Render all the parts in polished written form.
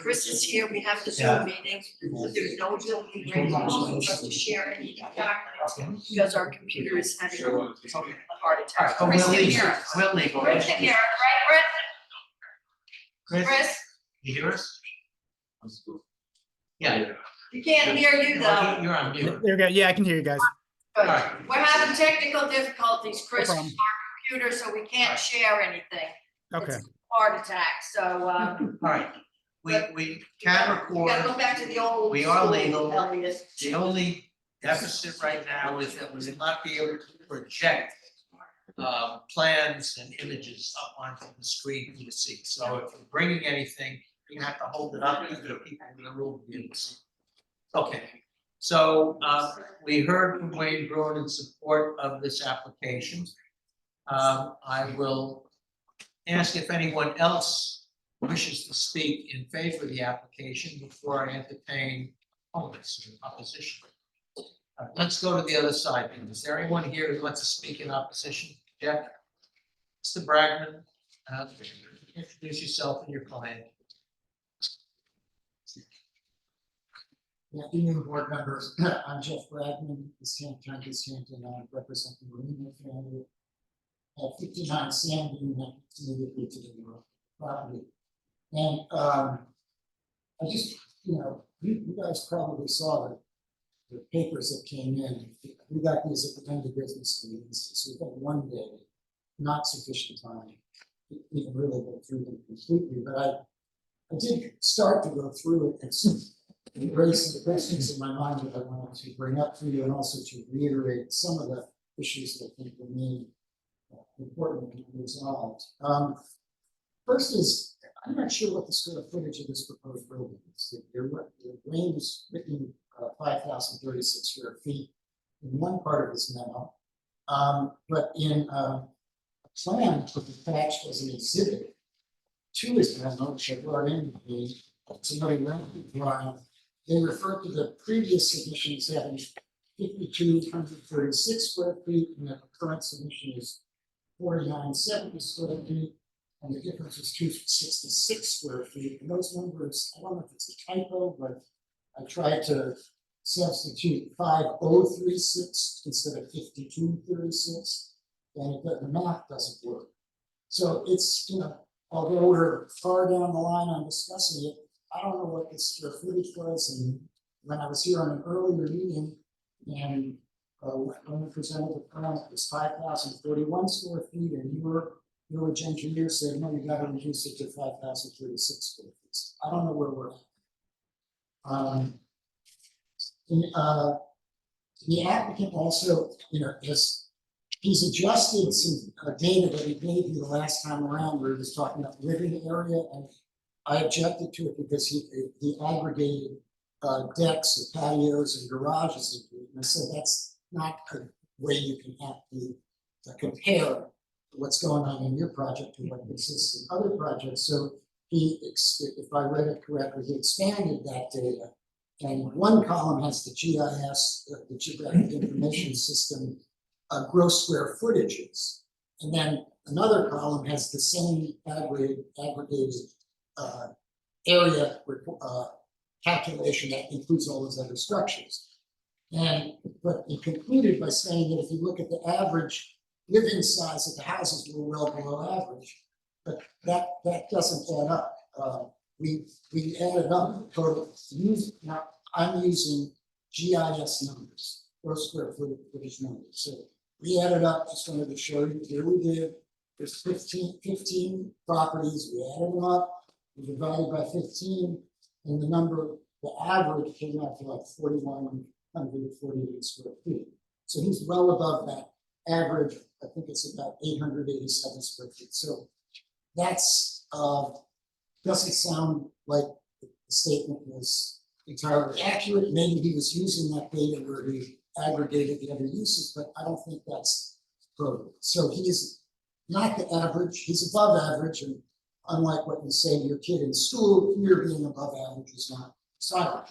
Chris is here, we have the Zoom meeting, but there's no Zoom meeting for us to share any documents because our computer is having a heart attack. But Chris we'll can leave. hear us. We'll leave. Chris can hear us, right, Chris, Chris? you hear us? Yeah. We can't hear you though. You're on mute. There we go. Yeah, I can hear you guys. Good. Alright. We're having technical difficulties, Chris, No with problem. our computer, so we can't share anything. Okay. It's a heart attack, so, All right, we can we gotta record. go back to the old. We are school, legal. Elliot. The only deficit right now is that we will not be able to project plans and images up onto the screen for you to see. So if you're bringing anything, you have to hold it up to the people in the room to be able to see. Okay, so we heard from Wayne Bruin in support of this application. I will ask if anyone else wishes to speak in favor of the application before I entertain comments or opposition. Let's go to the other side. Is there anyone here who wants to speak in opposition? Jeff? Mr. Bragman, introduce yourself and your client. Yeah, evening, board members. I'm Jeff Bradman, the County Stanton, and I represent the Marino family at 59 Sandview, next immediately to the property. And I just, you guys probably saw the papers that came in. We got these at the end of business meetings, so we've got one day, not sufficient time to even really go through them completely. But I did start to go through it and raise the questions in my mind that I wanted to bring up for you, and also to reiterate some of the issues that I think remain important and resolved. First is, I'm not sure what the square footage of this proposed building is. The range is written 5,036 square feet in one part of this memo, but in a plan attached as an exhibit to this memo, which I brought in, it's another drawing. They refer to the previous submissions having 5,236 square feet, and the current submission is 4,970 square feet, and the difference is 266 square feet. And those numbers, I don't know if it's a typo, but I tried to substitute 5,036 instead of 5,236, and the math doesn't work. So it's, although we're far down the line on discussing it, I don't know what the square footage was, and when I was here on an earlier meeting, and when we presented the plan, it was 5,041 square feet, and your village engineer said, no, you gotta reduce it to 5,036 square feet. I don't know where we're at. The applicant also, he's adjusted some data that he gave you the last time around where he was talking about living area, and I objected to it because he aggregated decks or patios and garages into it. And I said that's not a way you can compare what's going on in your project to what exists in other projects. So if I read it correctly, he expanded that data. And one column has the GIS, the Geographic Information System, gross square footages. And then another column has the same aggregated area calculation that includes all those other structures. But he concluded by saying that if you look at the average living size of the houses, we're well below average, but that doesn't add up. We added up the total. Now I'm using GIS numbers, gross square footage numbers. So we added up, just wanted to show you, here we did. There's 15 properties, we added them up, we divided by 15, and the average came out to like 4,148 square feet. So he's well above that average. I think it's about 887 square feet. So that's doesn't sound like the statement was entirely accurate. Maybe he was using that data where he aggregated the other uses, but I don't think that's appropriate. So he is not the average, he's above average, and unlike what you say to your kid in school, here being above average is not silent.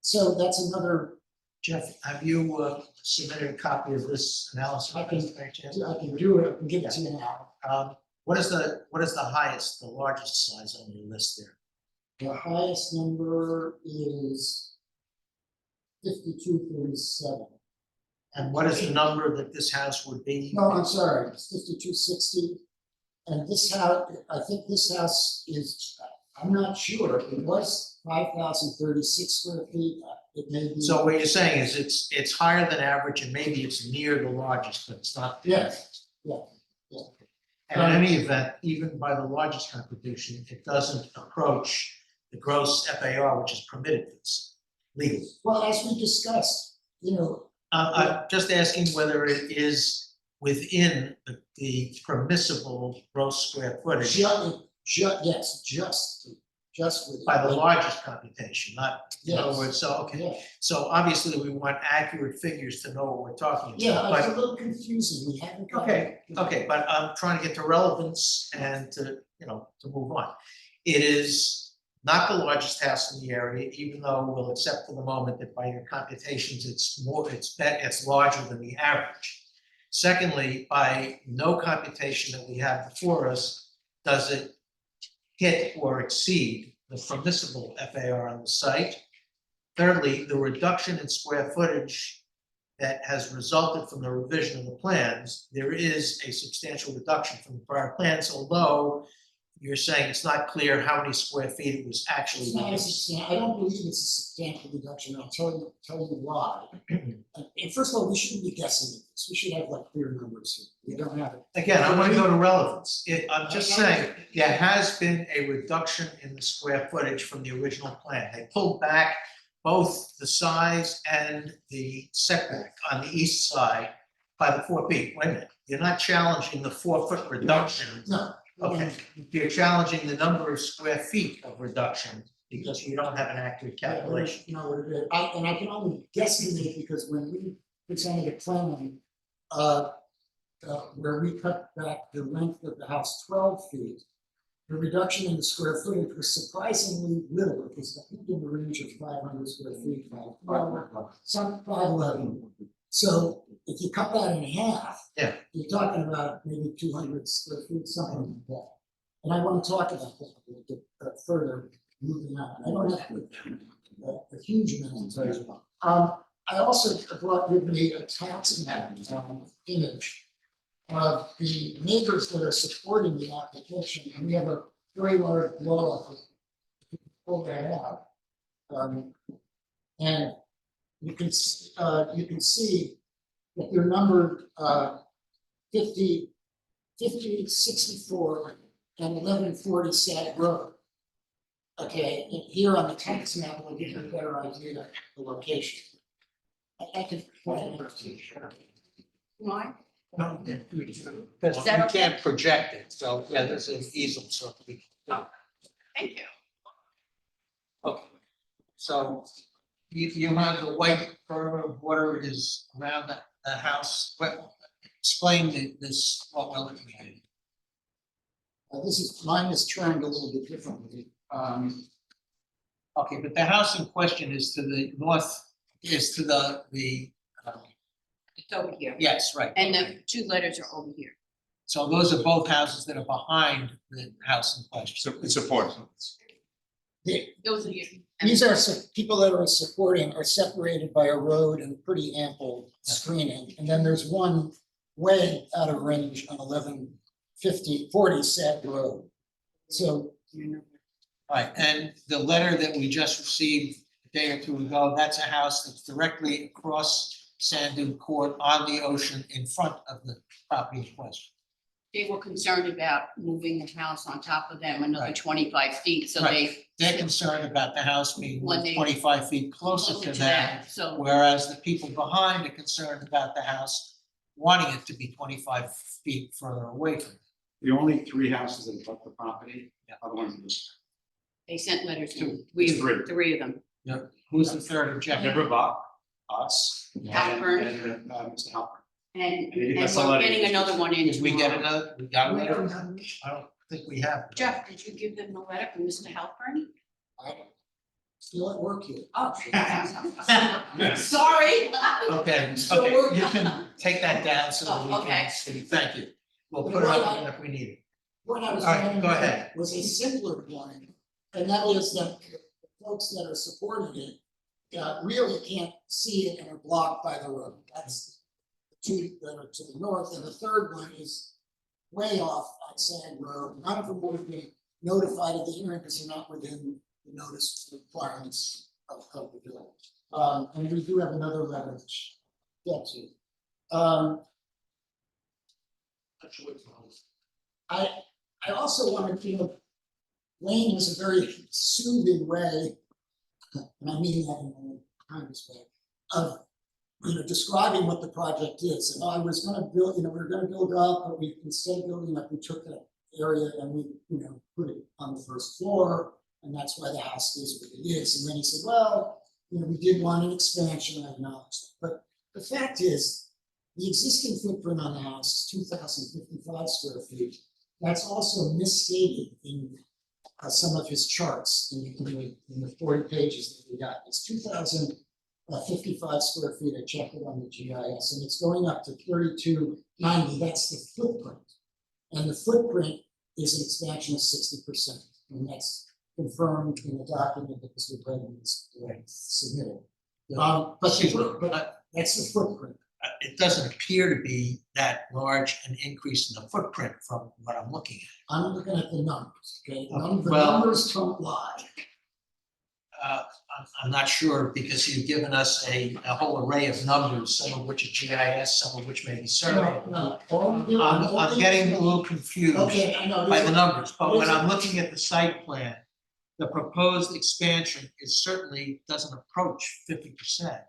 So that's another Jeff, have you submitted a copy of this analysis? I can- by chance? I can do it, I can give it to you now. What is the highest, the largest size on your list there? The highest number is 5247. And what is the number that this house would be? No, I'm sorry, it's 5260. And this house, I think this house is, I'm not sure, it was 5,036 square feet, it may be. So what you're saying is it's higher than average and maybe it's near the largest, but it's not. Yes, yeah. And in any event, even by the largest computation, it doesn't approach the gross FAR, which is permitted for this legally. Well, as we discussed, you know, I'm just asking whether it is within the permissible gross square footage yes, just with. by the largest computation, not, in other Yes. words, so, okay. Yeah, So obviously, we want accurate figures to know what we're talking yeah, about, it's a but, little confusing, we haven't. got- okay, but I'm trying to get to relevance and to, to move on. It is not the largest house in the area, even though we'll accept for the moment that by your computations, it's larger than the average. Secondly, by no computation that we have before us, does it hit or exceed the permissible FAR on the site. Thirdly, the reduction in square footage that has resulted from the revision of the plans, there is a substantial reduction from the prior plans, although you're saying it's not clear how many square feet it was actually. It's not a reduced. I don't believe it's a substantial reduction, I'll tell you why. And first of all, we shouldn't be guessing at this, we should have like clear numbers here, we don't have it. Again, I want to go to relevance. I'm just saying, there has been a reduction in the square footage from the original plan. They pulled back both the size and the setback on the east side by the 4 feet. Wait a minute, you're not challenging the 4-foot reduction. No. Okay, you're challenging the number of square feet of reduction because you don't have an accurate calculation. You know what it is, and I can only guesstimate because when we presented a plan, where we cut back the length of the house 12 feet, the reduction in the square footage was surprisingly little, it was I think in the range of 500 square feet, some 511. So if you cut that in half, Yeah. you're talking about maybe 200 square feet, something like that. And I want to talk about that a little bit further moving on. I don't have a huge amount to tell you about. I also brought with me a tax map image of the neighbors that are supporting the application, and we have a very large blow up. Pull that out. And you can see that they're numbered 50, 64, and 1140 Sad Road. Okay, and here on the tax map, we'll give you a better idea of the location. I can point it out to you. Why? No, because Is that you okay? can't project it, so yeah, there's an easel, so we. Thank you. Okay, so you have the white perimeter border is around the house. Well, explain this, what we're looking at. Mine is turned a little bit differently. Okay, but the house in question is to the north, is to the It's over here. yes, right. And the 2 letters are over here. So those are both houses that are behind the house in question. So it's support. Those are here. These are people that are supporting are separated by a road and pretty ample screening. And then there's one way out of range on 1140 Sad Road. So Right, and the letter that we just received a day or two ago, that's a house that's directly across Sand Dune Court on the ocean in front of the property in question. They were concerned about moving the house on top of them another Right. 25 feet, so Right. They're concerned about the house being When they- 25 feet closer to them, So, whereas the people behind are concerned about the house wanting it to be 25 feet further away from it. The only 3 houses that abut the property Yeah. are the ones in this. they sent letters to Two. three Three. three of them. Who's the third objector? Never bought us. Halpern. And Mr. Halpern. And That's a we're letter. getting another one in Did we get tomorrow. another, we got a letter? I don't think we have. Jeff, did you give them the letter from Mr. Halpern? I Still at work here. Oh. Sorry. Okay, Still okay, working. you can take that down so that we Oh, okay. can see, thank you. We'll put it up if we need it. What I was All right, trying go to ahead. get was a simpler one, and that is that the folks that are supporting it really can't see it and are blocked by the road. That's the two that are to the north, and the third one is way off on Sand Road. None of them would be notified of the hearing because they're not within the notice requirements of the bill. And we do have another letter which get to. I also wanted to, Wayne has a very soothing way, and I mean that in a kindest way, of describing what the project is. And I was gonna build, we were gonna build up, but we, instead of building up, we took that area and we, put it on the first floor, and that's why the house is what it is. And then he said, well, we did want an expansion, I acknowledge that. But the fact is, the existing footprint on the house is 2,055 square feet. That's also misstated in some of his charts in the 40 pages that we got. It's 2,055 square feet. I checked it on the GIS, and it's going up to 3,290. That's the footprint, and the footprint is an expansion of 60%, and that's confirmed in the document that Mr. Brennan submitted. But that's the footprint. It doesn't appear to be that large an increase in the footprint from what I'm looking at. I'm looking at the numbers, okay? The Well- numbers don't lie. I'm not sure because you've given us a whole array of numbers, some of which are GIS, some of which may be survey. I'm getting a little confused Okay, I know. by the numbers, but when I'm looking at the site plan, the proposed expansion is certainly doesn't approach 50%.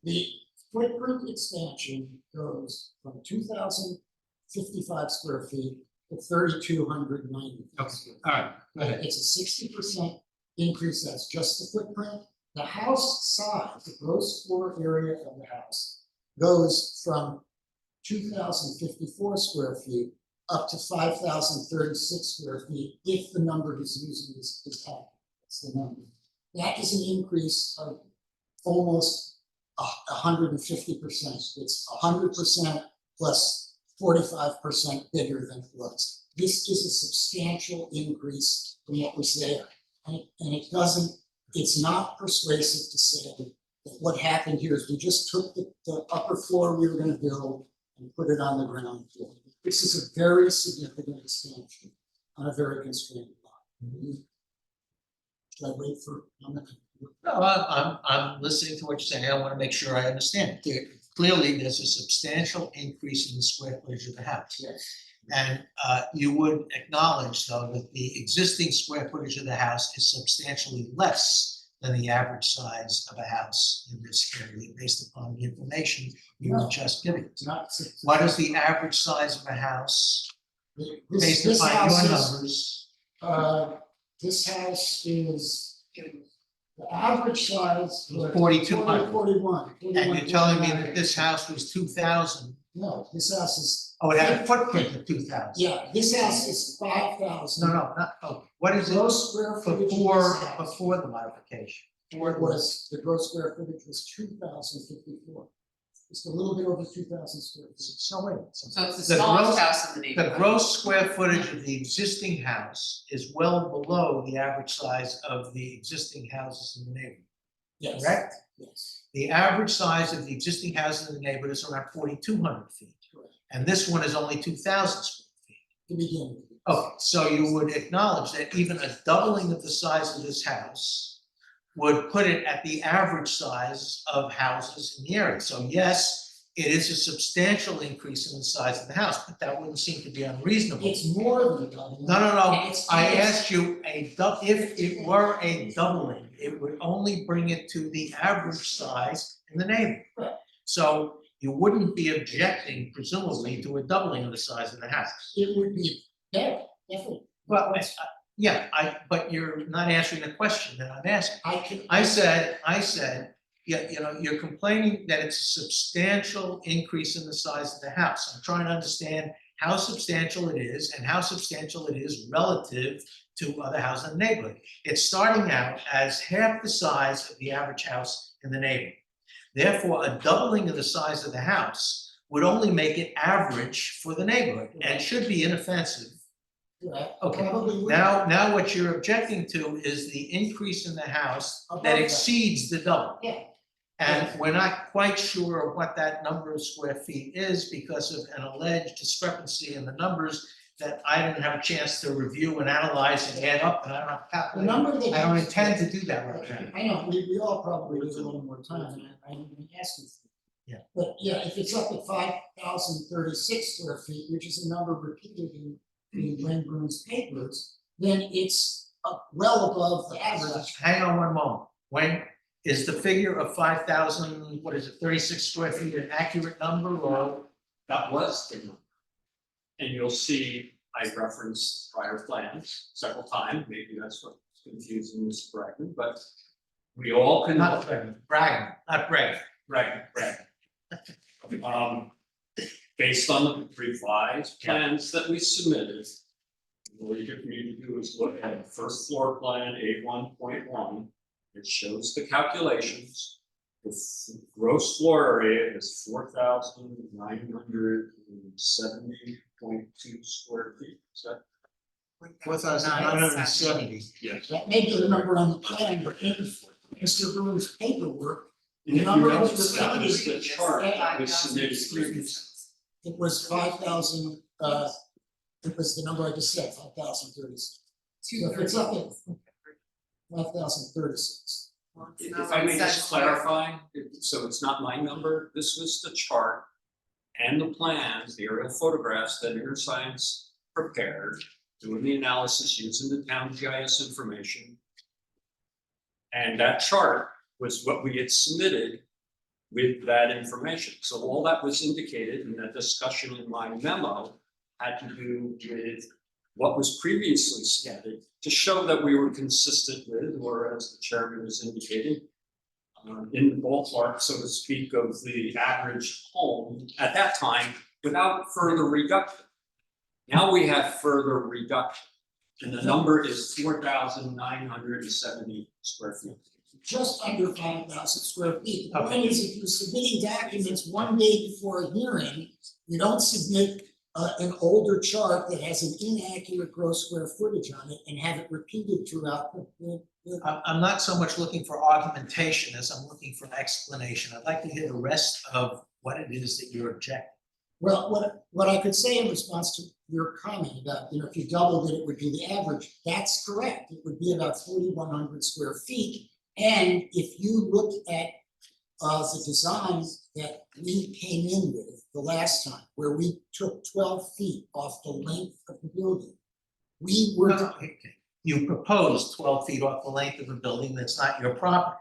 The footprint expansion goes from 2,055 square feet to 3,290. Okay, all right, go ahead. It's a 60% increase, that's just the footprint. The house size, the gross floor area of the house, goes from 2,054 square feet up to 5,036 square feet, if the number he's using is accurate. That's the number. That is an increase of almost 150%. It's 100% plus 45% bigger than it was. This is a substantial increase from what was there. And it doesn't, it's not persuasive to say that what happened here is we just took the upper floor we were gonna build and put it on the ground floor. This is a very significant expansion on a very constrained lot. Should I wait for? No, I'm listening to what you're saying. I want to make sure I understand. Clearly, there's a substantial increase in the square footage of the house. Yes. And you would acknowledge, though, that the existing square footage of the house is substantially less than the average size of a house in this area, based upon the information you were just giving. It's not. What is the average size of a house based This upon house your is, numbers? This house is, the average size. 4,200. 41. And you're telling me that this house was 2,000? No, this house is. Oh, it had a footprint of 2,000? Yeah, this house is 5,000. No, what is it Gross square footage. of before, this house before the modification? was, the gross square footage was 2,054. It's a little bit over 2,000 square feet. So wait. So it's The the smallest gross- house in the The neighborhood. gross square footage of the existing house is well below the average size of the existing houses in the neighborhood, Yes. correct? Yes, The average size of the existing houses in the neighborhood is around 4,200 feet, correct. and this one is only 2,000 square feet. To begin with. Okay, so you would acknowledge that even a doubling of the size of this house would put it at the average size of houses in the area. So yes, it is a substantial increase in the size of the house, but that wouldn't seem to be unreasonable. It's more than a double. No, It's- I asked you if it were a doubling, it would only bring it to the average size in the neighborhood. Right. So you wouldn't be objecting presumably to a doubling of the size of the house. It would be better, definitely. Well, but you're not answering the question that I'm asking. I I said, yeah, you're complaining that it's a substantial increase in the size of the house. I'm trying to understand how substantial it is and how substantial it is relative to other houses in the neighborhood. It's starting out as half the size of the average house in the neighborhood. Therefore, a doubling of the size of the house would only make it average for the neighborhood and should be inoffensive. Right, Okay, probably would. now what you're objecting to is the increase in the house Above that that. exceeds the double. Yeah. And we're not quite sure of what that number of square feet is because of an alleged discrepancy in the numbers that I didn't have a chance to review and analyze and add up, and I don't have a The calculator. number that. I don't intend to do that right now. I know, we all probably need a little more time, and I didn't ask you for. Yeah. But yeah, if it's up at 5,036 square feet, which is a number repeated in Glenn Brune's papers, then it's well above the average. Hang on one moment. Wayne, is the figure of 5,000, what is it, 36 square feet an accurate number or? That was the number. And you'll see, I referenced prior plans several times, maybe that's what's confusing Mr. Bregman, but we all can. Not bragging, not bragging. Right. Based on the revised plans that we submitted, what you need to do is look at the first floor plan, A1.1. It shows the calculations. The gross floor area is 4,970.2 square feet. Is that? 4,970. Yes. That may be the number on the plan, but in Mr. Brune's paperwork, And if you number was notice, that was the repeated. chart that was submitted previously. it was 5,000, it was the number I just said, 5,036. So if it's up at 5,036. If I may just clarify, so it's not my number, this was the chart and the plans, the aerial photographs that Inter Science prepared, doing the analysis using the town GIS information. And that chart was what we had submitted with that information. So all that was indicated in that discussion in my memo had to do with what was previously submitted to show that we were consistent with, or as the chairman was indicating, in the ballpark, so to speak, of the average home at that time without further reduction. Now we have further reduction, and the number is 4,970 square feet. Just under 5,000 square feet. The point is, if you're submitting documents one day before a hearing, you don't submit an older chart that has an inaccurate gross square footage on it and have it repeated throughout the. I'm not so much looking for argumentation as I'm looking for explanation. I'd like to hear the rest of what it is that you're objecting. Well, what I could say in response to your comment about, if you doubled it, it would be the average. That's correct. It would be about 4,100 square feet. And if you look at the design that we came in with the last time, where we took 12 feet off the length of the building, we were. Okay. You proposed 12 feet off the length of a building that's not your property.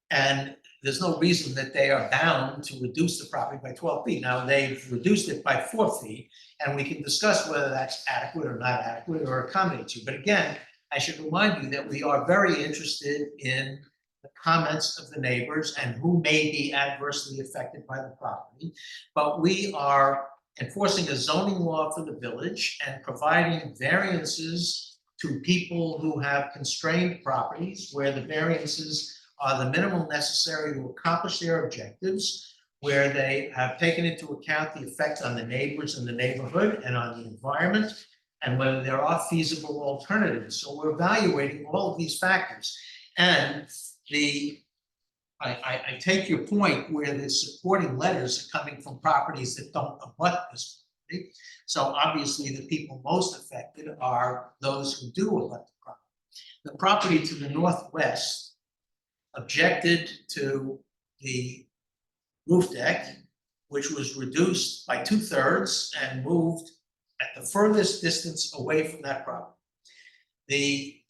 And there's no reason that they are bound to reduce the property by 12 feet. Now, they've reduced it by 4 feet, and we can discuss whether that's adequate or not adequate or accommodates you. But again, I should remind you that we are very interested in the comments of the neighbors and who may be adversely affected by the property. But we are enforcing a zoning law for the village and providing variances to people who have constrained properties where the variances are the minimum necessary to accomplish their objectives, where they have taken into account the effect on the neighbors in the neighborhood and on the environment, and whether there are feasible alternatives. So we're evaluating all of these factors. And I take your point where the supporting letters are coming from properties that don't abut this property. So obviously the people most affected are those who do abut the property. The property to the northwest objected to the roof deck, which was reduced by 2/3 and moved at the furthest distance away from that property. The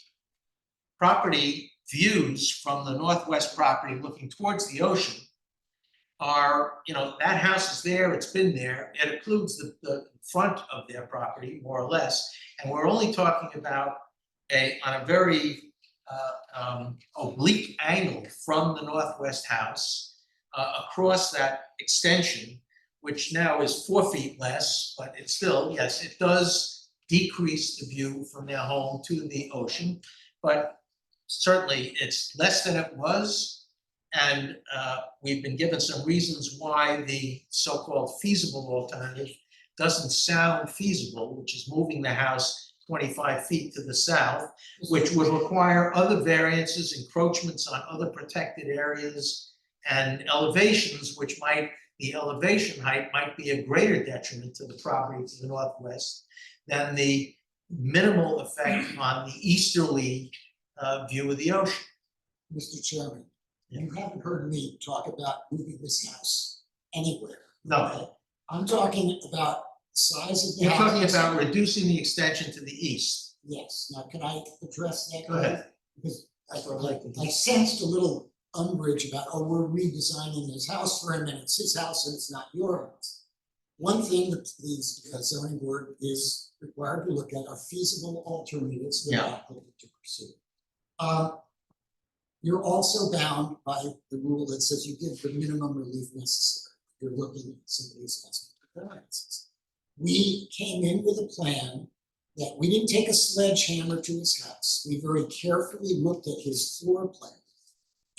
property views from the northwest property looking towards the ocean are, that house is there, it's been there, it includes the front of their property, more or less, and we're only talking about on a very oblique angle from the northwest house across that extension, which now is 4 feet less, but it's still, yes, it does decrease the view from their home to the ocean. But certainly it's less than it was. And we've been given some reasons why the so-called feasible alternative doesn't sound feasible, which is moving the house 25 feet to the south, which would require other variances, encroachments on other protected areas, and elevations, which the elevation height might be a greater detriment to the property to the northwest than the minimal effect on the easterly view of the ocean. Mr. Chairman, you haven't heard me talk about moving this house anywhere. No. I'm talking about the size of the You're house. talking about reducing the extension to the east. Yes, now can I address that? Go ahead. Because That's what I'd like to do. I sensed a little umbrage about, oh, we're redesigning his house for him and it's his house and it's not your house. One thing that the zoning board is required to look at are feasible alternatives that are applicable to pursue. You're also bound by the rule that says you give the minimum relief necessary. You're looking at somebody's asking for variances. We came in with a plan that we didn't take a sledgehammer to his house. We very carefully looked at his floor plan.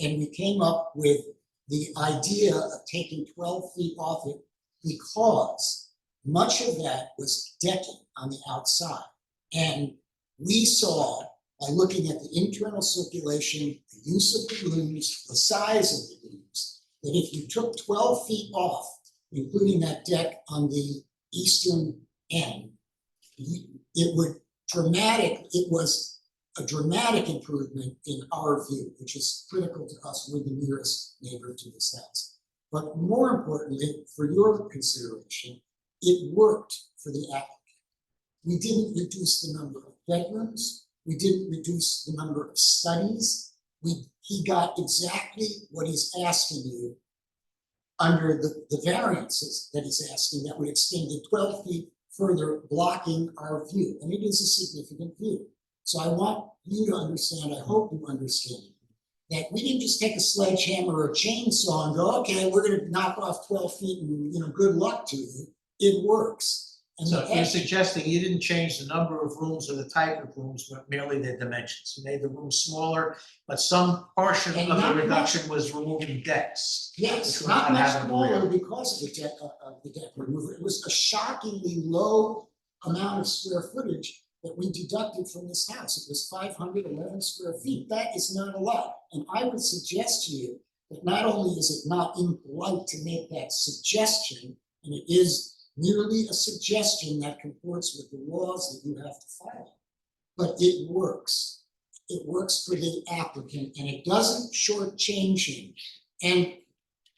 And we came up with the idea of taking 12 feet off it because much of that was decking on the outside. And we saw, by looking at the internal circulation, the use of the rooms, the size of the rooms, that if you took 12 feet off, including that deck on the eastern end, it was a dramatic improvement in our view, which is critical to us. We're the nearest neighbor to this house. But more importantly, for your consideration, it worked for the applicant. We didn't reduce the number of bedrooms. We didn't reduce the number of studies. He got exactly what he's asking you under the variances that he's asking that would extend it 12 feet further, blocking our view. And it is a significant view. So I want you to understand, I hope you understand, that we didn't just take a sledgehammer or a chainsaw and go, okay, we're gonna knock off 12 feet and good luck to you. It works. And So you're suggesting you didn't change the number of rooms or the type of rooms, but merely their dimensions. You made the room smaller, but some portion And of the not reduction was removing decks. yes, which not would much have a smaller real- because of the deck removal. It was a shockingly low amount of square footage that we deducted from this house. It was 511 square feet. That is not a lot. And I would suggest to you that not only is it not impolite to make that suggestion, and it is merely a suggestion that comports with the laws that you have to follow, but it works. It works for the applicant and it doesn't shortchange him. And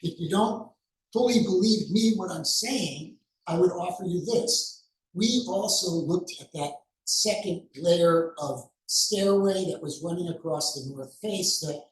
if you don't fully believe me what I'm saying, I would offer you this. We also looked at that second layer of stairway that was running across the north face that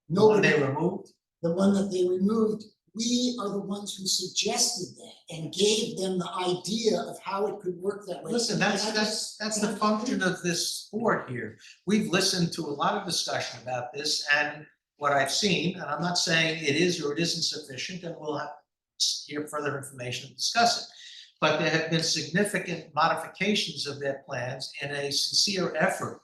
nobody, They removed. the one that they removed. We are the ones who suggested that and gave them the idea of how it could work that way. Listen, that's the function of this board here. We've listened to a lot of discussion about this, and what I've seen, and I'm not saying it is or it isn't sufficient, and we'll have to hear further information and discuss it. But there have been significant modifications of their plans in a sincere effort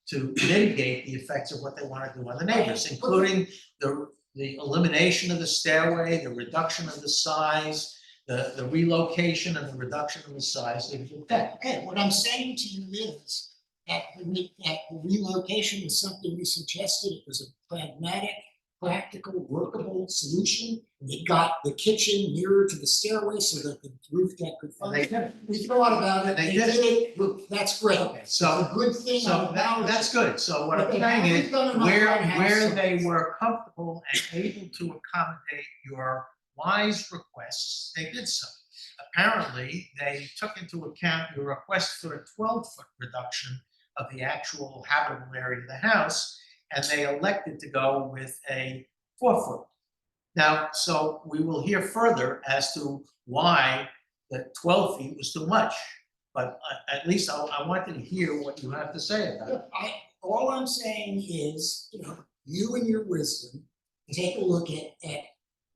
to mitigate the effects of what they want to do on the neighbors, including the elimination of the stairway, the reduction of the size, the relocation and the reduction of the size of the deck. Okay, what I'm saying to you is that the relocation was something we suggested. It was a pragmatic, practical, workable solution. It got the kitchen nearer to the stairway so that the roof deck could And they function. did it. We thought about it, They they did did it, look, that's great. Okay, It's so a good thing. So that's good. So what I'm saying is, where they were comfortable and able to accommodate your wise requests, they did so. Apparently, they took into account your request for a 12-foot reduction of the actual habitable area of the house, and they elected to go with a 4-foot. Now, so we will hear further as to why the 12 feet was too much. But at least I wanted to hear what you have to say about it. All I'm saying is, you and your wisdom, take a look at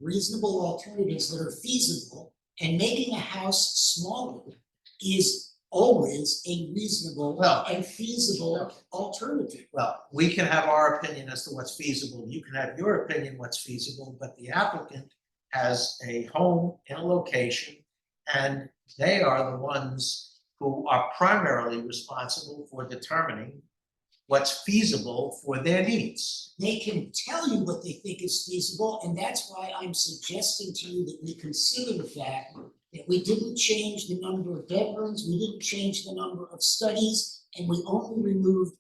reasonable alternatives that are feasible, and making a house smaller is always a reasonable Well- and feasible alternative. Well, we can have our opinion as to what's feasible, you can have your opinion what's feasible, but the applicant has a home in a location, and they are the ones who are primarily responsible for determining what's feasible for their needs. They can tell you what they think is feasible, and that's why I'm suggesting to you that we consider the fact that we didn't change the number of bedrooms, we didn't change the number of studies, and we only removed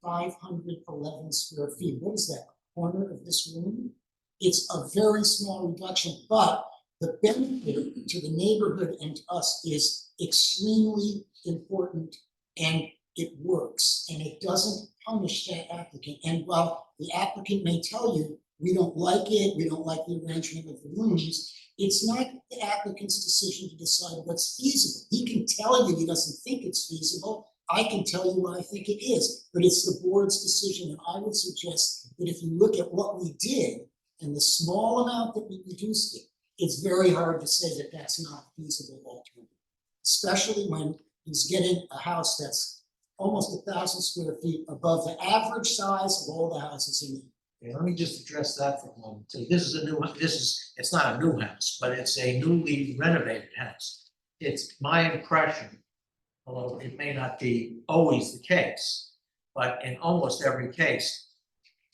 511 square feet. What is that, corner of this room? It's a very small reduction, but the benefit to the neighborhood and to us is extremely important, and it works, and it doesn't punish that applicant. And while the applicant may tell you, we don't like it, we don't like the arrangement of the rooms, it's not the applicant's decision to decide what's feasible. He can tell you he doesn't think it's feasible. I can tell you what I think it is, but it's the board's decision. And I would suggest that if you look at what we did and the small amount that we reduced it, it's very hard to say that that's not a feasible alternative, especially when he's getting a house that's almost 1,000 square feet above the average size of all the houses in the. Okay, let me just address that for a moment. So it's not a new house, but it's a newly renovated house. It's my impression, although it may not be always the case, but in almost every case,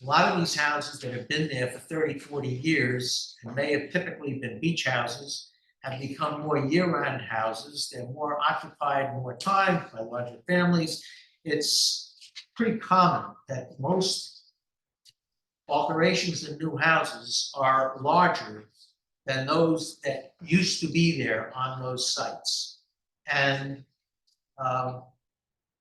a lot of these houses that have been there for 30, 40 years, and may have typically been beach houses, have become more year-round houses. They're more occupied more time by larger families. It's pretty common that most alterations in new houses are larger than those that used to be there on those sites. And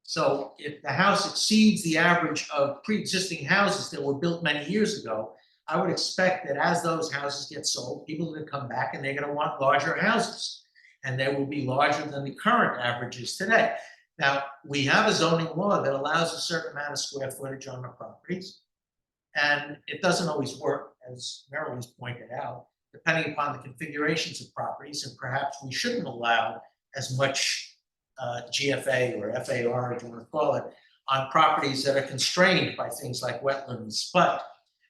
so if the house exceeds the average of pre-existing houses that were built many years ago, I would expect that as those houses get sold, people are gonna come back and they're gonna want larger houses. And they will be larger than the current averages today. Now, we have a zoning law that allows a certain amount of square footage on the properties. And it doesn't always work, as Marilee's pointed out, depending upon the configurations of properties, and perhaps we shouldn't allow as much GFA or FAR, if you want to call it, on properties that are constrained by things like wetlands. But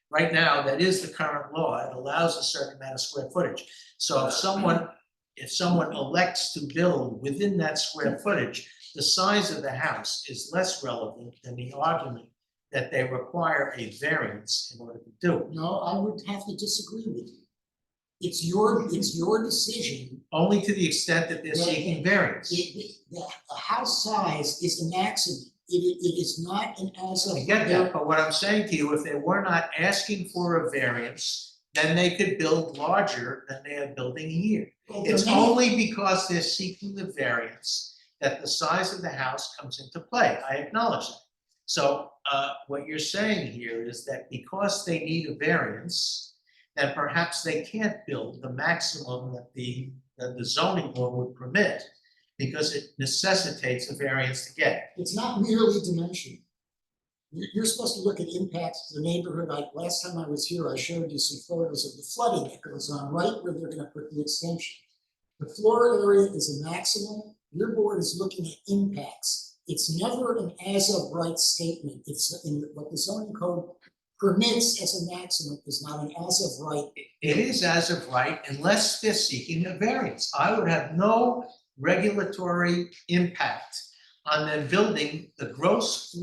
right now, that is the current law. It allows a certain amount of square footage. So if someone elects to build within that square footage, the size of the house is less relevant than the argument that they require a variance in order to do it. No, I would have to disagree with you. It's your decision. Only to the extent that they're seeking variance. The house size is the maximum. It is not an as of. I get that, but what I'm saying to you, if they were not asking for a variance, then they could build larger than they are building here. Well, It's there may- only because they're seeking the variance that the size of the house comes into play. I acknowledge that. So what you're saying here is that because they need a variance, then perhaps they can't build the maximum that the zoning law would permit, because it necessitates a variance to get. It's not merely dimension. You're supposed to look at impacts to the neighborhood. Last time I was here, I showed you some photos of the flooding that goes on right where they're gonna put the extension. The floor area is a maximum. Your board is looking at impacts. It's never an as of right statement. It's in what the zoning code permits as a maximum is not an as of right. It is as of right unless they're seeking a variance. I would have no regulatory impact on them building the gross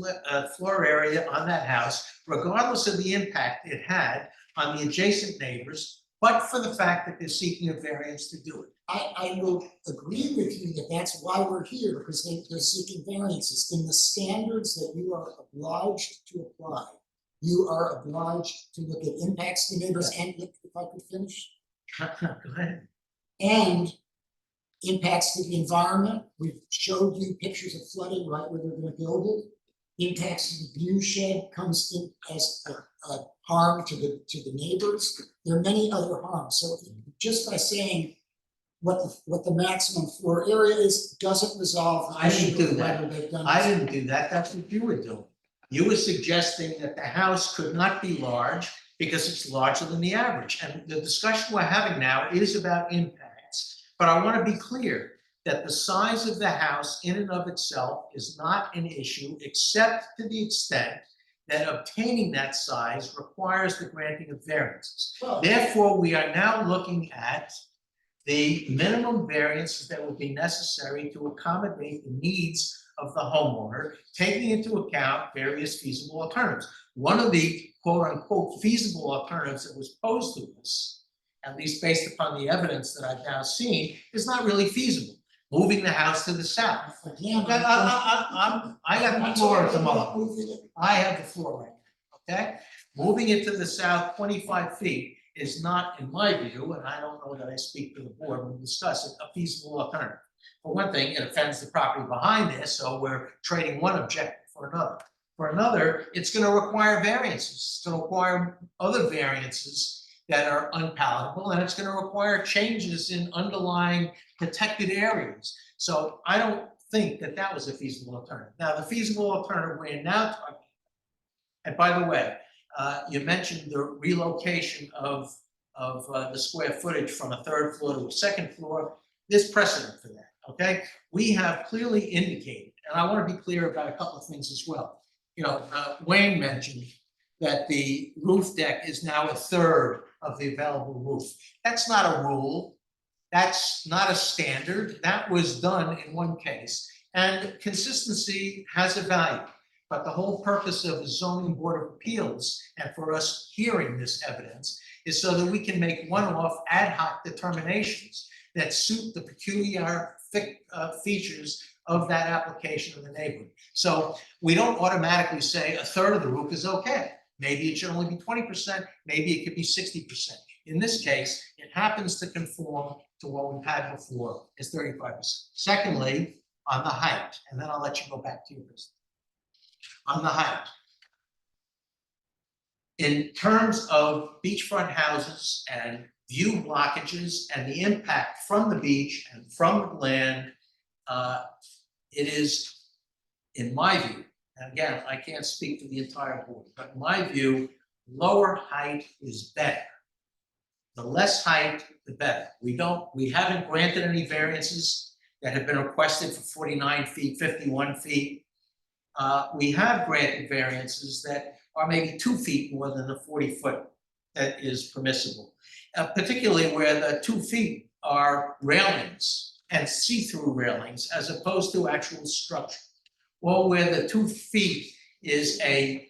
floor area on that house, regardless of the impact it had on the adjacent neighbors, but for the fact that they're seeking a variance to do it. I will agree with you that that's why we're here, because they're seeking variances in the standards that you are obliged to apply. You are obliged to look at impacts to neighbors and, if I could finish, Go ahead. and impacts to the environment. We've showed you pictures of flooding right where they're gonna build it. Impacts to the view shed comes in as a harm to the neighbors. There are many other harms. So just by saying what the maximum floor area is doesn't resolve. the I didn't issue do of that. whether they've done I it. didn't do that, that's what you were doing. You were suggesting that the house could not be large because it's larger than the average. And the discussion we're having now is about impacts. But I want to be clear that the size of the house in and of itself is not an issue, except to the extent that obtaining that size requires the granting of variances. Well, Therefore, we are now looking at the minimum variances that would be necessary to accommodate the needs of the homeowner, taking into account various feasible alternatives. One of the quote-unquote feasible alternatives that was posed to us, at least based upon the evidence that I've now seen, is not really feasible. Moving the house to the south. again, I got the floor at the moment. I have the floor right now, okay? Moving it to the south 25 feet is not, in my view, and I don't know that I speak for the board when we discuss it, a feasible alternative. For one thing, it offends the property behind this, so we're trading one objective for another. For another, it's gonna require variances, it's gonna require other variances that are unpalatable, and it's gonna require changes in underlying protected areas. So I don't think that that was a feasible alternative. Now, the feasible alternative we're now talking about, and by the way, you mentioned the relocation of the square footage from a third floor to a second floor. There's precedent for that, okay? We have clearly indicated, and I want to be clear about a couple of things as well. You know, Wayne mentioned that the roof deck is now a third of the available roof. That's not a rule. That's not a standard. That was done in one case. And consistency has a value. But the whole purpose of the zoning board of appeals and for us hearing this evidence is so that we can make one-off ad hoc determinations that suit the peculiar features of that application of the neighborhood. So we don't automatically say a third of the roof is okay. Maybe it should only be 20%, maybe it could be 60%. In this case, it happens to conform to what we've had before, is 35%. Secondly, on the height, and then I'll let you go back to your business. On the height. In terms of beachfront houses and view blockages and the impact from the beach and from the land, it is, in my view, and again, I can't speak for the entire board, but in my view, lower height is better. The less height, the better. We haven't granted any variances that have been requested for 49 feet, 51 feet. We have granted variances that are maybe 2 feet more than the 40-foot that is permissible. Particularly where the 2 feet are railings and see-through railings as opposed to actual structure. Or where the 2 feet is a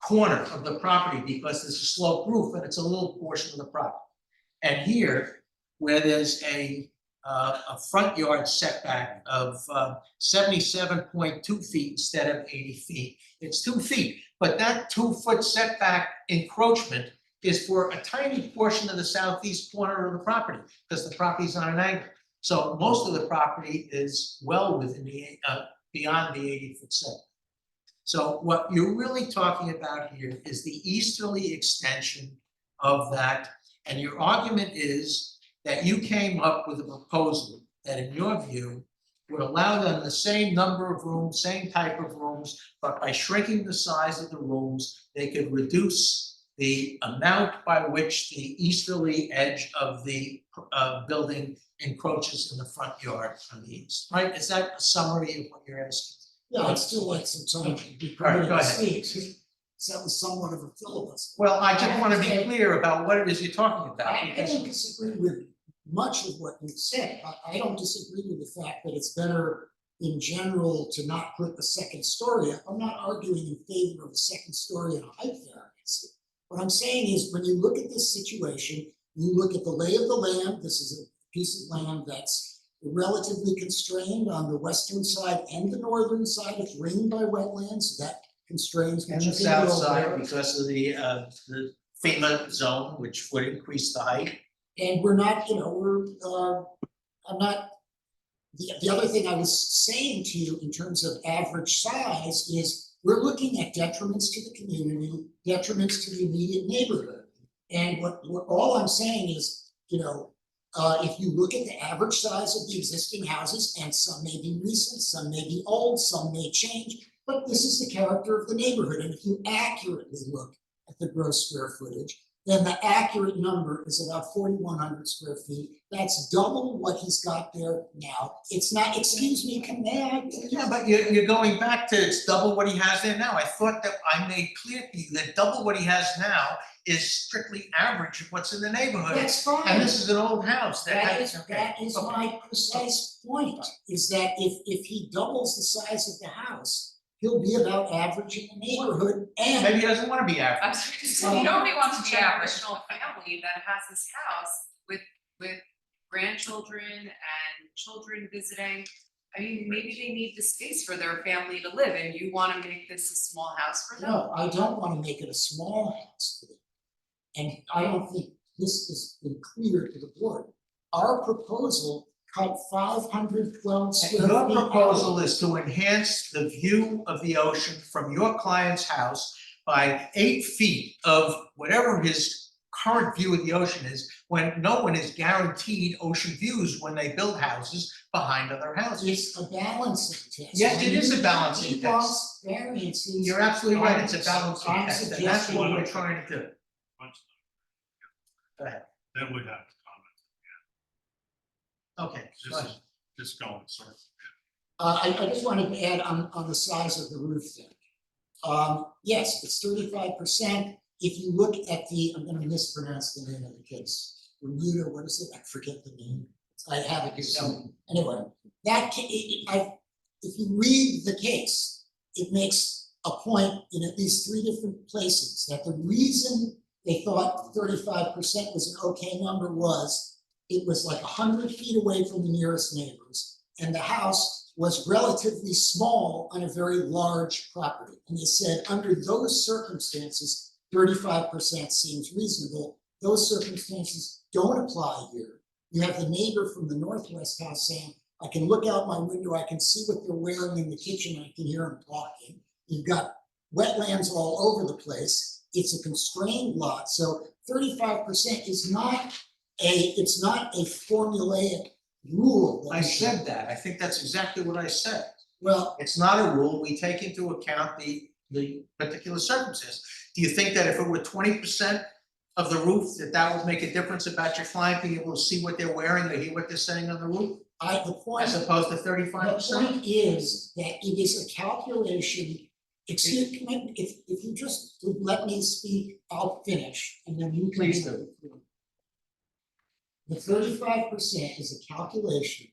corner of the property because there's a sloped roof and it's a little portion of the property. And here, where there's a front yard setback of 77.2 feet instead of 80 feet, it's 2 feet. But that 2-foot setback encroachment is for a tiny portion of the southeast corner of the property because the property's on an angle. So most of the property is well within the beyond the 80-foot setback. So what you're really talking about here is the easterly extension of that. And your argument is that you came up with a proposal that in your view would allow them the same number of rooms, same type of rooms, but by shrinking the size of the rooms, they could reduce the amount by which the easterly edge of the building encroaches in the front yard on the east, right? Is that a summary of what you're asking? Yeah, I'd still like some time to be All right, permitted go to ahead. speak. So that was somewhat of a filibuster. Well, I just want to be clear about what it is you're talking about. I because- don't disagree with much of what you said. I don't disagree with the fact that it's better in general to not put a second story up. I'm not arguing in favor of a second story and a height variance. What I'm saying is when you look at this situation, you look at the lay of the land. This is a piece of land that's relatively constrained on the western side and the northern side. It's ringed by wetlands, so that constrains. And the south side because of the FEMA zone, which would increase the height. And we're not, I'm not, the other thing I was saying to you in terms of average size is we're looking at detriments to the community, detriments to the immediate neighborhood. And what all I'm saying is, if you look at the average size of the existing houses, and some may be recent, some may be old, some may change, but this is the character of the neighborhood. And if you accurately look at the gross square footage, then the accurate number is about 4,100 square feet. That's double what he's got there now. It's not, excuse me, may I? Yeah, but you're going back to it's double what he has there now. I thought that I made clear to you that double what he has now is strictly average of what's in the neighborhood. That's fine. And this is an old house that has, okay. That is okay. my precise point, is that if he doubles the size of the house, he'll be about average in the neighborhood and. Maybe he doesn't wanna be I average. was gonna say, nobody wants to be a original family that has this house with grandchildren and children visiting. I mean, maybe they need the space for their family to live and you wanna make this a small house for them? No, I don't wanna make it a small house for them. And I don't think this has been clear to the board. Our proposal cut 512 square feet. Your out. proposal is to enhance the view of the ocean from your client's house by 8 feet of whatever his current view of the ocean is, when no one is guaranteed ocean views when they build houses behind other houses. It's a balancing test. Yes, it is a balancing He test. wants variances. You're absolutely right, it's a balancing I'm test, and that's what we're suggesting- trying to do. Go ahead. Then we'd have to comment. Okay, go ahead. Just going, sir. I just wanted to add on the size of the roof thing. Yes, it's 35%. If you look at I'm gonna mispronounce the name of the case. Bermuda, what is it? I forget the name. I have it here somewhere. Anyway, if you read the case, it makes a point in at least 3 different places that the reason they thought 35% was an okay number was it was like 100 feet away from the nearest neighbors, and the house was relatively small on a very large property. And they said, under those circumstances, 35% seems reasonable. Those circumstances don't apply here. You have the neighbor from the northwest house saying, I can look out my window, I can see what they're wearing in the kitchen, I can hear them talking. You've got wetlands all over the place. It's a constrained lot, so 35% is it's not a formulaic rule. I said that, I think that's exactly what I said. Well, It's not a rule, we take into account the particular circumstance. Do you think that if it were 20% of the roof, that would make a difference about your client being able to see what they're wearing or hear what they're saying on the roof? the point. As opposed to The 35%? point is that it is a calculation, excuse me, if you just would let me speak, I'll finish, and then you can. Please do. The 35% is a calculation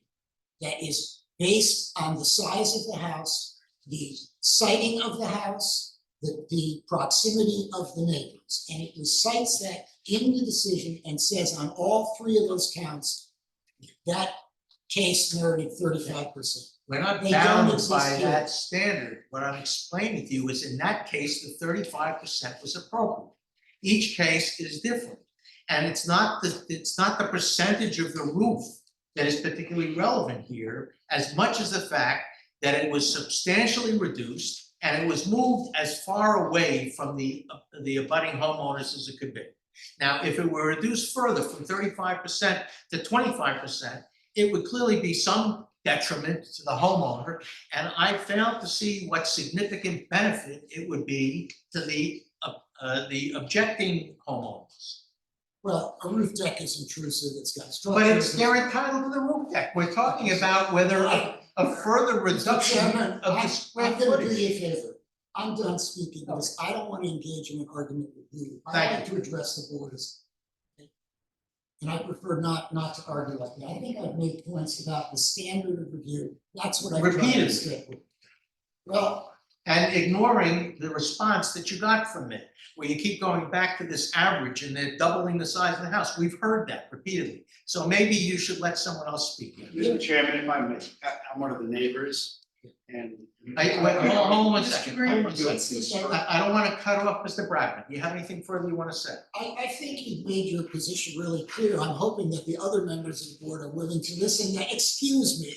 that is based on the size of the house, the siting of the house, the proximity of the neighbors. And it recites that in the decision and says on all 3 of those counts, that case merited 35%. We're not They don't bound exist by here. that standard. What I'm explaining to you is in that case, the 35% was appropriate. Each case is different. And it's not the percentage of the roof that is particularly relevant here, as much as the fact that it was substantially reduced and it was moved as far away from the abutting homeowners as it could be. Now, if it were reduced further from 35% to 25%, it would clearly be some detriment to the homeowner, and I failed to see what significant benefit it would be to the objecting homeowners. Well, a roof deck is intrusive, it's got But structures. they're entitled to the roof deck. We're talking about whether a further reduction Chairman, of the square I'm gonna do footage. you a favor. I'm done speaking because I don't want to engage in an argument with you. I Thank like to address the board's. And I prefer not to argue like that. I think I've made points about the standard of review. That's what I tried to Repeatedly. stick with. Well, And ignoring the response that you got from it, where you keep going back to this average and they're doubling the size of the house. We've heard that repeatedly. So maybe you should let someone else speak. Mr. Chairman, if I may, I'm one of the neighbors and. Hold on one Mr. second. Green. I don't want to cut off Mr. Bradman. Do you have anything further you want to say? I think you've made your position really clear. I'm hoping that the other members of the board are willing to listen. Now, excuse me.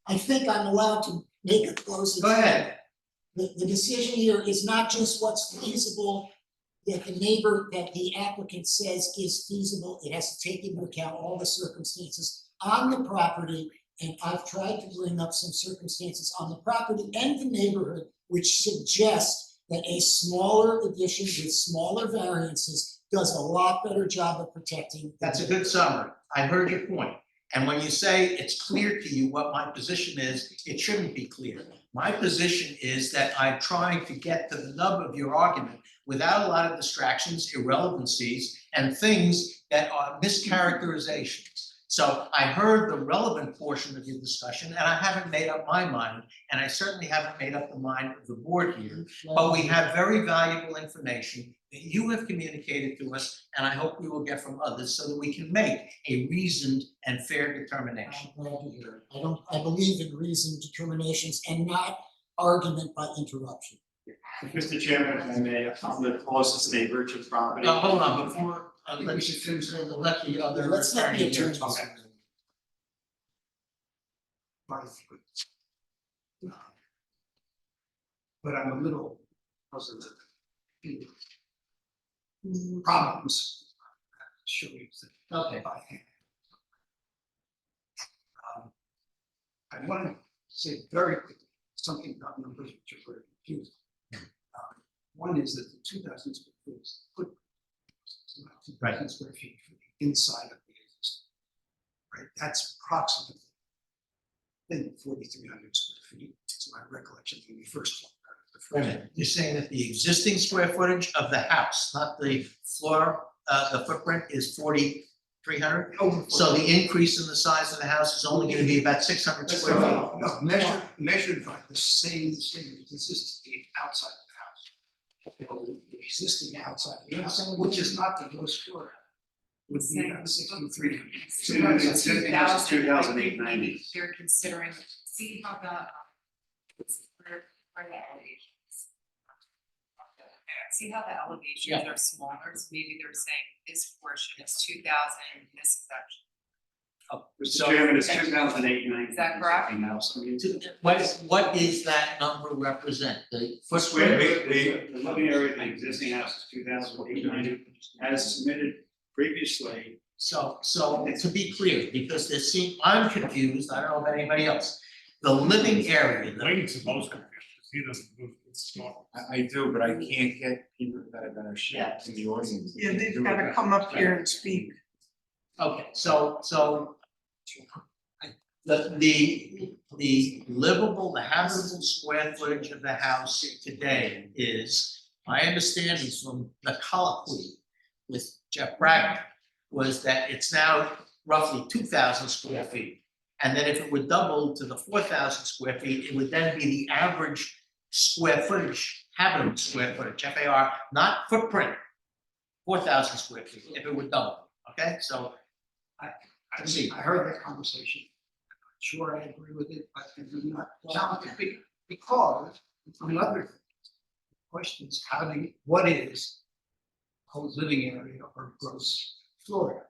I think I'm allowed to make a closing. Go ahead. The decision here is not just what's feasible, that the applicant says is feasible, it has to take into account all the circumstances on the property. And I've tried to bring up some circumstances on the property and the neighborhood, which suggest that a smaller addition with smaller variances does a lot better job of protecting. That's a good summary. I heard your point. And when you say it's clear to you what my position is, it shouldn't be clear. My position is that I'm trying to get to the nub of your argument without a lot of distractions, irrelevancies, and things that are mischaracterizations. So I heard the relevant portion of your discussion, and I haven't made up my mind, and I certainly haven't made up the mind of the board here. But we have very valuable information that you have communicated to us, and I hope we will get from others so that we can make a reasoned and fair determination. I'm glad to hear it. I believe in reasoned determinations and not argument by interruption. Mr. Chairman, if I may, I'm the closest neighbor to the property. Hold on, before, I think we should finish it. let the other Let's let the attorney here attorneys. talk. But I'm a little puzzled at the problems. Show you Okay. by hand. I want to say very quickly something about numbers which are very confusing. One is that the 2,000 square feet is foot. It's not 2,000 square feet for the inside of the existing. Right, that's approximately, I think, 4,300 square feet. It's my recollection when we first talked about it. Wait a minute, you're saying that the existing square footage of the house, not the floor, the footprint is 4,300? So the increase in the size of the house is only gonna be about 600 square feet? No, measured by the same consistency outside of the house. The existing outside of the house, which is not the gross floor, would be about 6,300. So the existing house is 2,890. They're considering, see how where the elevations. See how the elevations Yeah. are smaller, so maybe they're saying this portion is 2,000, this section. Mr. Chairman, it's 2,890. Is that correct? What is that number represent? The Square footprint? feet, the living area of the existing house is 2,890, as submitted previously. So to be clear, because I'm confused, I don't know about anybody else. The living area, Wayne's the most confused, he doesn't move, it's small. I do, but I can't get people that are gonna share in the audience. Yeah, they've gotta come up here and speak. okay, so the livable, the habitable square footage of the house today is, my understanding from the colloquy with Jeff Bragg was that it's now roughly 2,000 square feet. And then if it would double to the 4,000 square feet, it would then be the average square footage, habitable square footage, FAR, not footprint, 4,000 square feet, if it would double, okay? So I heard that conversation. I'm not sure I agree with it, but I do not challenge it because the other questions, what is whole living area or gross floor area?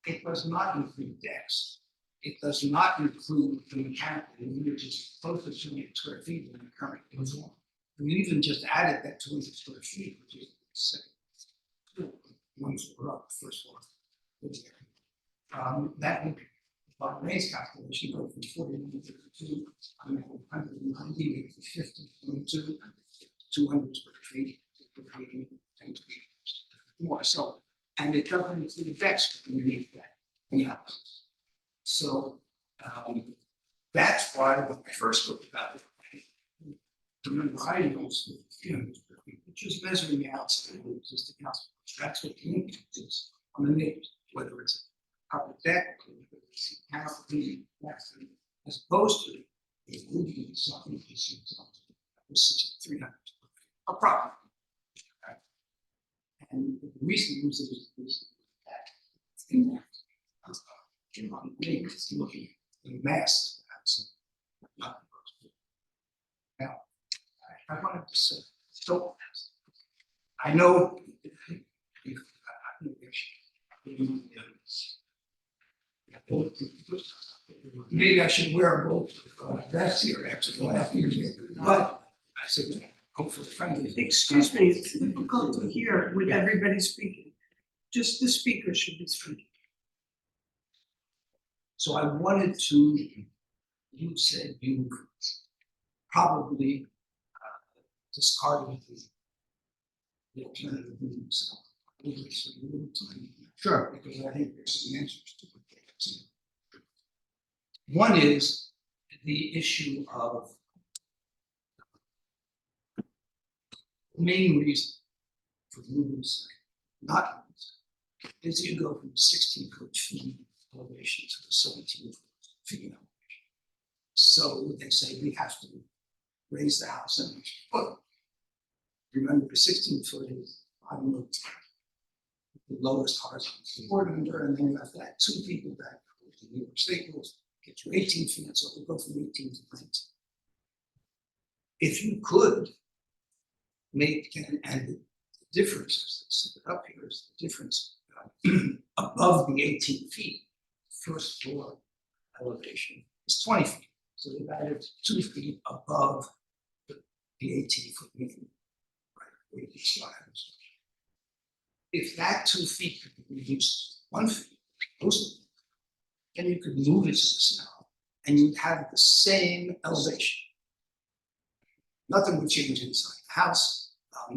It does not include decks. It does not include the mechanical unit, which is close to 200 square feet than the current is. We even just added that 200 square feet, which is the second. One floor up, first floor. living area. That would, by Ray's calculation, go from 40 to 190 to 50, 22, 200 square feet, 10 feet more. So, and it doesn't include decks underneath that. Yeah. So, that's why when I first looked at it, remember I used, which is measuring the outside of the existing house. That's what the impact is on the neighbors, whether it's a covered deck, whether it's a canopy, as opposed to a roofing something that was 6,300 a property. Okay. And the reason was that in that. Neighbors looking at the mass of the house, not the gross. Now, I wanted to say, so I know maybe I should wear a both vest here after the last year, but I said, hopefully friendly. Excuse me, it's difficult to hear with everybody speaking. Just the speaker should be speaking. So I wanted to, you said you probably discarded the alternative rooms. over some little time. Sure. Because I think there's some answers to what they have to say. One is the issue of the main reason for moving site, not is you go from 16-foot feet elevation to the 17-foot feet elevation. So they say we have to raise the house an extra foot. Remember, the 16-foot is, I don't know, the lowest horizontal support under, and then you have to add 2 people back. The New York State rules get you 18 feet, so we go from 18 to 19. If you could make, and the difference is, set it up here, is the difference above the 18 feet, first floor elevation is 20 feet. So they've added 2 feet above the 18-foot minimum, right, where the sliders. If that 2 feet could be reduced to 1 foot, then you could move it to the south and you'd have the same elevation. Nothing would change inside the house.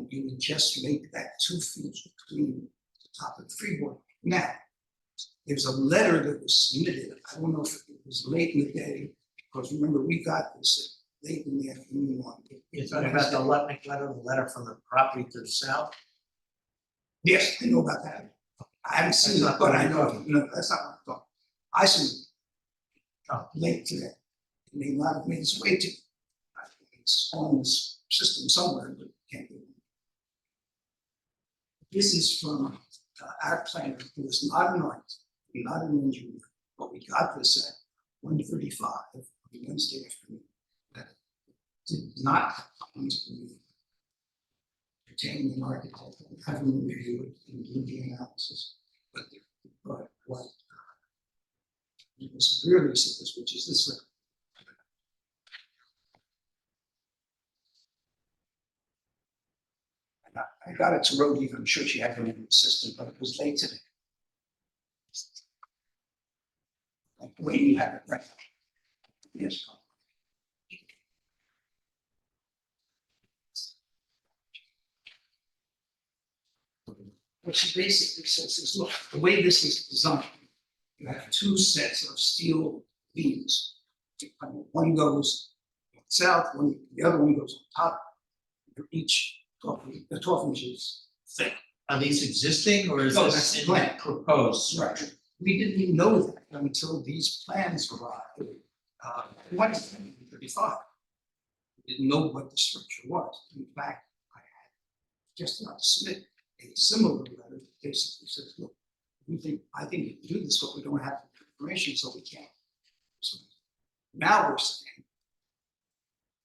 You would just make that 2 feet between the top of the freeboard. Now, there's a letter that was submitted. I don't know if it was late in the day, because remember, we got this late in the afternoon on. You're talking about the letter from the property to the south? Yes, I know about that. I haven't seen it, but I know, no, that's not what I'm talking. I seen it late today. It may not have made its way to, it's on this system somewhere, but can't do it. This is from our planner, who was not an architect, not an engineer, but we got this at 1:35 on Wednesday afternoon. That did not come to me. Retaining an architect, having reviewed and do the analysis, but what was severely says, which is this letter. I got it to Rhodey, I'm sure she had it in the system, but it was late today. Like the way you have it right now. Yes. What she basically says is, look, the way this is designed, you have 2 sets of steel beams. One goes south, the other one goes on top. They're each 12 inches thick. Are these existing or is No, this that's the in plan. proposed? Right. We didn't even know that until these plans arrived. What is 35? We didn't know what the structure was. In fact, I had just about to submit a similar letter that basically says, look, I think you can do this, but we don't have the information, so we can't. So now we're saying,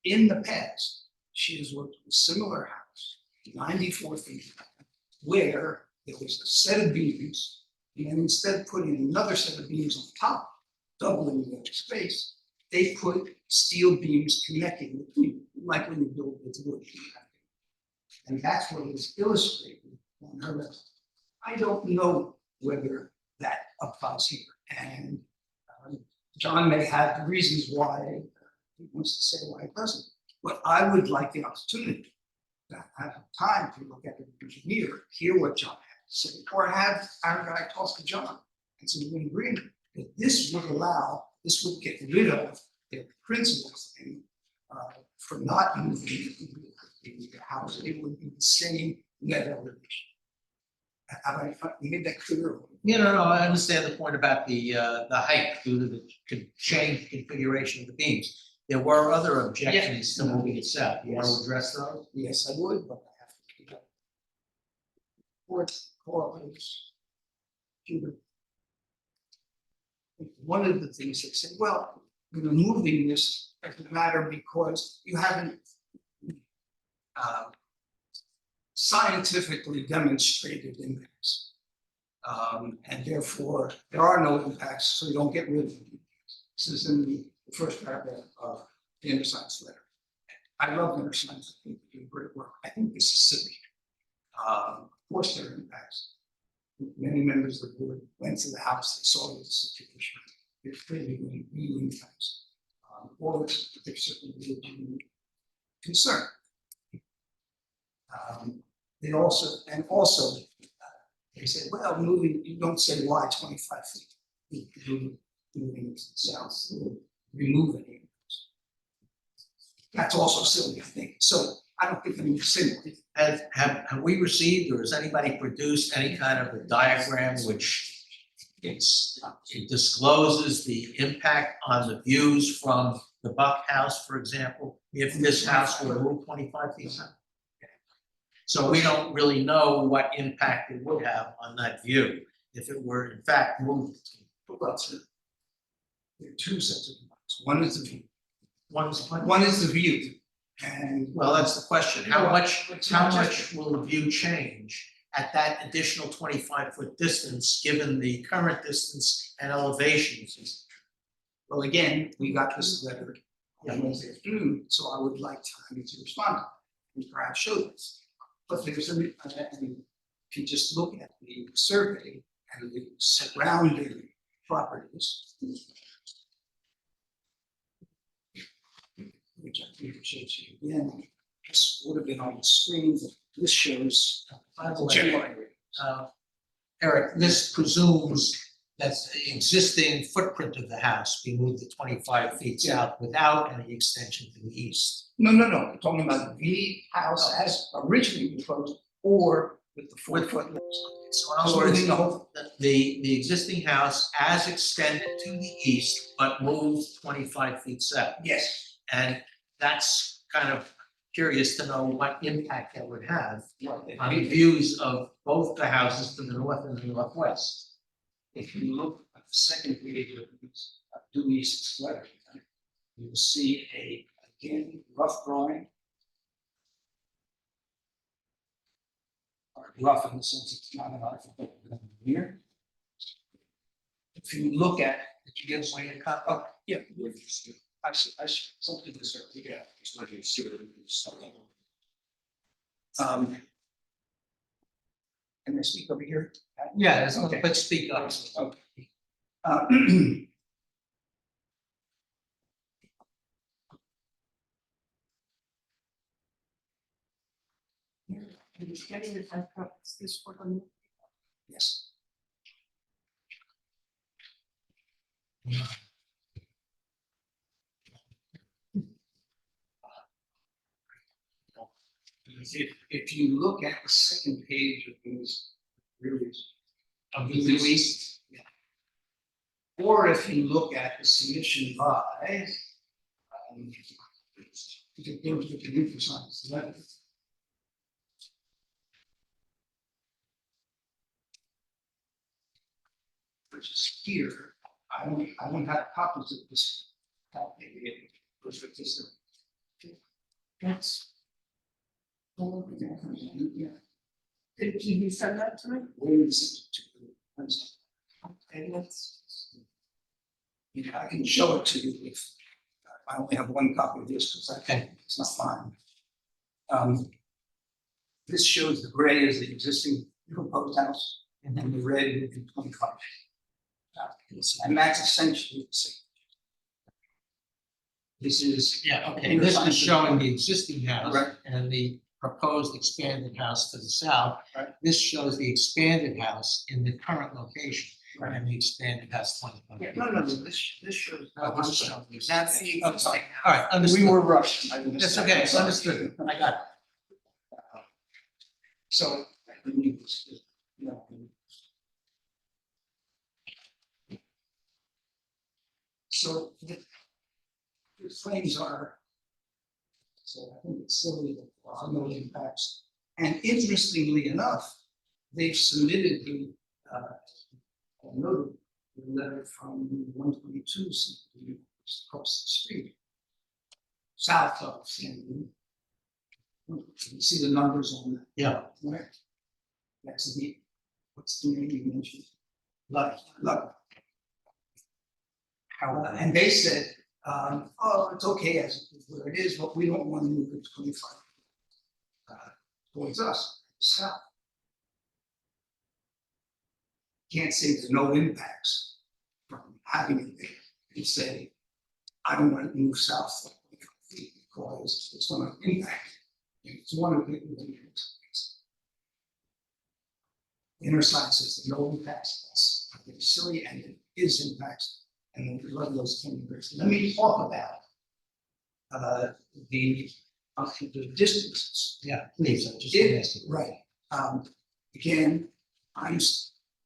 in the past, she has worked with a similar house, 94 feet, where there was a set of beams, and instead of putting another set of beams on top, doubling the space, they put steel beams connecting the beam, like when you build with wood. And that's what is illustrated on her list. I don't know whether that applies here. And John may have reasons why he wants to say why it doesn't. But I would like the opportunity to have time to look at the engineer, hear what John had to say, or have our guy talk to John and so we agree that this would get rid of the principal thing for not moving the house. It would be the same net elevation. Have I made that clear? No, I understand the point about the height due to the change configuration of the beams. There were other objections to moving it south. You want to address those? Yes, I would, but I have to keep up. Fourth, correlates. One of the things they say, well, we're moving this doesn't matter because you haven't scientifically demonstrated impacts. And therefore, there are no impacts, so you don't get rid of them. This is in the first paragraph of the Interscience letter. I love Interscience, I think they do great work. I think this is silly. Of course, there are impacts. Many members of the board went to the house, they saw the situation. There's clearly going to be impacts. Or there's certainly a concern. They also, They said, well, moving, you don't say why 25 feet. Moving to the south, remove any. That's also silly, I think, so I don't think I'm silly. Have we received, or has anybody produced any kind of a diagram which it discloses the impact on the views from the Buck House, for example, if this house were moved 25 feet? So we don't really know what impact it would have on that view if it were in fact moved. Well, there are two sets of remarks. One is the view. One's, One is the view. And well, that's the question. How much will the view change at that additional 25-foot distance, given the current distance and elevations? well, again, we got this letter on Wednesday afternoon, so I would like time to respond and perhaps show this. But there's and if you just look at the survey and the surrounding properties, which I think shows you again, this would have been on the screen. This shows. By the way, Eric, this presumes that the existing footprint of the house be moved to 25 feet south without any extension to the east. No, I'm talking about the house as originally proposed or with the 4-foot. So in other words, the existing house as extended to the east, but moved 25 feet south. Yes. And that's kind of curious to know what impact that would have on the views of both the houses to the north and the northwest. If you look at the second page of this Dewey's letter, you will see again, rough drawing. Or rough in the sense it's not an alphabet here. If you look at, Did you get away a copy? oh, yeah, I something this early, yeah. It's not even sure. Can I speak over here? Yeah, Okay. but speak up. Okay. Yes. If you look at the second page of these release, Of the release, yeah. Or if you look at the submission by, if you go to the emphasize letter. Which is here, I don't have copies of this. Maybe it goes with this. That's. Yeah. Did you send that to me? Where is it to? Okay, let's. You know, I can show it to you if I only have one copy of this because it's not mine. This shows the gray is the existing proposed house and then the red would be 25. And that's essentially the same. This is. Yeah, okay, this is showing the existing house Right. and the proposed expanded house to the south. Right. This shows the expanded house in the current location, Right. and the expanded house 25 feet. No, this shows. No, this is showing the That's the Oh, existing sorry. house. All right, understood. We were rushed. That's okay, it's understood, I got it. So, I believe this is, you know. So the claims are, so I think it's silly that there are no impacts. And interestingly enough, they've submitted the letter from 122 across the street, south of San. You can see the numbers on that. Yeah. Right. That's the, what's the name you mentioned? Luck. And they said, oh, it's okay as where it is, but we don't want to move it to 25 towards us, south. Can't say there's no impacts from having it there. You say, I don't want to move south for 25 feet because it's going to impact. It's one of the things. inner sign says no impacts, that's I think silly, and it is impacts, and then a lot of those can be raised. Let me talk about the distances. Yeah, please, I just It- asked you. Right, again, I'm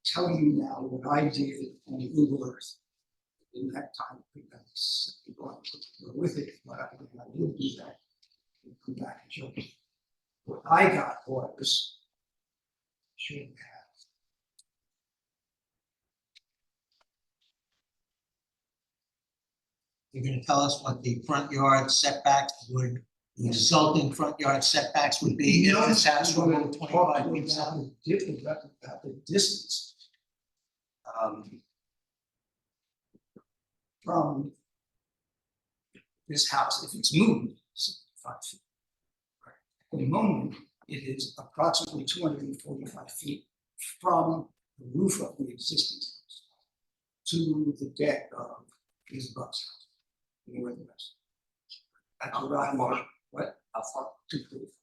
telling you now what I did on Google Earth. In that time, because people are with it, but I will do that. We'll come back and show you. What I got was. Should have. You're gonna tell us what the front yard setbacks would, the resulting front yard setbacks would be if this house were moved 25 feet south? About the distance. From. This house, if it's moved, it's 5 feet. At the moment, it is approximately 245 feet from the roof of the existing house to the deck of his brother's house, northwest. At the right mark, what? How far? 245.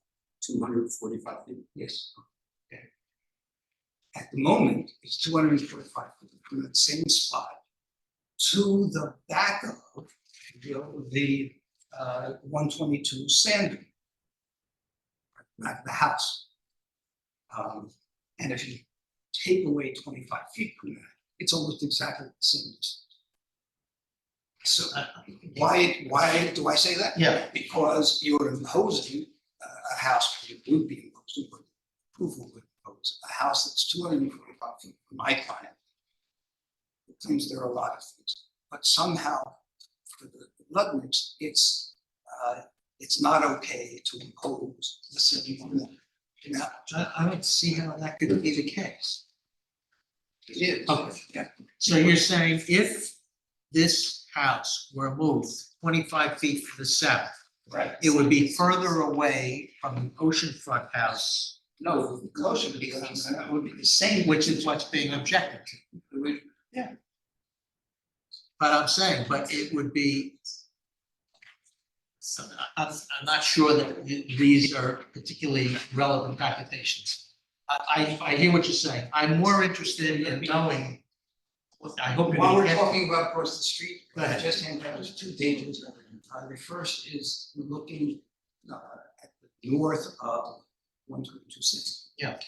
245 feet. Yes. Okay. At the moment, it's 245 feet from that same spot to the back of the 122 sand dune. Back of the house. And if you take away 25 feet from that, it's almost exactly the same distance. So why do I say that? Yeah. Because you're imposing a house, you would be imposing, but approval would impose a house that's 245 feet from my client. It claims there are a lot of things, but somehow for the Ludwigs, it's not okay to impose the city on them. Now, I don't see how that could be the case. it is. Okay. Yeah. So you're saying if this house were moved 25 feet to the south, Right. it would be further away from the oceanfront house, No, the closer to the ocean, it would be the same. which is what's being objected to. But I'm saying, but it would be. I'm not sure that these are particularly relevant computations. I hear what you're saying. I'm more interested in knowing. I hope you're While gonna we're get. talking about across the street, Go ahead. just hand out there's 2 pages. The first is looking at the north of 122 Yeah.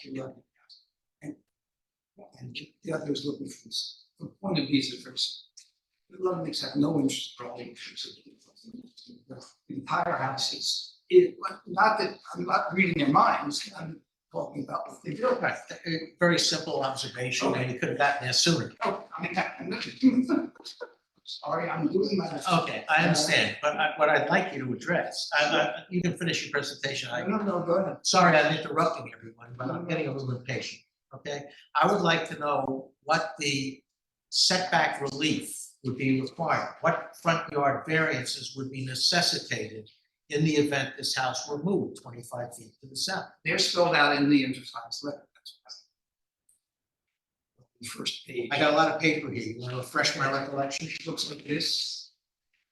And the other is looking from the point of view is very simple. The Ludwigs have no interest in all. The entire house is, not that, I'm not reading their minds, I'm talking about what they do. Right, very simple observation, and you could have gotten there sooner. Oh, I mean, I'm sorry, I'm doing my. Okay, I understand, but what I'd like you to address, you can finish your presentation. No, go ahead. Sorry, I'm interrupting everyone, but I'm getting a little impatient, okay? I would like to know what the setback relief would be required, what front yard variances would be necessitated in the event this house were moved 25 feet to the south. They're spelled out in the intersigned letter. The first page. I got a lot of paper here, you want to refresh my recollection? Looks like this.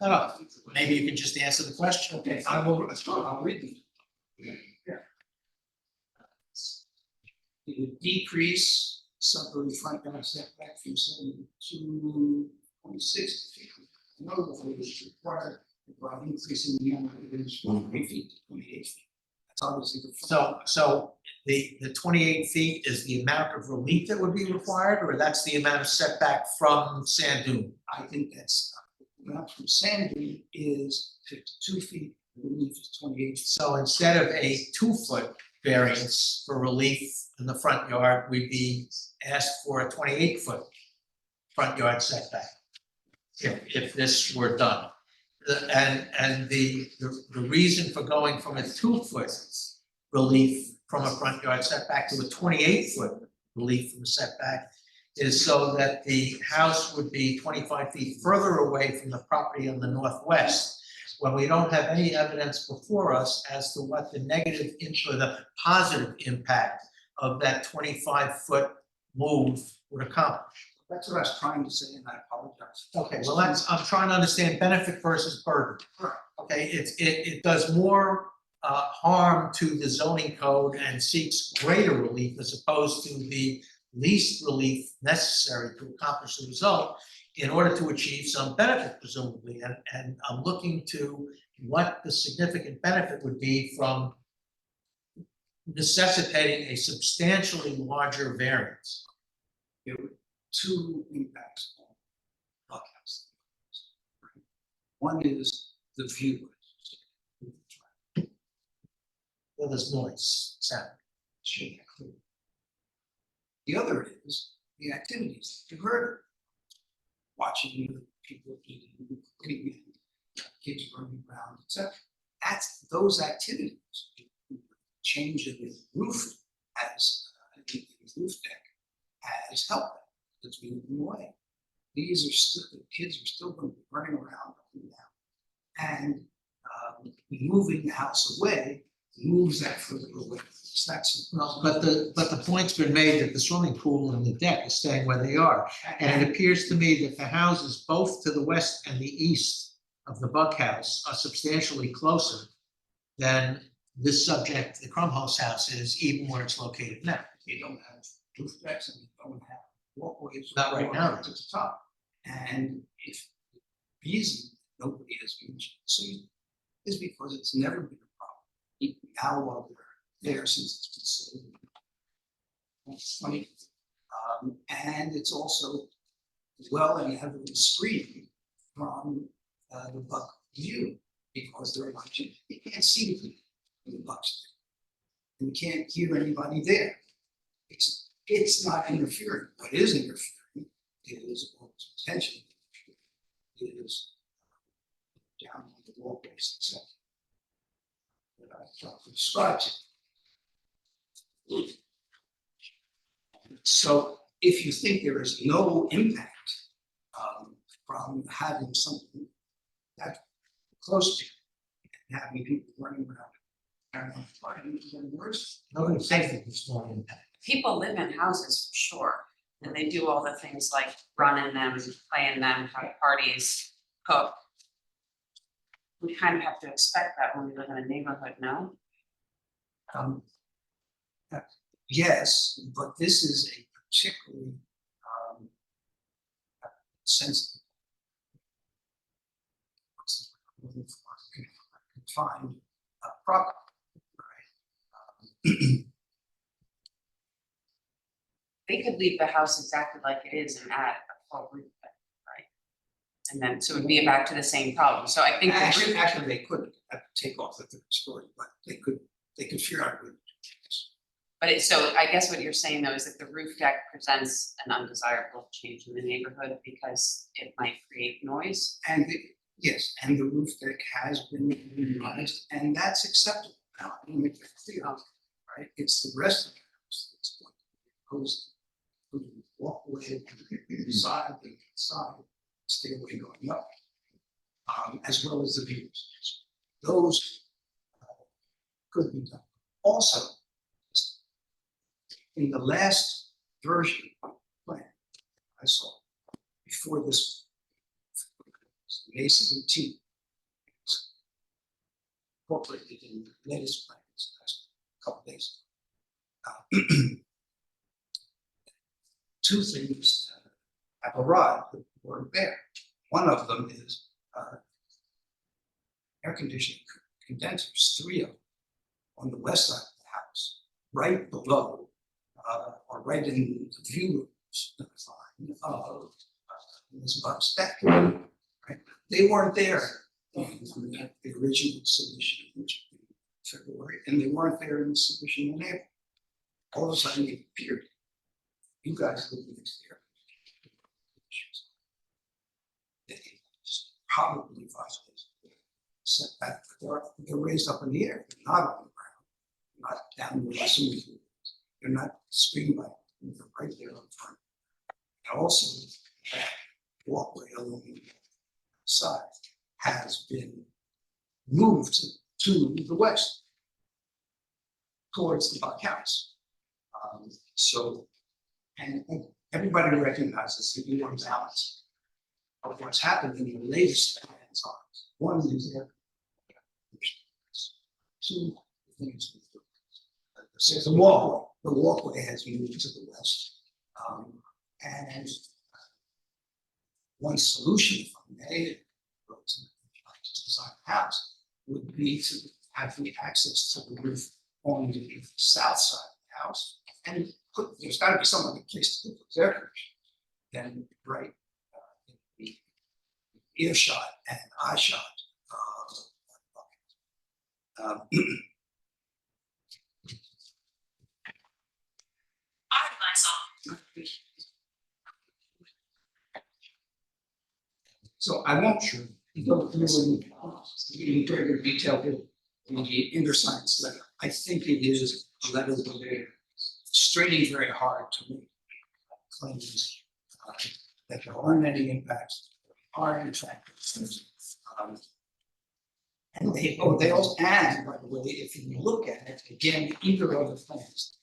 No, maybe you can just answer the question. Okay, I'll read them. Yeah. It would decrease southerly front yard setback from 7 to 26 feet. Another one is required by increasing the amount of it from 8 feet to 28 feet. That's obviously the. So the 28 feet is the amount of relief that would be required, or that's the amount of setback from sand dune? I think that's, the amount from sand dune is 52 feet, the relief is 28 feet. So instead of a 2-foot variance for relief in the front yard, we'd be asked for a 28-foot front yard setback. If this were done. And the reason for going from a 2-foot relief from a front yard setback to a 28-foot relief from a setback is so that the house would be 25 feet further away from the property on the northwest, when we don't have any evidence before us as to what the negative or the positive impact of that 25-foot move would accomplish. That's what I was trying to say, and I apologize. Okay, well, I'm trying to understand benefit versus burden. Okay, it does more harm to the zoning code and seeks greater relief as opposed to the least relief necessary to accomplish the result in order to achieve some benefit presumably, and I'm looking to what the significant benefit would be from necessitating a substantially larger variance. There were two impacts on Buckhouse. One is the view. Well, there's noise, sound. Should be clear. The other is the activities that you heard. Watching people eating, cooking, kids running around, etc. That's those activities. Change in the roof as the roof deck has helped them. It's moving away. These are still, the kids are still going to be running around up and down. And moving the house away moves that further away. It's that simple. But the point's been made that the swimming pool and the deck is staying where they are. And it appears to me that the houses both to the west and the east of the Buckhouse are substantially closer than this subject, the Crumhouse house is, even where it's located now. They don't have roof decks and they don't have walkways. Not right now. To the top. And if reason nobody has mentioned, so is because it's never been a problem. Even now while they're there since it's been sold. That's funny. And it's also well and heavily screened from the Buck view because they're watching. You can't see the people in the Bucks. And you can't hear anybody there. It's not interfering. What is interfering is, or potentially interfering, is down on the walkways, etc. That I thought described it. So if you think there is no impact from having something that close to you and having people running around, and worse. Nobody says that there's no impact. People live in houses for sure, and they do all the things like run in them, play in them, have parties, cook. We kind of have to expect that when we live in a neighborhood, no? Yes, but this is a particularly sensitive. Confined property, right? They could leave the house exactly like it is and add a full roof deck, right? And then, so it would be back to the same problem, so I think the roof. Actually, they could take off the third story, but they could figure out a way to do this. But it, so I guess what you're saying though is that the roof deck presents an undesirable change in the neighborhood because it might create noise. And yes, and the roof deck has been revised, and that's acceptable now. I mean, make that clear, right? It's the rest of the house that's going to be opposed. Walk away, side, stairway going up, as well as the views. Those could be done. Also, in the last version of the plan I saw before this, May 17th, incorporated in the latest plans last couple of days ago. Two things have arrived that weren't there. One of them is air conditioning condensers, 3 of them, on the west side of the house, right below or right in the view of this Buck's deck. Right? They weren't there in the original submission in February, and they weren't there in the submission in April. All of a sudden they appeared. You guys live next year. They probably violated setback, but they're raised up in the air, they're not on the ground, not down the swimming pool. They're not screened by, they're right there on front. And also, that walkway along the side has been moved to the west, towards the Buck house. So, and everybody recognizes the imbalance of what's happened in the latest plans on it. One is there. Two things. The walkway has moved to the west, And one solution, if I may, design a house, would be to have the access to the roof on the south side of the house. And there's gotta be some other place to put those air conditioners. Then, right, in the earshot and eye shot. So I won't go through in greater detail in the inner science letter. I think it is a letter where they're straining very hard to make claims that there aren't any impacts, are in fact. And they also, and by the way, if you look at it, again, either of the plans.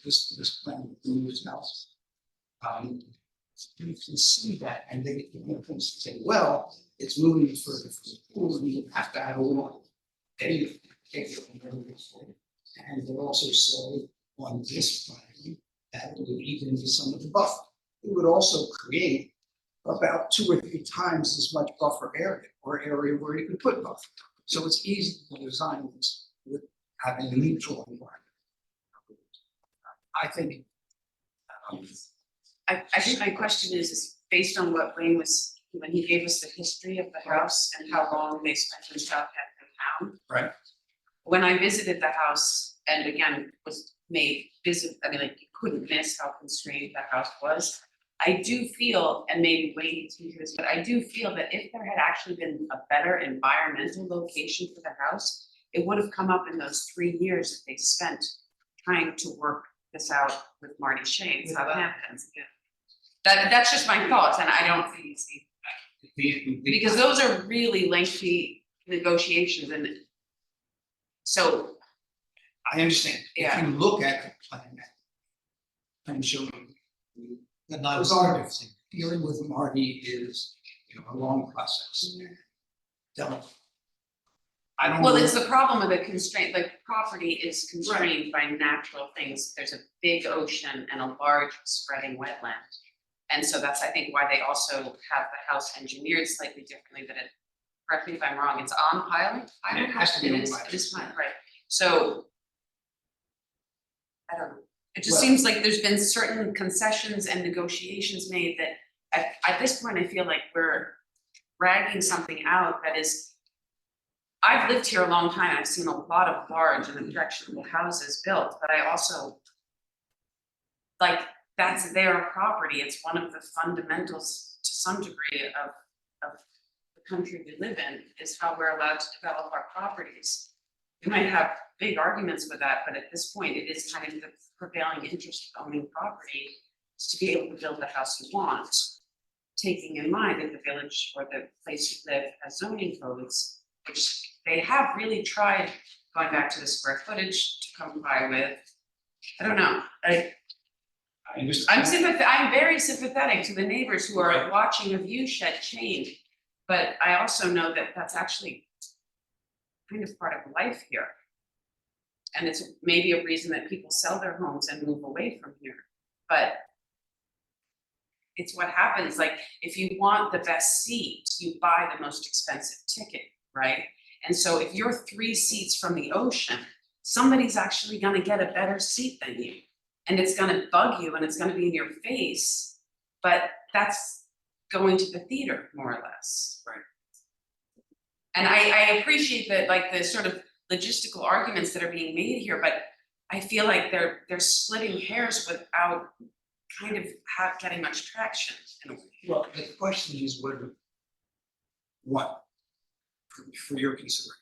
This plan with the new house. You can see that, and they can say, well, it's moving further from the pool, and you have to add a wall. And they also say on this plan that it would even into some of the buffer. It would also create about 2 or 3 times as much buffer area or area where you could put buffer. So it's easy to design this with having a neutral environment. I think. I think my question is based on what Wayne was, when he gave us the history of the house and how long they spent in Southampton town. Right. When I visited the house and again was made visible, I mean, like you couldn't miss how constrained the house was. I do feel, and maybe Wayne to this, but I do feel that if there had actually been a better environmental location for the house, it would have come up in those 3 years that they spent trying to work this out with Marty Shea in Southampton. That's just my thoughts, and I don't see, because those are really lengthy negotiations, and so. I understand. Yeah. If you look at the plan, I'm showing you. The non-starter thing. Dealing with Marty is, a long process. I don't. Well, know- it's the problem of the constraint, like property is constrained by natural things. There's a big ocean and a large spreading wetland. And so that's, I think, why they also have the house engineered slightly differently, that it, correct me if I'm wrong, it's on piling? It has to be on It is, piling. it is fine, right, so. I don't know, it just Well- seems like there's been certain concessions and negotiations made that at this point, I feel like we're dragging something out that is. I've lived here a long time, I've seen a lot of large and objectionable houses built, but I also. Like, that's their property, it's one of the fundamentals to some degree of the country we live in, is how we're allowed to develop our properties. We might have big arguments with that, but at this point, it is kind of the prevailing interest of owning property is to be able to build the house you want, taking in mind that the village or the place you live has zoning codes, which they have really tried, going back to the square footage, to comply with. I don't know, I understand. I'm very sympathetic to the neighbors who are Right. watching a view shed change. But I also know that that's actually kind of part of life here. And it's maybe a reason that people sell their homes and move away from here, but it's what happens, like, if you want the best seat, you buy the most expensive ticket, right? And so if you're 3 seats from the ocean, somebody's actually gonna get a better seat than you. And it's gonna bug you and it's gonna be in your face, but that's going to the theater more or less. Right. And I appreciate that, like, the sort of logistical arguments that are being made here, but I feel like they're splitting hairs without kind of getting much traction in a way. Well, the question is whether, one, for your consideration,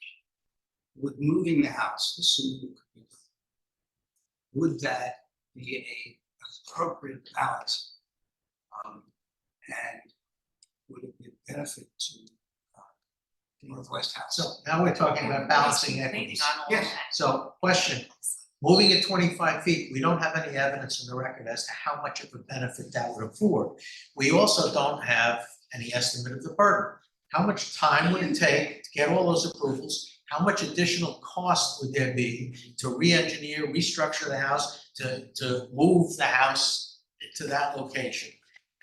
would moving the house, assuming it could be done, would that be a appropriate balance? And would it be a benefit to Northwest House? So now we're talking about balancing equities. Yes. So question, moving at 25 feet, we don't have any evidence in the record as to how much of a benefit that would afford. We also don't have any estimate of the burden. How much time would it take to get all those approvals, how much additional cost would there be to re-engineer, restructure the house, to move the house to that location?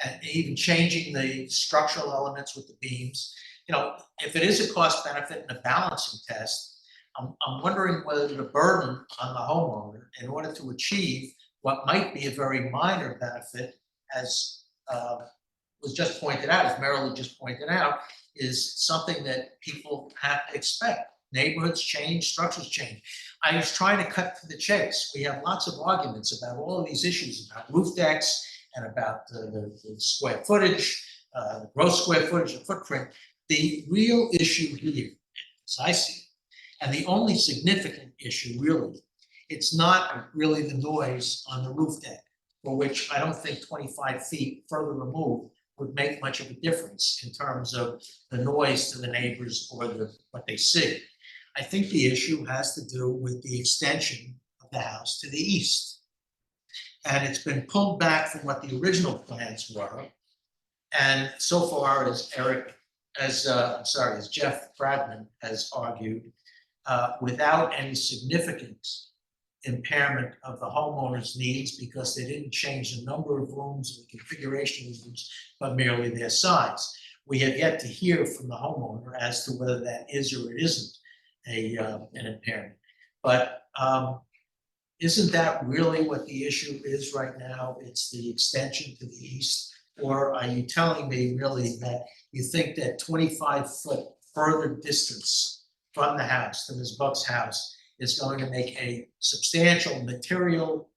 And even changing the structural elements with the beams. You know, if it is a cost benefit and a balancing test, I'm wondering whether the burden on the homeowner in order to achieve what might be a very minor benefit, as was just pointed out, as Marilyn just pointed out, is something that people have to expect. Neighborhoods change, structures change. I was trying to cut to the chase. We have lots of arguments about all of these issues, about roof decks and about the square footage, gross square footage and footprint. The real issue here, as I see it, and the only significant issue really, it's not really the noise on the roof deck, for which I don't think 25 feet further removed would make much of a difference in terms of the noise to the neighbors or what they see. I think the issue has to do with the extension of the house to the east. And it's been pulled back from what the original plans were. And so far as Jeff Bradman has argued, without any significant impairment of the homeowner's needs, because they didn't change the number of rooms and the configuration of rooms, but merely their size. We have yet to hear from the homeowner as to whether that is or it isn't an impairment. But isn't that really what the issue is right now? It's the extension to the east? Or are you telling me really that you think that 25-foot further distance from the house, to Ms. Buck's house, is going to make a substantial material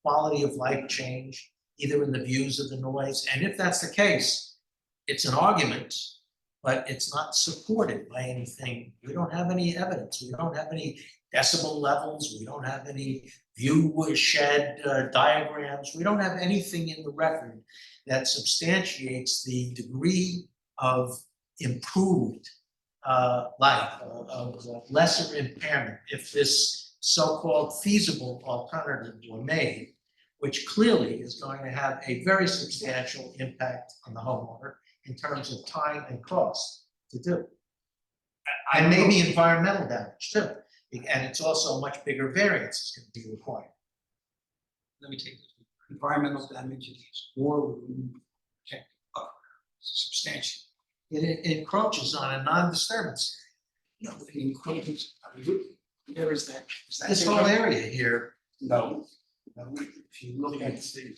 quality of life change, either in the views of the noise? And if that's the case, it's an argument, but it's not supported by anything. We don't have any evidence. We don't have any decibel levels. We don't have any view shed diagrams. We don't have anything in the record that substantiates the degree of improved life, of lesser impairment, if this so-called feasible alternative were made, which clearly is going to have a very substantial impact on the homeowner in terms of time and cost to do. And maybe environmental damage too. And it's also a much bigger variance is going to be required. Let me take this. Environmental damage is more substantial. It encroaches on a non-disturbance No, but it encroaches. Where is that? Is that area. This whole area here, No. No, if you look at the.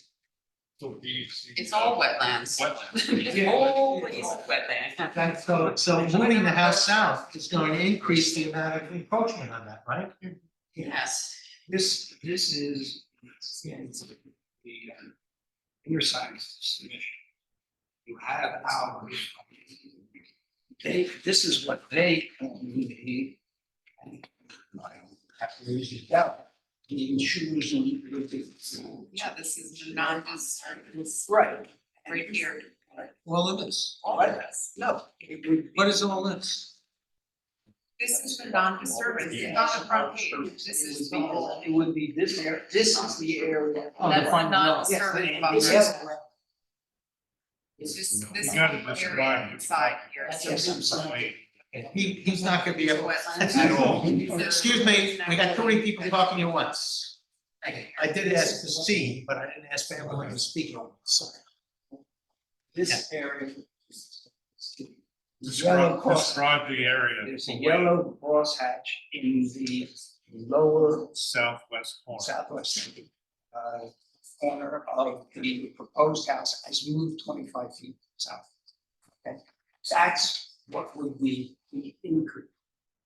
It's all wetlands. It's always wetland. so moving the house south is going to increase the amount of encroachment on that, right? Yes. This is the inner side submission. You have ours. This is what they need. I don't have to use it down. The intrusion with the. Yeah, this is the non-disturbance Right. right here. All of this. All of this. No. What is all this? This is the non-disturbance. It's on the front page. This is the whole. It would be this area, this is the area. That's the Yes, non-disturbance it buffer. is. It's just this You gotta area describe it. inside here. That's what I'm saying. He's not going to be able. At all. Excuse me, we got too many people talking at once. I did ask to see, but I didn't ask for everyone to speak at once. This area. Yellow cross, Describe the area. there's a yellow crosshatch in the lower Southwest corner. southwest corner of the proposed house has moved 25 feet south. Okay, that's what would be the increase.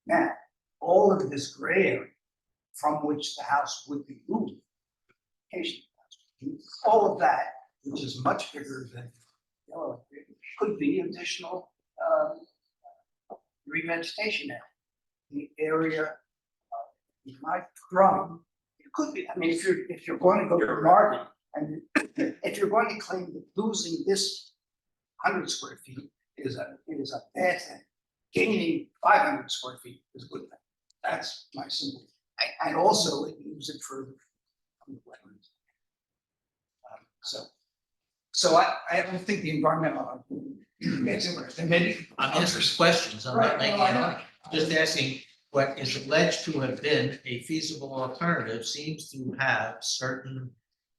Now, all of this gray area from which the house would be moved, all of that, which is much bigger than yellow, could be additional revegetation now. The area might grow. It could be, I mean, if you're going to go to market and if you're going to claim that losing this 100 square feet is a bad thing, gaining 500 square feet is a good thing. That's my simple. And also it moves it further from the wetlands. So I don't think the environmental gets interesting. Maybe I'm asking questions, I'm not making it up. Just asking, what is alleged to have been a feasible alternative seems to have certain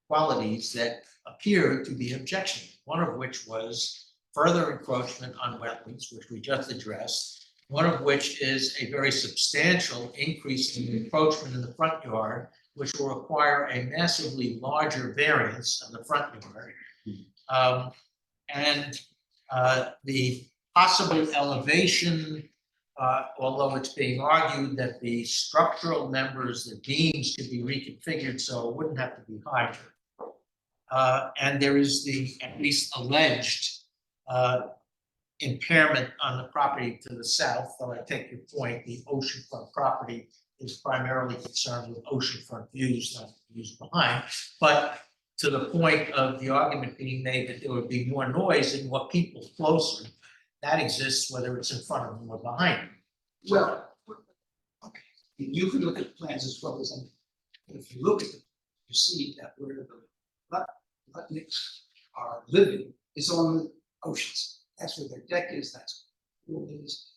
qualities that appear to be objectionable, one of which was further encroachment on wetlands, which we just addressed, one of which is a very substantial increase in encroachment in the front yard, which will require a massively larger variance on the front yard. The possible elevation, although it's being argued that the structural members, the beams could be reconfigured, so it wouldn't have to be higher. And there is the at least alleged impairment on the property to the south, though I take your point, the oceanfront property is primarily concerned with oceanfront views, not views behind. But to the point of the argument being made that there would be more noise and more people closer, that exists whether it's in front of them or behind them. Well, okay, you can look at the plans as well as I. If you look at them, you see that where the Lutnicks are living is on the oceans. That's where their deck is, that's where it is.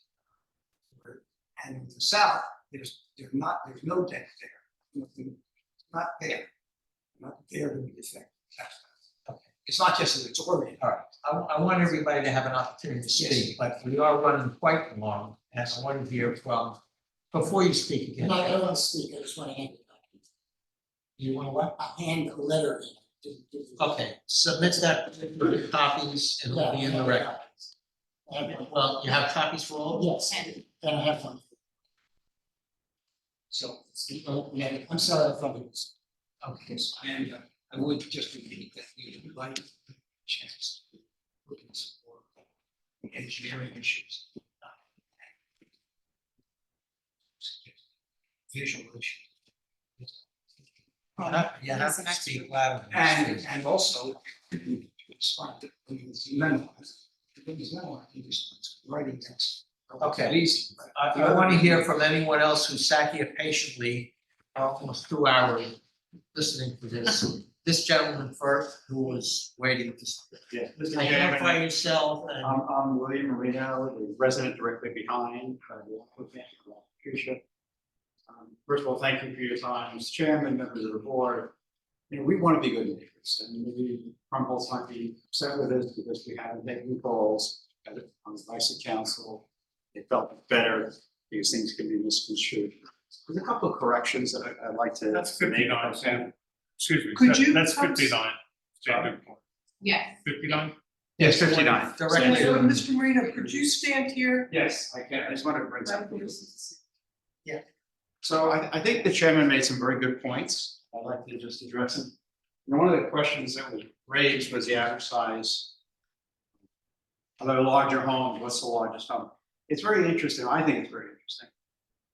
And in the south, there's no deck there. Nothing, not there. Not there to be affected. Okay. It's not just that it's oriented. All right, I want everybody to have an opportunity to speak, but we are running quite long, and I want to hear from, before you speak again. No, I don't want to speak, I just want to hand it back. You want what? I hand a letter in. Okay, submit that for copies and it'll be in the record. Well, you have copies for all of them? Yes, and I have one. So, I'm sorry if I was. Okay. and I would just repeat that we would like a chance to look at some more engineering issues. Visual issues. You have to speak loud. And also, respond to these memos. These memos, he just writing text. Okay. Easy. I want to hear from anyone else who sat here patiently, almost 2 hours, listening to this. This gentleman first, who was waiting to speak. Yeah. Identify yourself and. I'm William Marino, the resident directly behind, the applicant, Patricia. First of all, thank you for your time, Mr. Chairman, members of the board. You know, we want to be good neighbors, and maybe Crumbles might be upset with us because we haven't taken calls on the vice council. It felt better because things can be misconstrued. There's a couple of corrections that I'd like to. That's make. 59, Sam. Excuse me, Could you that's come- 59. Sam, Yes. 59? Yes, 59. Directly. So, Mr. Marino, could you stand here? Yes, I can. I just wanted to bring something. Yeah. So I think the chairman made some very good points. I'd like to just address them. You know, one of the questions that was raised was the average size. Are there larger homes? What's the largest home? It's very interesting. I think it's very interesting.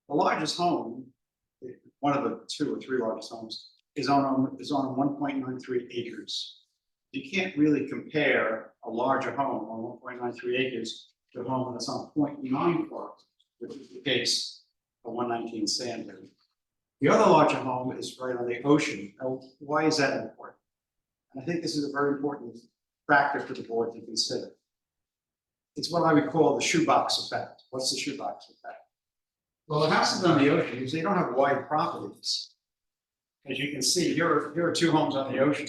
The largest home, one of the 2 or 3 largest homes, is on 1.93 acres. You can't really compare a larger home on 1.93 acres to a home that's on 0.94, which is the case for 119 Sandon. The other larger home is right on the ocean. Now, why is that important? And I think this is a very important factor for the board to consider. It's what I would call the shoebox effect. What's the shoebox effect? Well, the houses on the ocean, they don't have wide properties. As you can see, here are 2 homes on the ocean.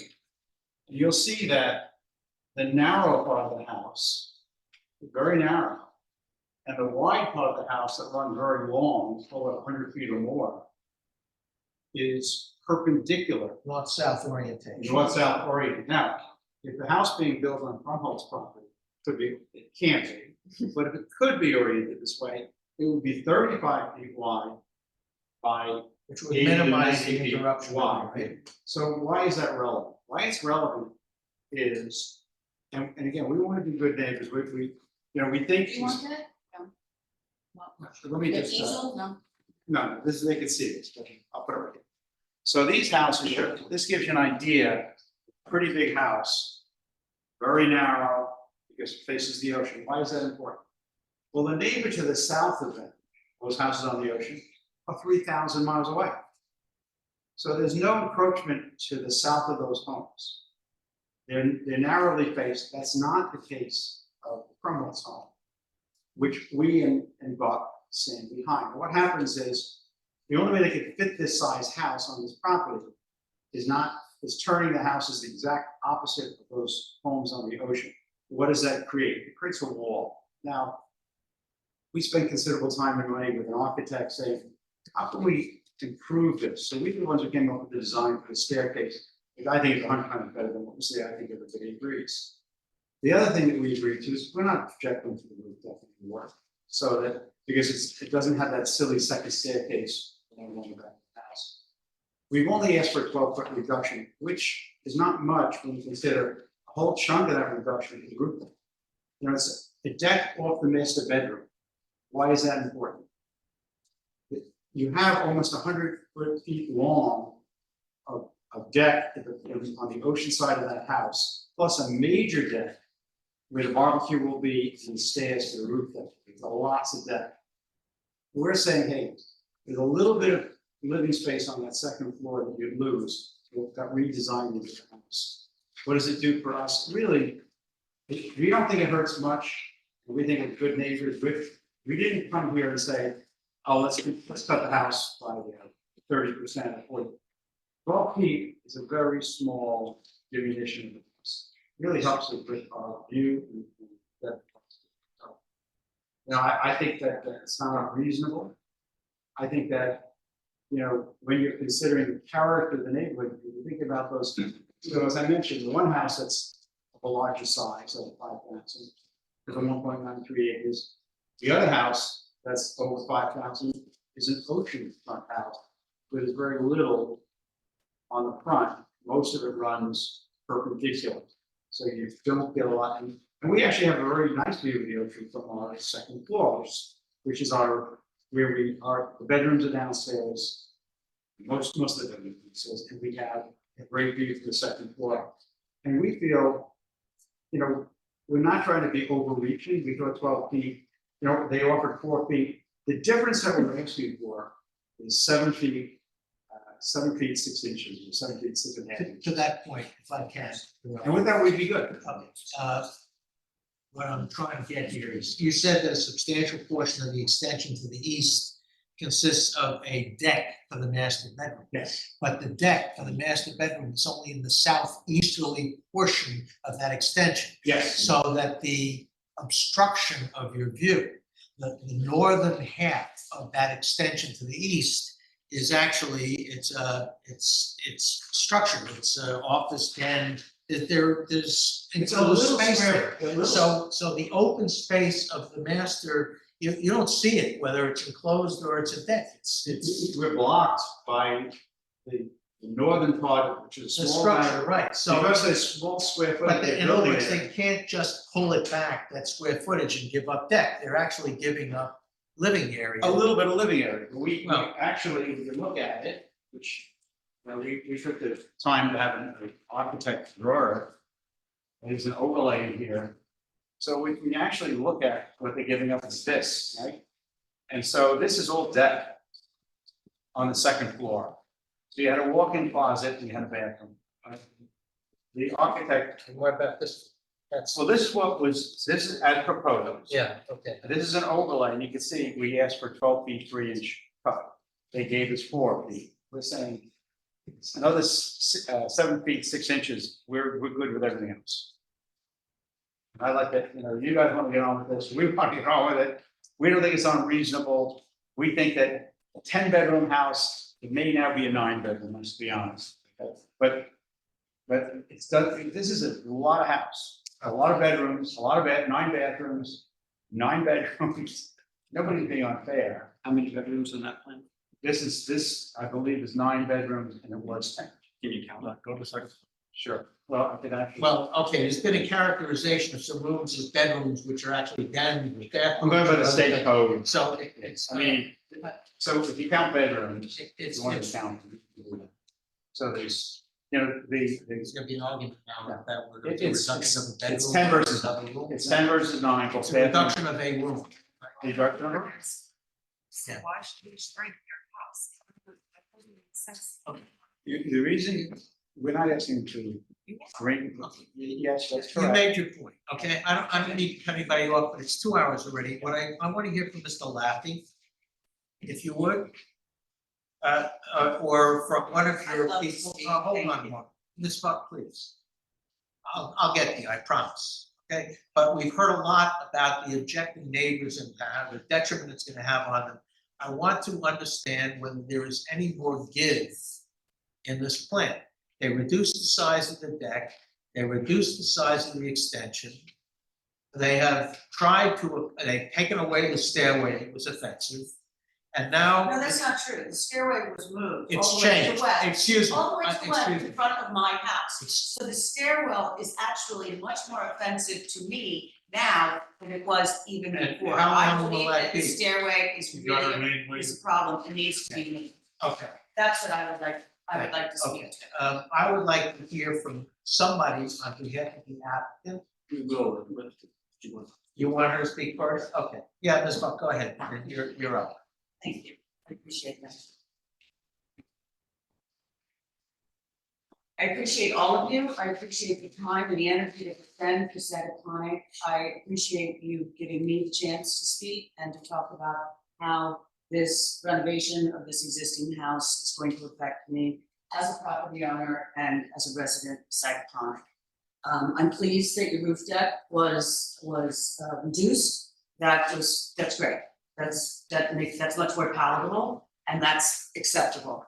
And you'll see that the narrow part of the house is very narrow. And the wide part of the house that runs very long, over 100 feet or more, is perpendicular, North-south orientation. north-south oriented. Now, if the house being built on Crumholt's property, it can't be, but if it could be oriented this way, it would be 35 feet wide by Which would 80 to minimize 90 the feet interruption. wide, right? So why is that relevant? Why it's relevant is, and again, we want to be good neighbors. We think. You want that? Let me The just. easel? No. No, this is, they can see this, but I'll put it right here. So these houses show, this gives you an idea, pretty big house, very narrow, because it faces the ocean. Why is that important? Well, the neighbor to the south of them, those houses on the ocean, are 3,000 miles away. So there's no encroachment to the south of those homes. They're narrowly faced. That's not the case of the Crumholt's home, which we and bought sand behind. What happens is, the only way they could fit this size house on this property is turning the houses the exact opposite of those homes on the ocean. What does that create? It creates a wall. Now, we spent considerable time and money with an architect saying, how can we improve this? So we were the ones who came up with the design for the staircase, which I think is 100 times better than what we say. I think everybody agrees. The other thing that we agreed to is we're not projecting to the roof definitely work. So that, because it doesn't have that silly second staircase along the back of the house. We've only asked for a 12-foot reduction, which is not much when you consider a whole chunk of that reduction is roof. You know, it's a deck off the master bedroom. Why is that important? You have almost 100 feet long of deck on the ocean side of that house, plus a major deck where the barbecue will be and stairs to the roof deck. There's lots of deck. We're saying, hey, there's a little bit of living space on that second floor that you'd lose. We've got redesigned into the house. What does it do for us? Really, we don't think it hurts much. We think it's good neighbors. We didn't come here and say, oh, let's cut the house by 30% or 12 feet is a very small diminution of the house. It really helps us with our view. And I think that it's not unreasonable. I think that, you know, when you're considering the character of the neighborhood, you think about those. So as I mentioned, the one house that's of a larger size, of 5,000, is 1.93 acres. The other house that's over 5,000 is an oceanfront house, but there's very little on the front. Most of it runs perpendicular, so you don't get a lot. And we actually have a very nice view of the ocean from our second floor, which is the bedrooms are downstairs. Most of them are downstairs, and we have a great view from the second floor. And we feel, you know, we're not trying to be overreaching. We thought 12 feet. You know, they offered 4 feet. The difference that we're asking for is 7 feet, 7 feet 6 inches, or 7 feet 6 and a half inches. To that point, if I can. And with that, we'd be good. What I'm trying to get here is, you said that a substantial portion of the extension to the east consists of a deck for the master bedroom. Yes. But the deck for the master bedroom is only in the southeasterly portion of that extension. Yes. So that the obstruction of your view, the northern half of that extension to the east is actually, it's structured, it's office den, there's It's a little space square, there. a little- So the open space of the master, you don't see it, whether it's enclosed or it's a deck, it's We're blocked by the northern part, which is the small. structure, right, so. Because there's small square But footage. in other words, they can't just pull it back, that square footage, and give up deck, they're actually giving up living area. A little bit of living area. We Well- actually, if you look at it, which, you know, we took the time to have an architect draw it. There's an overlay here. So we can actually look at what they're giving up as this, right? And so this is all deck on the second floor. So you had a walk-in closet and you had a bathroom. The architect, And what about this? That's, so this is as proposed. yeah, okay. This is an overlay, and you can see we asked for 12 feet 3 inch cut. They gave us 4 feet. We're saying it's another 7 feet 6 inches. We're good with everything else. And I like that, you know, you guys want to get on with this. We want to get on with it. We don't think it's unreasonable. We think that a 10-bedroom house, it may now be a 9-bedroom, let's be honest. But it's done, this is a lot of house. A lot of bedrooms, 9 bathrooms, 9 bedrooms. Nobody's being unfair. How many bedrooms in that plan? This, I believe, is 9 bedrooms and it was 10. Can you count that? Go to second. Sure. Well, I could actually. Well, okay, there's been a characterization of some rooms as bedrooms, which are actually den. I'm going by the state code. So it's, I mean, so if you count bedrooms, it's, you want it's, to count. So there's, you know, there's gonna be an argument now that that were a It's- reduction of a bedroom. it's 10 versus- another room. it's 10 versus 9. It's a reduction of a room. So why should we shrink your house? That doesn't make sense. The reason, we're not asking to bring, yes, that's You correct. made your point, okay? I don't need to cut anybody off, but it's 2 hours already. What I want to hear from Mr. Laffey if you would. Or from one of your love to people, speak, hold thank on, you. Mark. Ms. Buck, please. I'll get to you, I promise, okay? But we've heard a lot about the objecting neighbors and the detriment it's gonna have on them. I want to understand whether there is any more give in this plan. They reduced the size of the deck, they reduced the size of the extension. They have tried to, they've taken away the stairway, it was offensive. And now. No, that's not true. The stairway was moved It's all the way to the changed, west. excuse me, All the way to the west, excuse in me. front of my house. Ex- So the stairwell is actually much more offensive to me now than it was even And before. how I long will believe that that the be? stairway is You got our really, name, is please. a problem, it needs to be moved. Okay, That's what I would like to okay. speak to. I would like to hear from somebody on behalf of the applicant. We will, but do you want? You want her to speak first? Okay, yeah, Ms. Buck, go ahead, you're up. Thank you, I appreciate that. I appreciate all of you, I appreciate the time and the energy of a friend to set a client. I appreciate you giving me the chance to speak and to talk about how this renovation of this existing house is going to affect me as a property owner and as a resident of Sagaponic. I'm pleased that your roof deck was reduced. That's great. That's much more palatable and that's acceptable.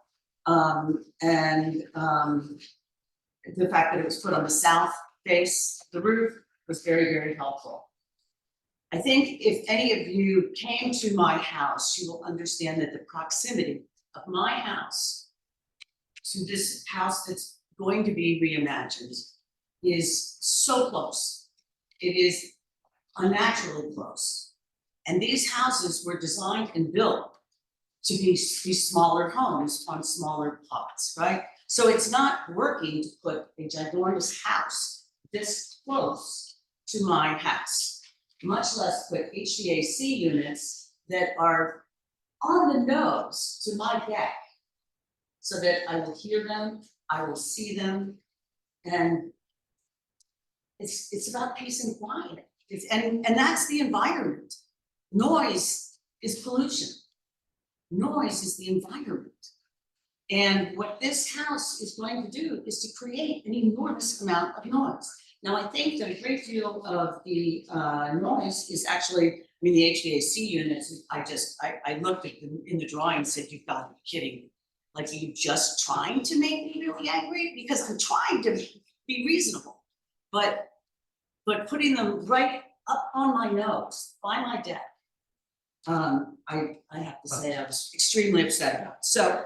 The fact that it was put on the south face of the roof was very, very helpful. I think if any of you came to my house, you will understand that the proximity of my house to this house that's going to be reimagined is so close. It is unnaturally close. And these houses were designed and built to be smaller homes on smaller plots, right? So it's not working to put a ginormous house this close to my house, much less put HVAC units that are on the nose to my deck, so that I will hear them, I will see them, and it's about peace and quiet. And that's the environment. Noise is pollution. Noise is the environment. And what this house is going to do is to create an enormous amount of noise. Now, I think that a great deal of the noise is actually, I mean, the HVAC units, I looked at them in the drawing and said, you've got to be kidding me. Like, are you just trying to make me really angry? Because I'm trying to be reasonable. But putting them right up on my nose, by my deck, I have to say I was extremely upset about it. So,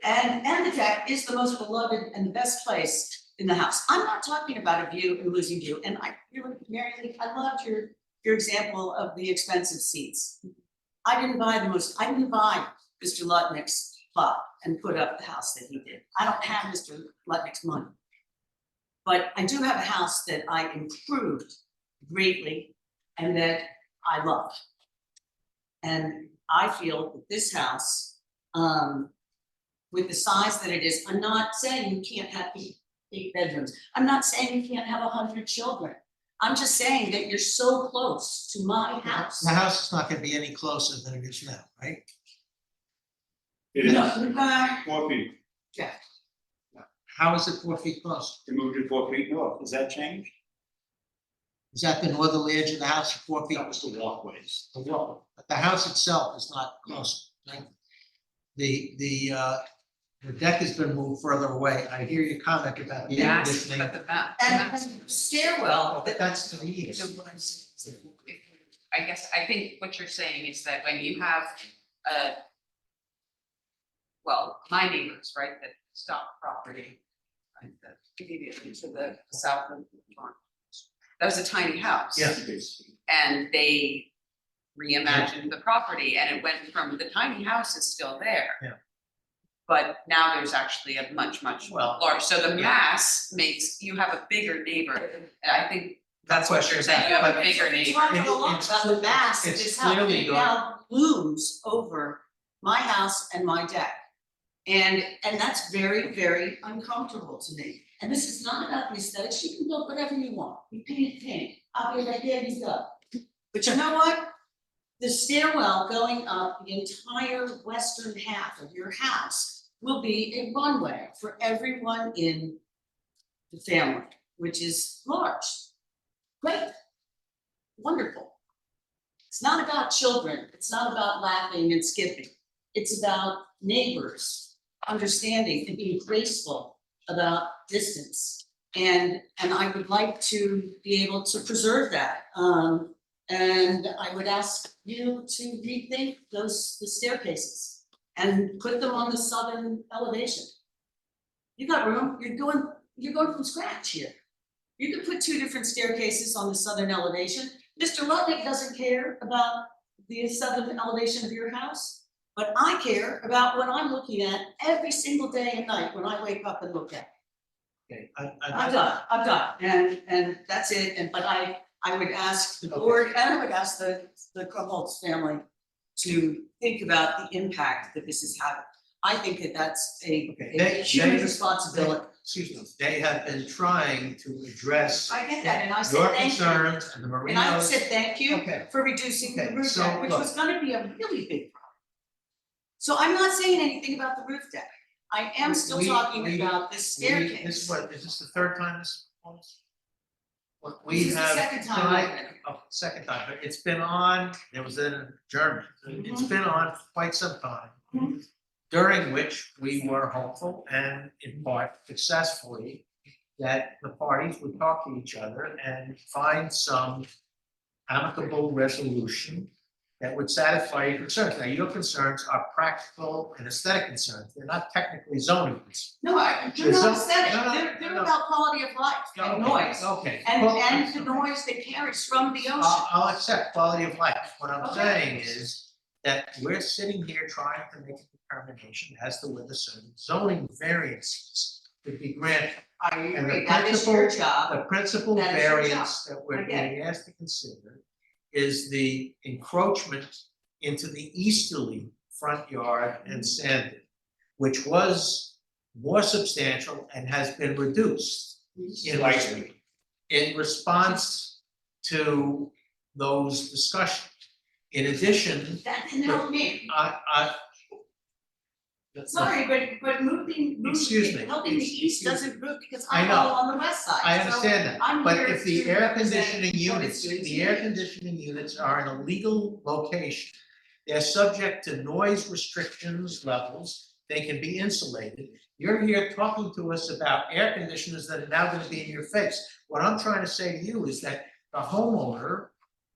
and the deck is the most beloved and the best place in the house. I'm not talking about a view and losing view. And I really, Mary Lee, I loved your example of the expensive seats. I didn't buy Mr. Lutnick's plot and put up the house that he did. I don't have Mr. Lutnick's money. But I do have a house that I improved greatly and that I love. And I feel that this house, with the size that it is, I'm not saying you can't have 8 bedrooms. I'm not saying you can't have 100 children. I'm just saying that you're so close to my house. The house is not gonna be any closer than it is now, right? It is No, 4 feet. How is it 4 feet close? They moved it 4 feet north. Does that change? Is that the northerly edge of the house, 4 feet? That was the walkways. The wall, but the house itself is not close, right? The deck has been moved further away. I hear your comment about the air Yes, conditioning. but the back. and stairwell, But that's to the east. I guess, I think what you're saying is that when you have my neighbors, right, that stock property, right, that immediately to the south of the farm. That was a tiny house. Yeah. And they reimagined the property and it went from, the tiny house is still there. Yeah. But now there's actually a much Well, larger, so the yeah. mass makes, you have a bigger neighbor. And I think that's what you're saying, you have a bigger we neighbor. talked a lot about the mass of It's this house, clearly it now looms over my house and my deck. And that's very, very uncomfortable to me. And this is not about the aesthetics, you can build whatever you want, you paint, I'll be like, there you go. But you know what? the stairwell going up the entire western half of your house will be a runway for everyone in the family, which is large. Great, wonderful. It's not about children, it's not about laughing and skipping. It's about neighbors understanding and being graceful about distance. And I would like to be able to preserve that. And I would ask you to rethink the staircases and put them on the southern elevation. You got room, you're going from scratch here. You could put 2 different staircases on the southern elevation. Mr. Ludwig doesn't care about the southern elevation of your house, but I care about what I'm looking at every single day and night when I wake up and look at it. Okay, I'm done, and that's it, but I would ask the board, and I would ask the Krumholtz family to think about the impact that this is having. I think that that's a human responsibility. Excuse me, they have been trying to address I get that, and I your said thank you. concerns and the And I Marinos. said thank you Okay. for reducing the Okay, roof so deck, which was gonna be a really big problem. So I'm not saying anything about the roof deck. I am still We- talking we- about this staircase. This is this the third time this was? What This we is the have second time tried, I've second time, but it's been on, there was an adjournment, it's been on for quite some time. Mhm. During which we were hopeful and in part successfully that the parties would talk to each other and find some amicable resolution that would satisfy your concerns. Now, your concerns are practical and aesthetic concerns, they're not technically zoning concerns. No, they're So- not aesthetic, no, no, they're no. about quality of life and noise. Okay. And Well, the noise that carries from the ocean. I'll accept quality of life. What I'm Okay. saying is that we're sitting here trying to make a determination as to whether certain zoning variances could be granted. I And the agree, that is your principal- job. The principal That is your variance that we're I get it. being asked to consider is the encroachment into the easterly front yard and sanded, which was more substantial and has been reduced in response to those discussions. In addition, That didn't help me. that's- Sorry, but Excuse me. helping the east doesn't move because I I'm know. all on the west side. I So understand that, I'm but here if the to air represent conditioning what units, it's doing the to air me. conditioning units are in a legal location. They're subject to noise restrictions levels, they can be insulated. You're here talking to us about air conditioners that are now gonna be in your face. What I'm trying to say to you is that the homeowner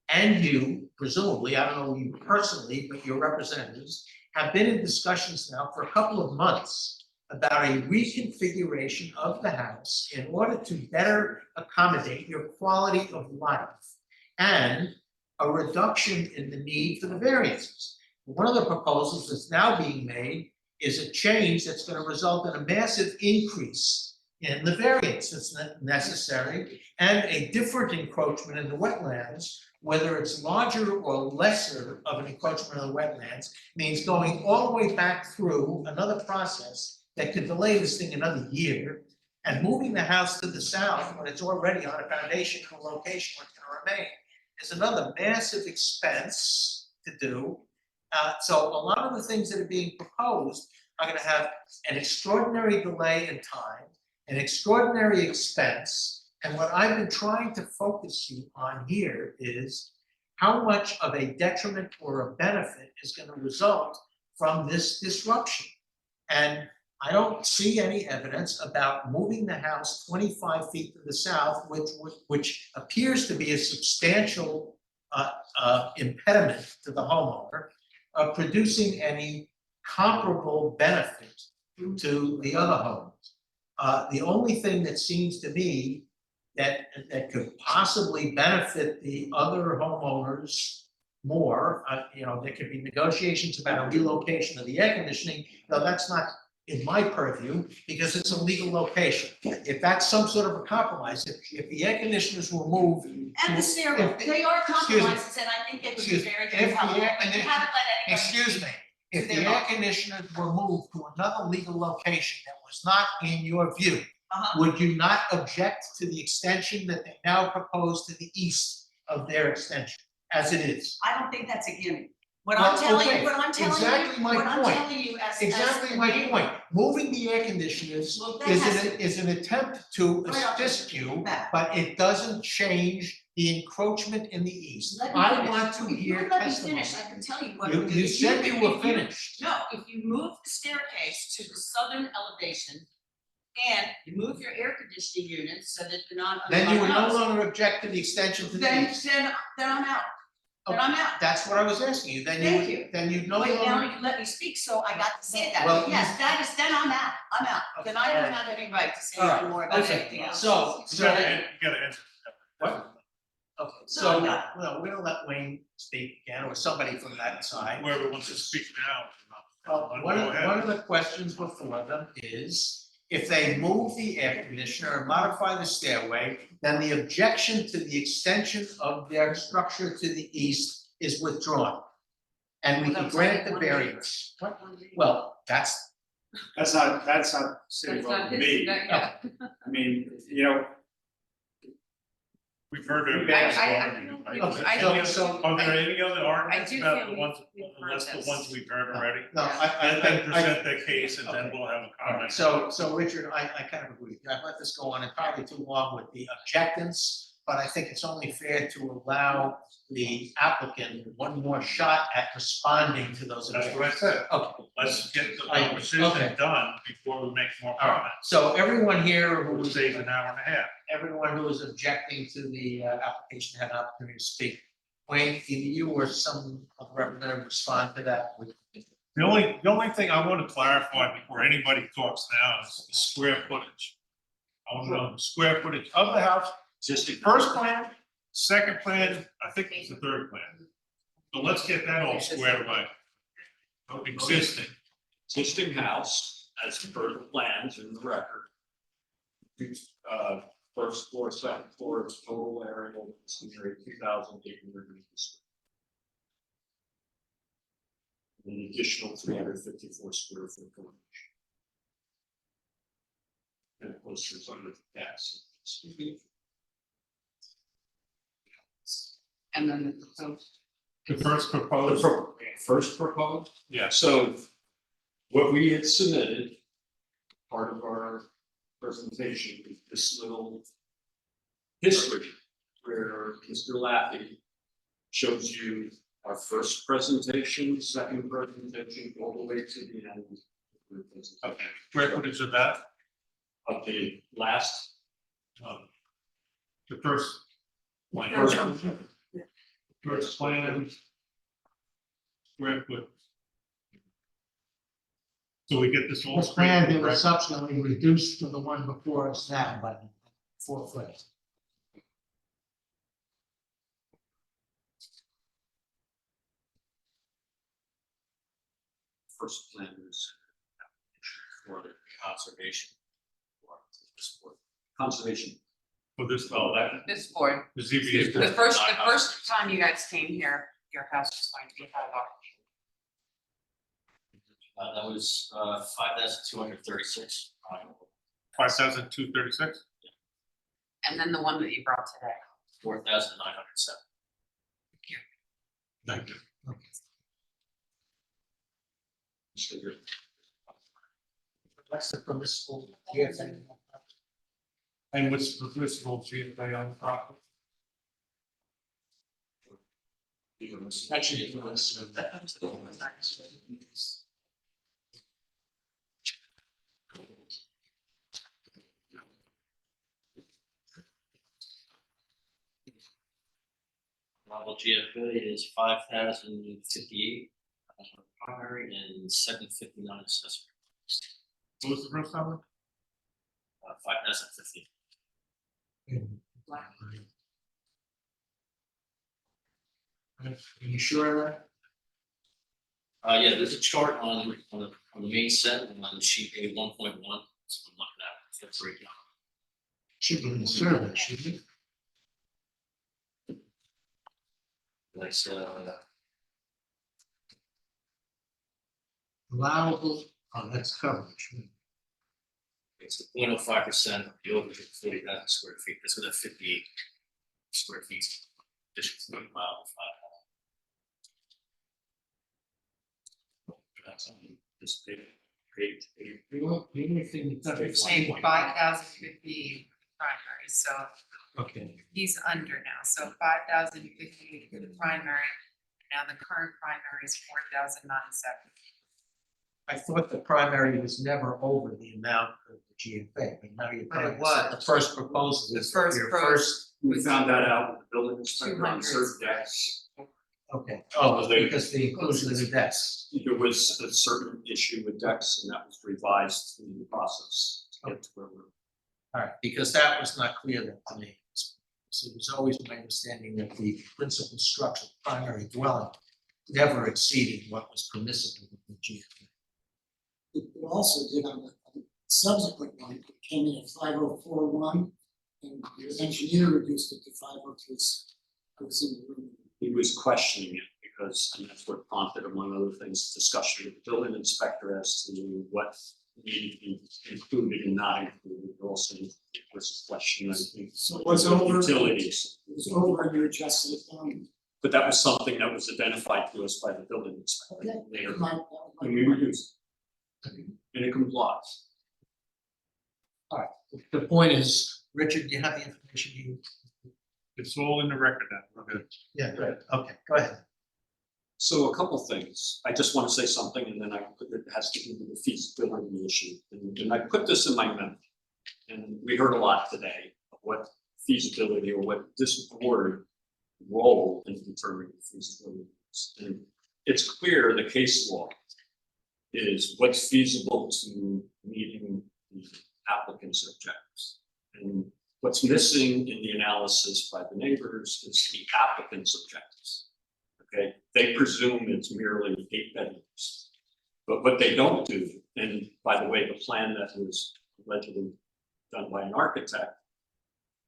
and you, presumably, I don't know you personally, but your representatives, have been in discussions now for a couple of months about a reconfiguration of the house in order to better accommodate your quality of life and a reduction in the need for the variances. One of the proposals that's now being made is a change that's gonna result in a massive increase in the variance that's necessary and a different encroachment in the wetlands, whether it's larger or lesser of an encroachment in the wetlands, means going all the way back through another process that could delay this thing another year, and moving the house to the south when it's already on a foundational location where it's gonna remain is another massive expense to do. So a lot of the things that are being proposed are gonna have an extraordinary delay in time, an extraordinary expense. And what I've been trying to focus you on here is how much of a detriment or a benefit is gonna result from this disruption. And I don't see any evidence about moving the house 25 feet to the south, which appears to be a substantial impediment to the homeowner, producing any comparable benefit to the other homes. The only thing that seems to me that could possibly benefit the other homeowners more, there could be negotiations about a relocation of the air conditioning, though that's not in my purview, because it's a legal location. If that's some sort of a compromise, if the air conditioners were moved. And the stairwell, they are compromises, and I think they would be Excuse me, very, if very the helpful, air but you condition- haven't let anybody. Excuse me, if their the air knowledge. conditioners were moved to another legal location that was not in your view, Uh-huh. would you not object to the extension that they now propose to the east of their extension? as it is. I don't think that's a gimme. What Well, I'm telling okay, you, what I'm telling you, exactly my what I'm point. telling you as Exactly a my neighbor. point. Moving the air conditioners Well, that has is an attempt to Right off the assist you, bat. but it doesn't change the encroachment in the east. Let me I finish. want to If you hear would let me testimony. finish, I can tell you what. You if said you were if finished. No, if you move the staircase to the southern elevation and you move your air conditioning units so that they're not under Then you would my no nose, longer object to the extension to the then, east. then I'm out. Then I'm out. That's what I was asking you. Then you Thank would, you. then you'd no But now longer. you let me speak, so I got to say that. Well, But yes, that is, then I'm out. I'm out. Then I don't have any right to say All right, anything more about listen, anything else. so- You gotta answer. What? Okay, so, well, we're gonna let Wayne speak again, or somebody from that side. Whoever wants to speak now. Well, one of the questions before them is, if they move the air conditioner and modify the stairway, then the objection to the extension of their structure to the east is withdrawn. And we Well, can that's grant only the one variance. Well, that's, That's not city That's road not to his, me. that, yeah. I mean, you know. We've heard every. I argument, right? Okay, I so- Are there any other I arguments do about feel the we- ones, we've heard unless the this. ones we've heard already? no, And then I, present their case and then okay. we'll have a all comment. right, so Richard, I kind of agree. I've let this go on and probably too long with the objectants, but I think it's only fair to allow the applicant one more shot at responding to those That's objections. what I said. Okay, Let's get the okay. conversation done before we make more all right. comments. So everyone here We'll who's save an hour and a half. everyone who is objecting to the application had an opportunity to speak. Wayne, either you or some other representative respond to that. The only thing I want to clarify before anybody talks now is the square footage. I want to know the square footage of the house, Existing. first plan, second plan, I think it's the third plan. So let's get that all squared away. Existing, Existing house, as per the plans in the record. First floor, second floor, total area, is near 2,800 meters. An additional 354 square foot garage. And of course, there's under the gas. And then the proposed. the first proposed, First proposed. yes, So what we had submitted, part of our presentation, is this little history where Mr. Laffey shows you our first presentation, second presentation, all the way to the end. okay, square footage of that, Of the last, the first plan. First plan. Square foot. So we get this all The straight. plan that was subsequently reduced to the one before us now, but 4 foot. first plan is for the conservation. Conservation. For this, Well, that, This board, the ZBA. the first time you guys came here, your house was going to be how large? That was 5,236. 5,236? And then the one that you brought today. 4,907. Thank you. That's the permissible GFA. And what's the permissible GFA on the property? Actually, it was. Level GFA is 5,058 primary and 759 accessory. What was the first number? 5,050. Are you sure of that? Yeah, there's a chart on the main set and on sheet A 1.1. So I'm looking at the breakdown. Should be in the survey, shouldn't it? That's Allowable, oh, that's coverage. it's 0.05% of the over 40,000 square feet. That's what that 58 square feet. Additions to allow 5. That's on this page. The only thing that's. You're saying 5,050 primary, so Okay, he's under now, so 5,050 for the primary. Now the current primary is 4,097. I thought the primary was never over the amount of the GFA, but now you're But it telling us that the was. first proposal is The first your pro- first. We found that out with the building inspector on 200. certain decks. Okay, oh, because the inclusion of the decks. There was a certain issue with decks and that was revised through the process to get to where we're. All right, because that was not clear then to me. So it was always my understanding that the principal structure, primary dwelling, never exceeded what was permissible with the GFA. It also did on the subsequent one, it came in at 5041, and the engineer reduced it to 5036. I was in the room. He was questioning it because, and that's what prompted, among other things, discussion with the building inspector as to what needed to be included and not included. Also, was a question, I think. So it was over. Utilities. It was over and you adjusted it down. But that was something that was identified to us by the building inspector Okay. later. That might- that And might- we reduced it. And it complies. The point is, Richard, you have the information you, It's all in the record now, we're good. yeah, good, okay, go ahead. So a couple things, I just want to say something and then it has to do with the feasibility issue. And I put this in my memo. And we heard a lot today of what feasibility or what this board role in determining feasibility is. And it's clear the case law is what's feasible to meeting the applicant's objectives. And what's missing in the analysis by the neighbors is the applicant's objectives. Okay, they presume it's merely 8 bedrooms. But what they don't do, and by the way, the plan that was allegedly done by an architect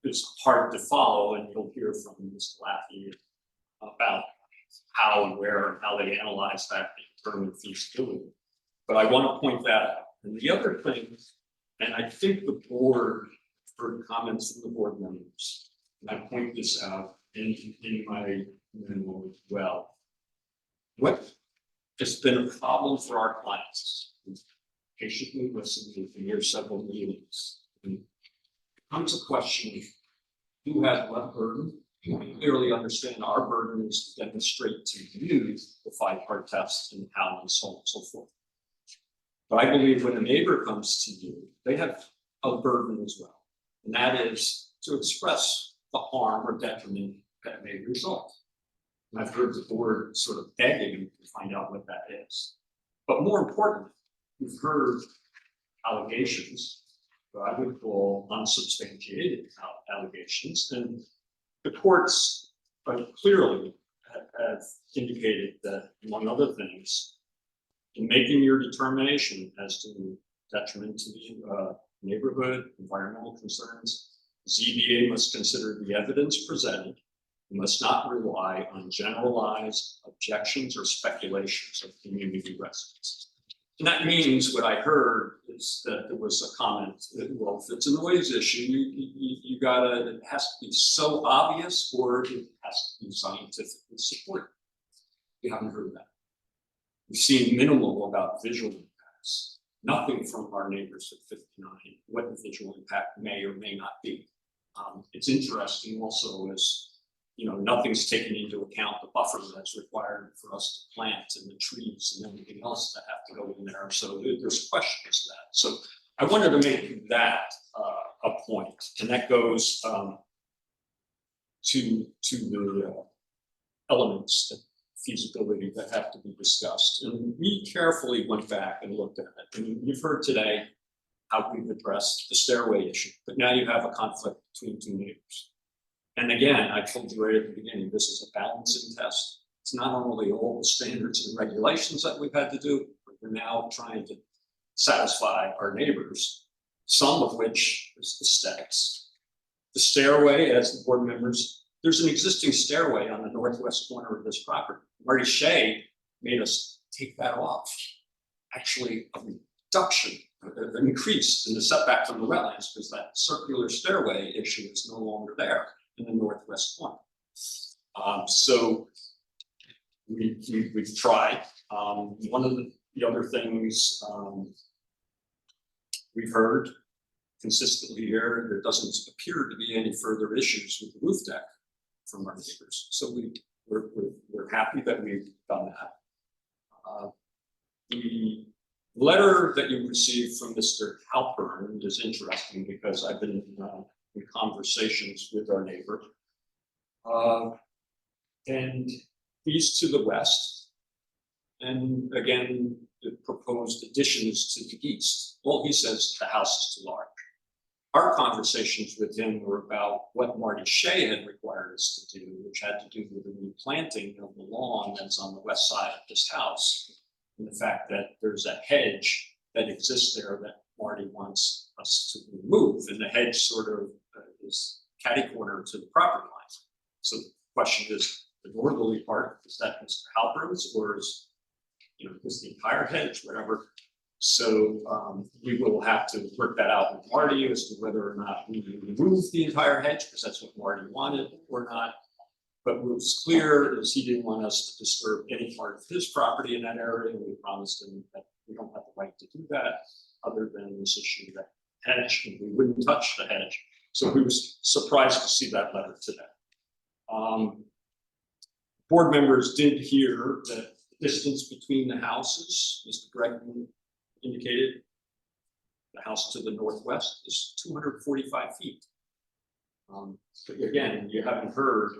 is hard to follow, and you'll hear from Mr. Laffey about how and where and how they analyze that in terms of feasibility. But I want to point that out. And the other thing, and I think the board heard comments from the board members, and I point this out in my memo as well. What has been a problem for our clients, patiently listening to hear several meetings. And it comes a question, who has what burden? We clearly understand our burden is to demonstrate to you the 5-part test and how and so on and so forth. But I believe when a neighbor comes to you, they have a burden as well. And that is to express the harm or detriment that may result. And I've heard the board sort of begging to find out what that is. But more importantly, we've heard allegations, what I would call unsubstantiated allegations, and the courts clearly have indicated that, among other things, in making your determination as to detriment to the neighborhood, environmental concerns, ZBA must consider the evidence presented, must not rely on generalized objections or speculations of community residents. And that means what I heard is that there was a comment that, well, if it's a noise issue, you gotta, it has to be so obvious or it has to be scientifically supported. We haven't heard that. We've seen minimal about visual impacts, nothing from our neighbors at 59, what the visual impact may or may not be. It's interesting also as, you know, nothing's taken into account the buffer that's required for us to plant and the trees and everything else that have to go in there. So there's questions to that. So I wanted to make that a point, and that goes to the elements of feasibility that have to be discussed. And we carefully went back and looked at it. And you've heard today how we've addressed the stairway issue, but now you have a conflict between 2 neighbors. And again, I told you right at the beginning, this is a balancing test. It's not only all the standards and regulations that we've had to do, but we're now trying to satisfy our neighbors, some of which is aesthetics. The stairway, as the board members, there's an existing stairway on the northwest corner of this property. Marty Shea made us take that off. Actually, a reduction, an increase in the setback from the wetlands because that circular stairway issue is no longer there in the northwest corner. So we've tried. One of the other things, we've heard consistently here, there doesn't appear to be any further issues with the roof deck from our neighbors. So we're happy that we've done that. The letter that you received from Mr. Halpern is interesting because I've been in conversations with our neighbor. And he's to the west. And again, the proposed additions to the east. Well, he says the house is too large. Our conversations with him were about what Marty Shea had required us to do, which had to do with the replanting of the lawn that's on the west side of this house. And the fact that there's a hedge that exists there that Marty wants us to remove, and the hedge sort of is catty corner to the property line. So the question is, the northerly part, is that Mr. Halpern's, or is, is the entire hedge, whatever? So we will have to work that out with Marty as to whether or not we remove the entire hedge, because that's what Marty wanted, or not. But what was clear is he didn't want us to disturb any part of his property in that area, and we promised him that we don't have the right to do that, other than this issue that hedge, and we wouldn't touch the hedge. So we was surprised to see that letter today. Board members did hear that the distance between the houses, Mr. Bregman indicated, the house to the northwest is 245 feet. But again, you haven't heard,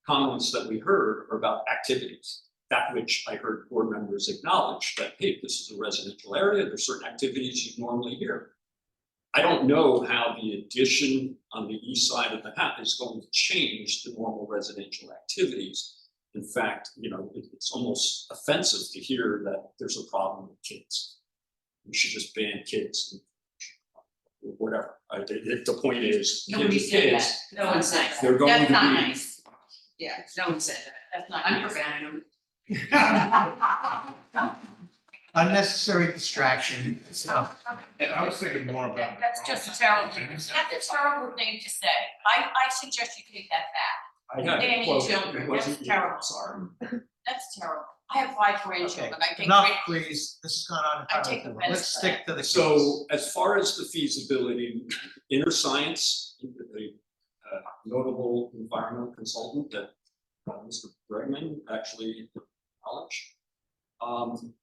comments that we heard are about activities, that which I heard board members acknowledge that, hey, this is a residential area, there's certain activities you normally hear. I don't know how the addition on the east side of the house is going to change the normal residential activities. In fact, it's almost offensive to hear that there's a problem with kids. We should just ban kids, and whatever. The point is, Nobody kids, said kids, that. No one said that. they're going That's to not be. nice. Yeah, no one said that. That's not I'm nice. preventing them. Unnecessary distraction, so. And I was thinking more about. That's just a terrible, that's a terrible thing to say. I suggest you take that back. I have Danny a quote, children, it wasn't that's you, terrible. sorry. That's terrible. I have 5 grandchildren. I take Enough, great, please, this has gone on. I take offense Let's to stick to the. So as far as the feasibility, Inner Science, the notable environmental consultant that Mr. Bregman actually acknowledged,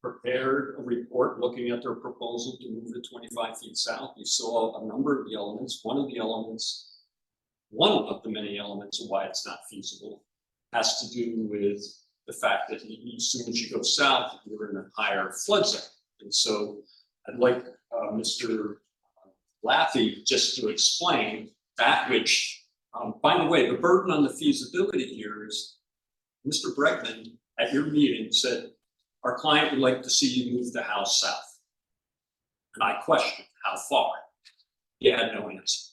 prepared a report looking at their proposal to move it 25 feet south. You saw a number of the elements. One of the many elements of why it's not feasible has to do with the fact that as soon as you go south, you're in a higher flood zone. And so I'd like Mr. Laffey just to explain that, which, by the way, the burden on the feasibility here is Mr. Bregman at your meeting said, our client would like to see you move the house south. And I questioned how far. He had no answer.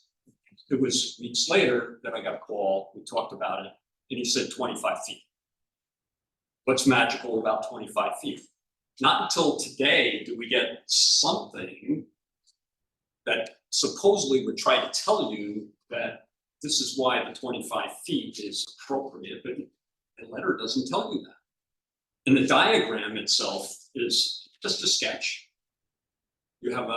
It was weeks later that I got a call, we talked about it, and he said 25 feet. What's magical about 25 feet? Not until today do we get something that supposedly would try to tell you that this is why the 25 feet is appropriate, but the letter doesn't tell you that. And the diagram itself is just a sketch. You don't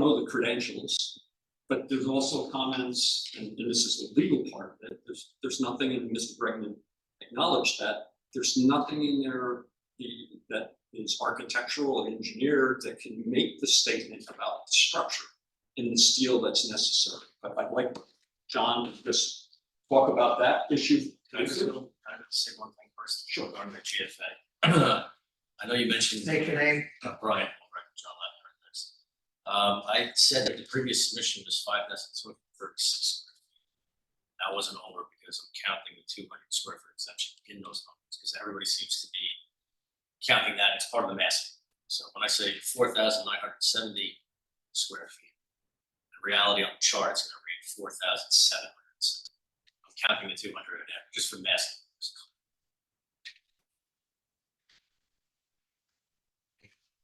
know the credentials, but there's also comments, and this is the legal part of it. There's nothing, and Mr. Bregman acknowledged that there's nothing in there that is architectural or engineered that can make the statement about the structure and the steel that's necessary. But I'd like John to just talk about that issue. Can I just say one thing first? Sure. On the GFA. I know you mentioned. Take your name. Brian, John Lavner, next. I said that the previous submission was 5,236 square feet. That wasn't over because I'm counting the 200 square foot exemption in those numbers, because everybody seems to be counting that as part of the massing. So when I say 4,970 square feet, the reality on the chart is going to read 4,700. I'm counting the 200 in there just for massing.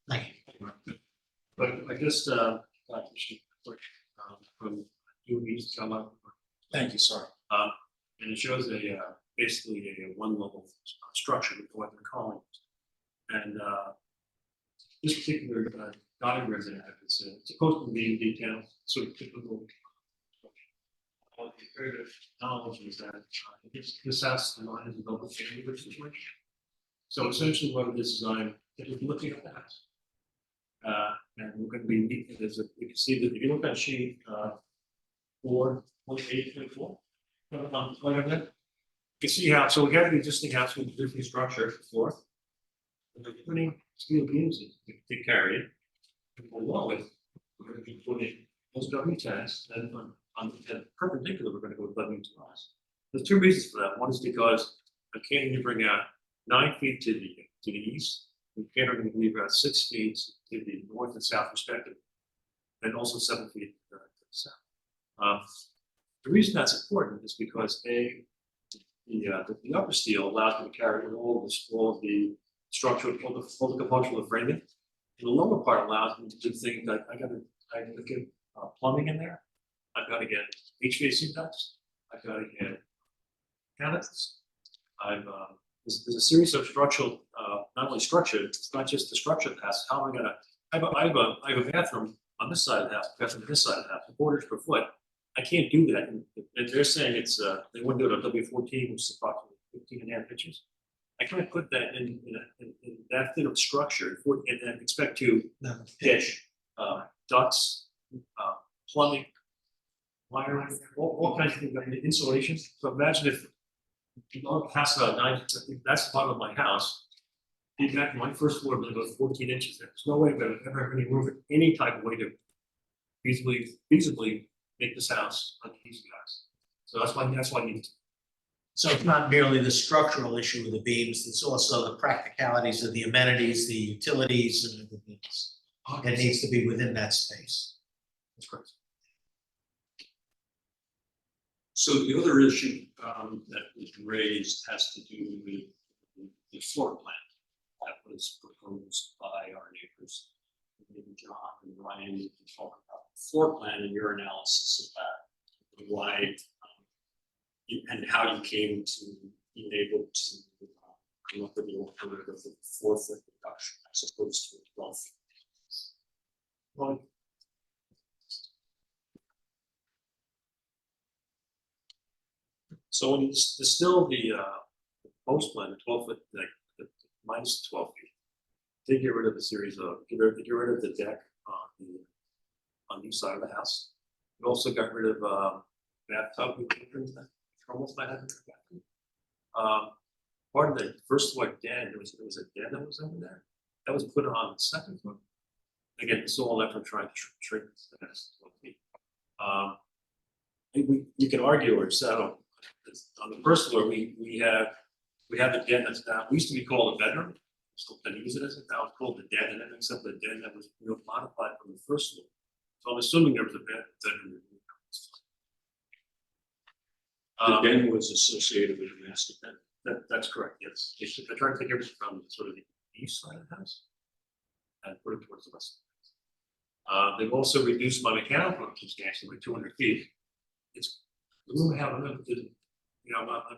Thank you. But I just, from UV's come up. Thank you, sorry. And it shows a basically a one level structure with what they're calling it. And this particular diagram that I have, it's supposed to be in detail, sort of typical. The comparative knowledge is that this house line is a double family situation. So essentially what it is designed, if you're looking at the house. And we're going to be, as you can see that if you look at sheet 4.8.4. Whatever. You can see how, so we have the existing house with the existing structure before. And they're putting steel beams in to carry it. And along with, we're going to be putting those W10s, and on the perpendicular, we're going to go with W12s. There's two reasons for that. One is because I can't even bring out 9 feet to the east. We can't even leave out 6 feet to the north and south respectively, and also 7 feet to the south. The reason that's important is because the upper steel allows me to carry all of the structural, all the components of the framing. And the lower part allows me to do things like I got to get plumbing in there. I've got to get HVAC ducts. I've got to get cabinets. There's a series of structural, not only structure, it's not just the structure of the house, how am I gonna, I have a bathroom on this side of the house, a bathroom on this side of the house, 4 inches per foot. I can't do that, and they're saying it's, they want to do it on W14, which is approximately 15.5 inches. I can't put that in that thin of structure and then expect to pitch, ducts, plumbing, wiring, all kinds of things, insulation. So imagine if you go past about 9, that's the bottom of my house. In fact, my first floor, I'm gonna go 14 inches there. There's no way I'm gonna ever have any room in any type of way to feasibly make this house like these guys. So that's why I need to. So it's not merely the structural issue of the beams, it's also the practicalities of the amenities, the utilities and everything else. It needs to be within that space. That's correct. So the other issue that was raised has to do with the floor plan that was proposed by our neighbors. Maybe John and Ryan, you can talk about the floor plan and your analysis of that, why and how you came to being able to come up with the alternative of 4 foot reduction as opposed to 12 feet. Well, so when you distill the post plan, the 12 foot, like minus 12 feet, they get rid of the series of, get rid of the deck on each side of the house. We also got rid of bathtub that almost might have in the bathroom. Part of the first floor den, there was a den that was over there that was put on the second floor. Again, this is all after trying to shrink the house to 12 feet. You can argue or settle. On the first floor, we have a den that's down. We used to be called a bedroom. Still can use it as a, now it's called the den, and then except the den that was modified from the first floor. So I'm assuming there was a bedroom. The den was associated with the master den. That's correct. Yes, I tried to take everything from sort of the east side of the house and put it towards the west. They've also reduced my mechanical room substantially, 200 feet. It's the room I have, I'm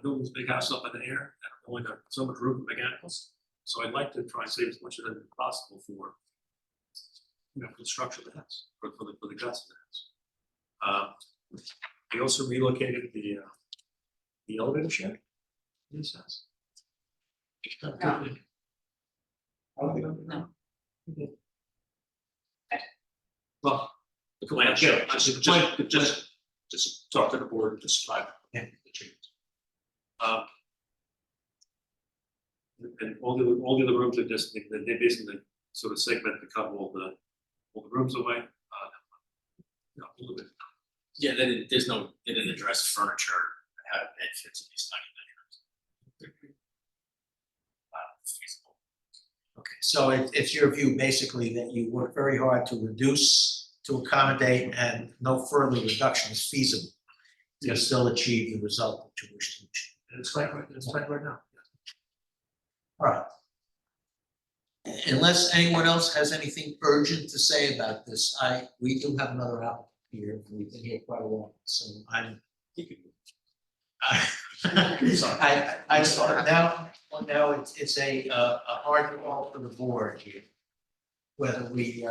building this big house up in the air, and I've only got so much room for mechanicals. So I'd like to try and save as much of that as possible for, for the structure of the house, for the guts of the house. We also relocated the elevator shed in this house. No. Well, The plan, just talk to the board and describe the changes. And all the other rooms are just, they basically sort of segment to cut all the rooms away. A little bit. Yeah, they didn't address furniture and how it fits in these tiny bedrooms. Feasible. Okay, so it's your view basically that you work very hard to reduce, to accommodate, and no further reduction is feasible to still achieve the result that you wish to achieve. And it's like right now. All right. Unless anyone else has anything urgent to say about this, we do have another applicant here, we've been here quite a while, so I saw, now it's a hard call for the board here. Whether we,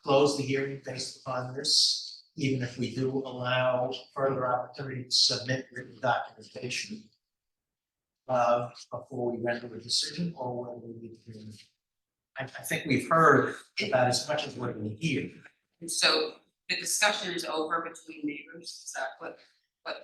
close the hearing based upon this, even if we do allow further opportunity to submit written documentation. Before we render a decision, or whether we, I think we've heard about as much as what we hear. And so the discussion is over between neighbors, is that what,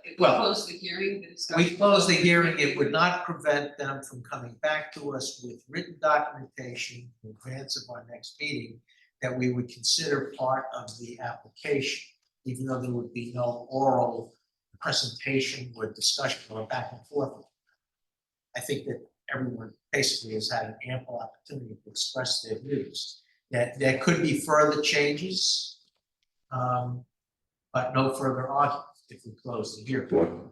if we Well, close the hearing, the discussion? We close the hearing, it would not prevent them from coming back to us with written documentation in advance of our next meeting that we would consider part of the application, even though there would be no oral presentation or discussion or back and forth. I think that everyone basically has had an ample opportunity to express their views. That there could be further changes, but no further argument if we close the hearing.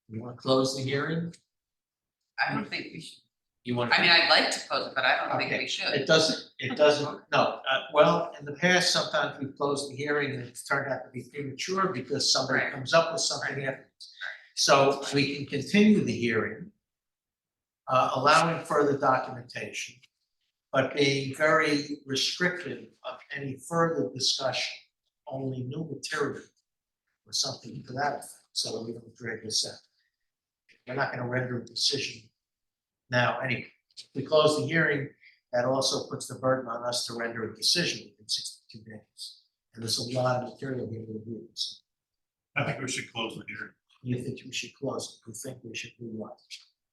You want to close the hearing? I don't think we should, You want? I mean, I'd like to close it, but I don't think Okay. we should. It doesn't, no, well, in the past, sometimes we've closed the hearing and it's turned out to be premature because somebody Right. comes up with something afterwards. So we can continue the hearing, allowing further documentation, but being very restrictive of any further discussion, only new material or something to that effect, so that we don't drag this out. We're not gonna render a decision now, anyway. If we close the hearing, that also puts the burden on us to render a decision within 62 days. And there's a lot of material here to review, so I think we should close the hearing, you think we should close it, you think we should do what?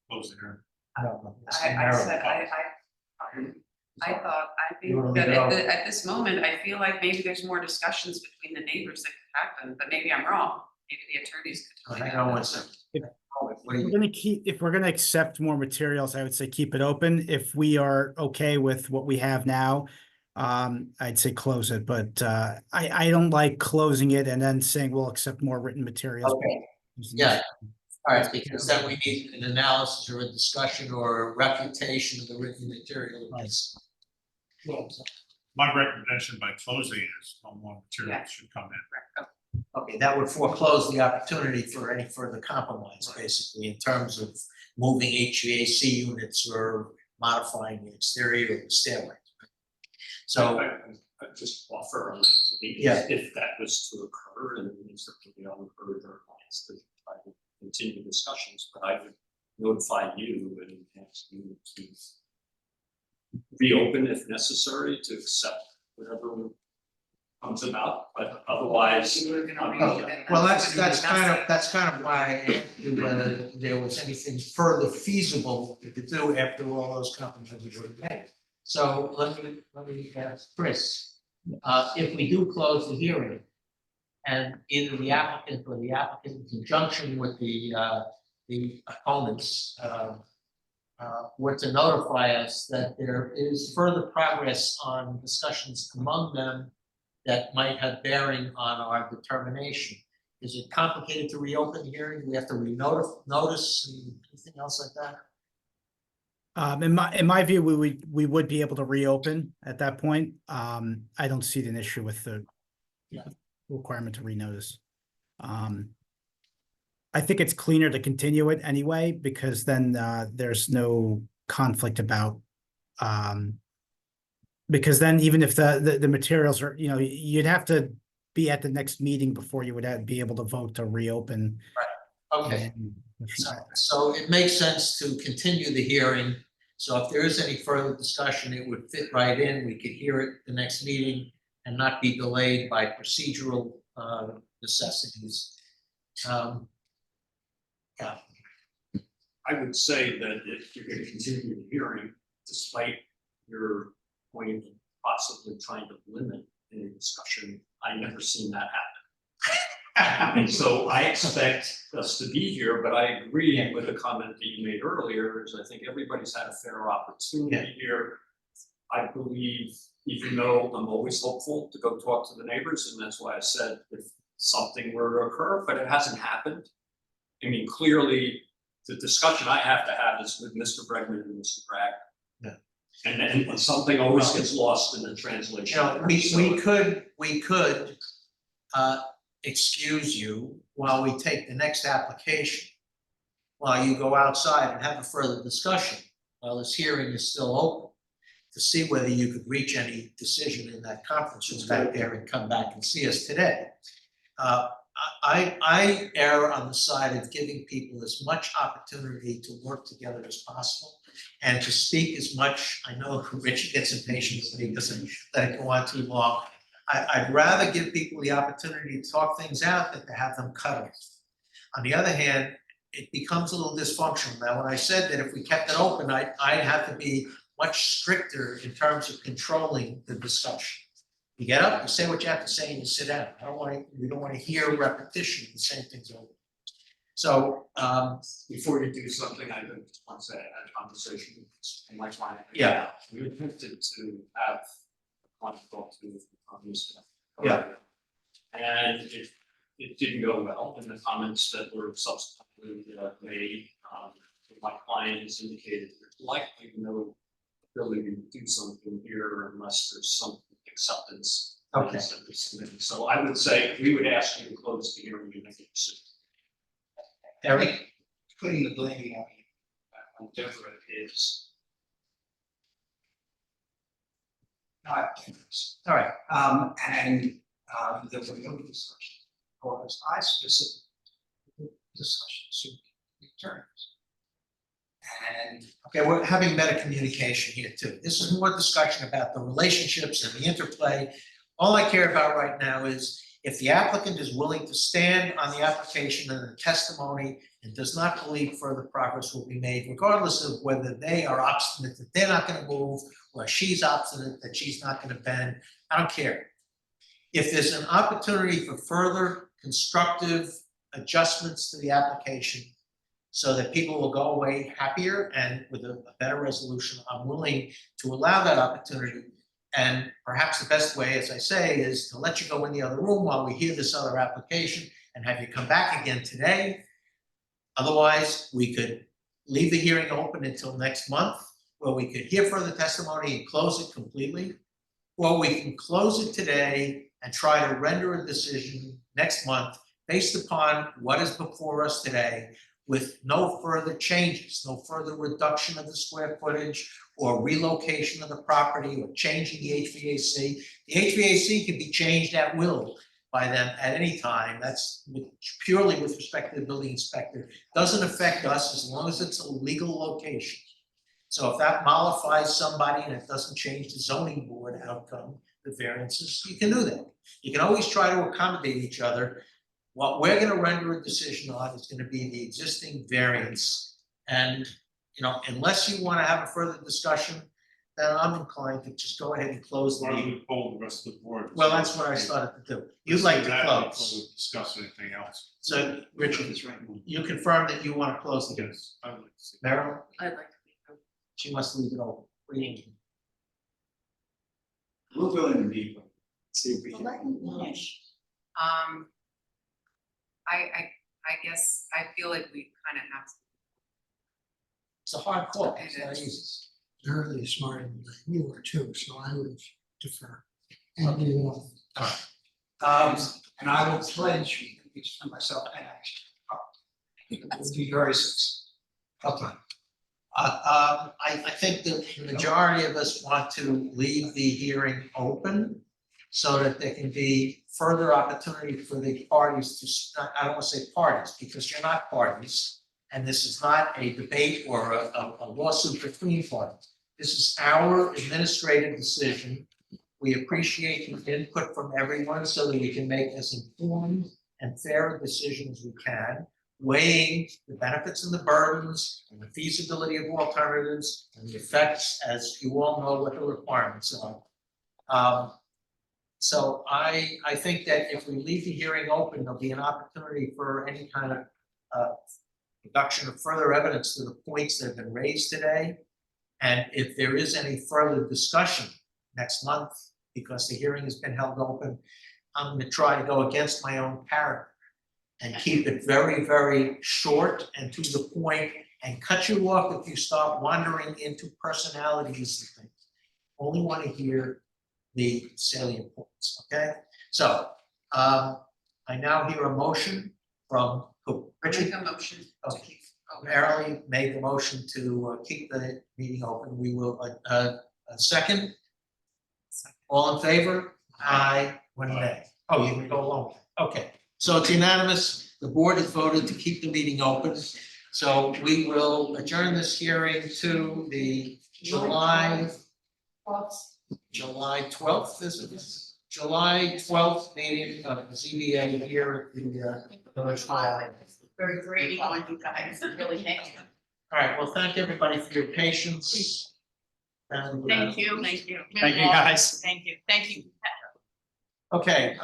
close the hearing. I don't know. It's I narrow. said, I thought, I You wanna think leave that it at this moment, I feel like maybe there's more discussions between the neighbors that could happen, but maybe I'm wrong. Maybe the attorneys could. tell me Hang on that. one second. What do We're you, gonna keep, if we're gonna accept more materials, I would say keep it open. If we are okay with what we have now, I'd say close it, but I don't like closing it and then saying we'll accept more written materials. okay, yeah, all right, because then we need an analysis or a discussion or a refutation of the written material. Yes. My recommendation by closing is no more materials should come in. Okay, that would foreclose the opportunity for any further compromise, basically, in terms of moving HVAC units or modifying the exterior of the stairway. So, I just offer on that, Yeah. if that was to occur, and we certainly all encourage our clients to try to continue discussions, but I would notify you and ask you to reopen if necessary to accept whatever comes about, but otherwise. well, that's kind of why I asked you whether there was anything further feasible to do after all those compromises were made. So let me ask Chris, if we do close the hearing, and either the applicant or the applicant in conjunction with the opponents, were to notify us that there is further progress on discussions among them that might have bearing on our determination. Is it complicated to reopen the hearing? We have to notice and anything else like that? In my view, we would be able to reopen at that point. I don't see an issue with the requirement to renotice. I think it's cleaner to continue it anyway, because then there's no conflict about because then even if the materials are, you'd have to be at the next meeting before you would be able to vote to reopen. Okay. So it makes sense to continue the hearing. So if there is any further discussion, it would fit right in. We could hear it the next meeting and not be delayed by procedural necessities. Yeah. I would say that if you're gonna continue the hearing, despite your point of possibly trying to limit any discussion, I never seen that happen. And so I expect us to be here, but I agree with the comment that you made earlier, is I think everybody's had a fair opportunity here. I believe, even though I'm always hopeful to go talk to the neighbors, and that's why I said if something were to occur, but it hasn't happened. I mean, clearly, the discussion I have to have is with Mr. Bregman and Mr. Bragg. Yeah. And something always gets lost in the translation. We could excuse you while we take the next application. while you go outside and have a further discussion while this hearing is still open, to see whether you could reach any decision in that conference room back there and come back and see us today. I err on the side of giving people as much opportunity to work together as possible and to speak as much. I know Richard gets impatient with me because I let it go on too long. I'd rather give people the opportunity to talk things out than to have them cut off. On the other hand, it becomes a little dysfunctional. Now, when I said that if we kept it open, I'd have to be much stricter in terms of controlling the discussion. You get up, you say what you have to say, and you sit down. We don't want to hear repetition of the same things over. So, Before you do something, I just want to say, I had a conversation with my client. Yeah. We attempted to have a client talk to on this. Yeah. And it didn't go well in the comments that were subsequently made. My client has indicated there's likely no ability to do something here unless there's some acceptance. Okay. So I would say, we would ask you to close the hearing and make a decision. Eric? Putting the blame on Deborah is not generous. All right. And there were no discussion, or as I specifically, discussion should be terms. And Okay, we're having meta communication here too. This is more discussion about the relationships and the interplay. All I care about right now is if the applicant is willing to stand on the application and the testimony and does not believe further progress will be made, regardless of whether they are obstinate that they're not gonna move or she's obstinate that she's not gonna bend, I don't care. If there's an opportunity for further constructive adjustments to the application so that people will go away happier and with a better resolution, I'm willing to allow that opportunity. And perhaps the best way, as I say, is to let you go in the other room while we hear this other application and have you come back again today. Otherwise, we could leave the hearing open until next month, where we could hear further testimony and close it completely. Or we can close it today and try to render a decision next month based upon what is before us today, with no further changes, no further reduction of the square footage or relocation of the property or changing the HVAC. The HVAC can be changed at will by them at any time. That's purely with respect to the building inspector. Doesn't affect us as long as it's a legal location. So if that mollifies somebody and it doesn't change the zoning board outcome, the variances, you can do that. You can always try to accommodate each other. What we're gonna render a decision on is gonna be the existing variance. And, unless you wanna have a further discussion, then I'm inclined to just go ahead and close Why don't the, we poll the rest of the board? well, that's what I started to do. You'd like to Before close. we discuss anything else. So, Richard, you confirm that you wanna close the, Yes, I would like to see. Marilyn, I'd like to be. she wants to leave it open. What do you think? We'll go in deep, see if we can. I guess I feel like we kind of have to. It's a hard call, it's not easy. You're really smarter than you were too, so I would defer. And you and I will pledge, each for myself and action. It will be very successful. Okay. I think the majority of us want to leave the hearing open so that there can be further opportunity for the parties to, I don't want to say parties, because you're not parties. And this is not a debate or a lawsuit between parties. This is our administrative decision. We appreciate the input from everyone so that we can make as informed and fair a decision as we can, weighing the benefits and the burdens and the feasibility of alternatives and the effects, as you all know what the requirements are. So I think that if we leave the hearing open, there'll be an opportunity for any kind of production of further evidence to the points that have been raised today. And if there is any further discussion next month, because the hearing has been held open, I'm gonna try to go against my own character and keep it very, very short and to the point, and cut you off if you start wandering into personalities and things. Only want to hear the salient points, okay? So, I now hear a motion from who? I Richard? make a motion to keep Marilyn made the motion to keep the meeting open. We will, a second? All in favor? Aye, one nay. Oh, you can go along. Okay, so it's unanimous. The board has voted to keep the meeting open. So we will adjourn this hearing to the July 12th, is it? July 12th meeting of the ZBA here at the Village Hall. Very great on you guys, really, thank you. All right, well, thank everybody for your patience. And, Thank you, thank you. Thank you, guys. Thank you. Okay,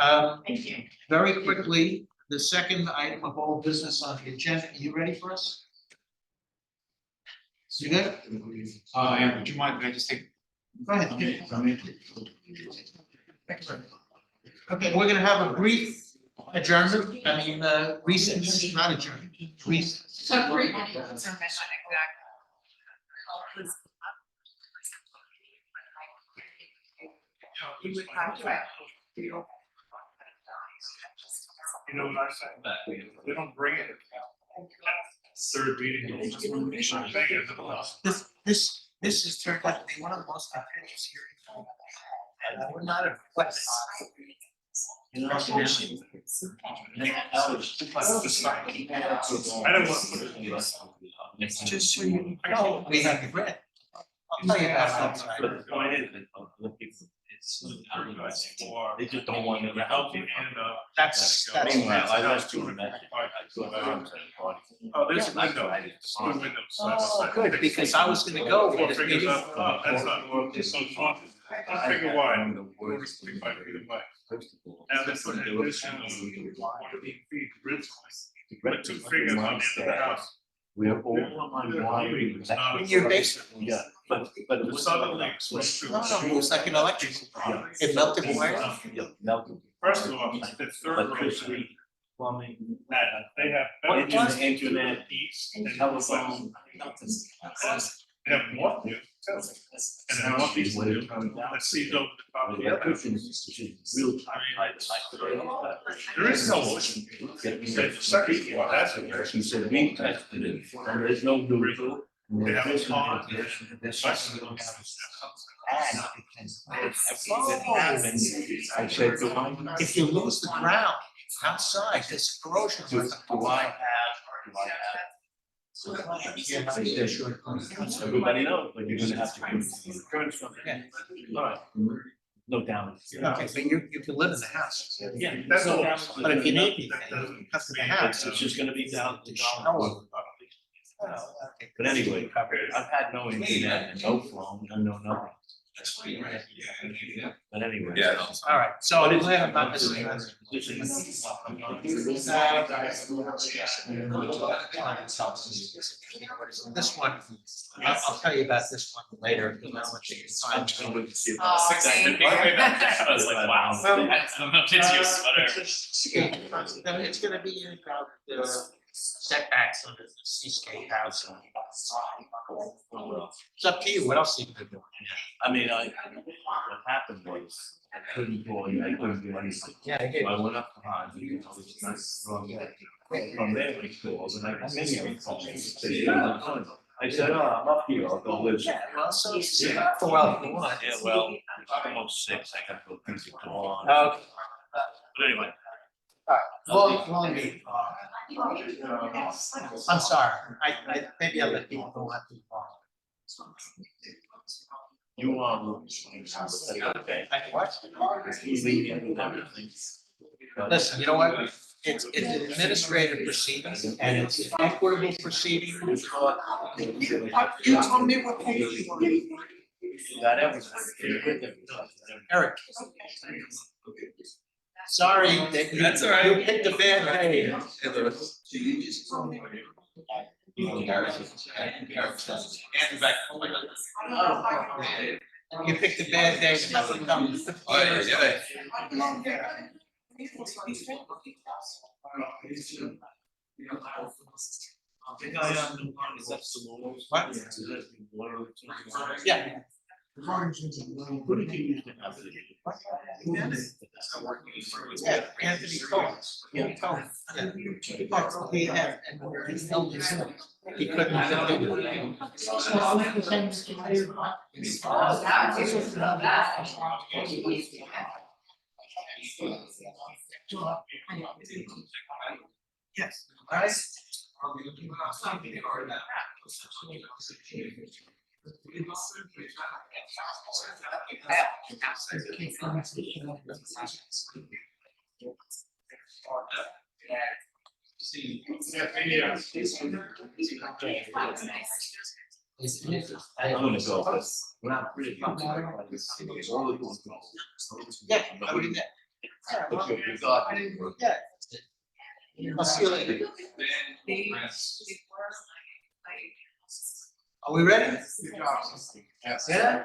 Thank you. very quickly, the second item of all business on the agenda, are you ready for us? You good? Yeah, would you mind, can I just take? Go ahead. Okay, we're gonna have a brief adjournment, recess, not adjournment, recess. So great. Exactly. You would have to. You know what I say? They don't bring it. Third meeting. This has turned out to be one of the most contentious hearings. And I would not have requested. I don't want to put it in this. Just so you. No, we haven't read. I'll tell you about that. But the point is, that other people, they just don't want to help you. That's. Meanwhile, I lost two messages. Oh, there's a window. Two windows. Oh, good, because I was gonna go for this Figures meeting. out, that's not, it's so fun. I figure why. 45 feet away. Now they put an additional 14 feet bridge line. Put 2 figures on the end of the house. We're all on wiring. It's not a- In your basement. Yeah, but it The was. southern links was true. No, it was like an electrical. It melted away. Yeah, melted. First of all, the third But row Chris street, Reed, plumbing. they have. better Internet, east and telephone. They have more to do, too. And they want these to do, let's see, over the top of The the house. electrician is real tight. There is no ocean. The second floor, that's a very. He said, we tested it, and there's no neutral. They have a pond. I said, do I? If you lose the ground outside, there's corrosion. Do I have? Everybody knows, but you're gonna have to. Yeah. All right, no damage. Okay, but you can live in the house. Yeah. That's all. But if you need anything, come to the house. It's just gonna be down to Show dollars. them. Oh, okay. But anyway, I've had no internet and no phone, and no nothing. But anyway. Yeah. All right, so I'm glad I'm not missing this one. I'll tell you about this one later, because I want you to sign. I was like, wow. It's gonna be about the setbacks under the seascape house. It's up to you, what else you can do? I mean, what happened was, I couldn't do anything. Yeah, I get it. So I went up behind, you know, it's nice, wrong way. From there, we called, and I many of them called me. I said, oh, I'm up here, I'll go live. Yeah, well, so it's for well, if you want. Yeah, well, I'm almost 6, I gotta go think it on. Okay. But anyway. Long meeting. I'm sorry, I, maybe I'll let people go on too far. You want to. Okay. I what? He's leaving with everything. Listen, you know what? It's an administrative proceeding and it's an equitable proceeding. You told me what page you wanted. Got everything. Eric. Sorry, that you, That's all right. you picked a bad day. You picked a bad day to have to come. What? Yeah. As long as it's a little- Yeah, Anthony Cohen. Yeah, Cohen. Yeah. He had, and his eldest, he couldn't have it. Yes. Alright. I'm gonna go. Yeah, I would do that. Yeah. I'll see you later. Are we ready? Yeah?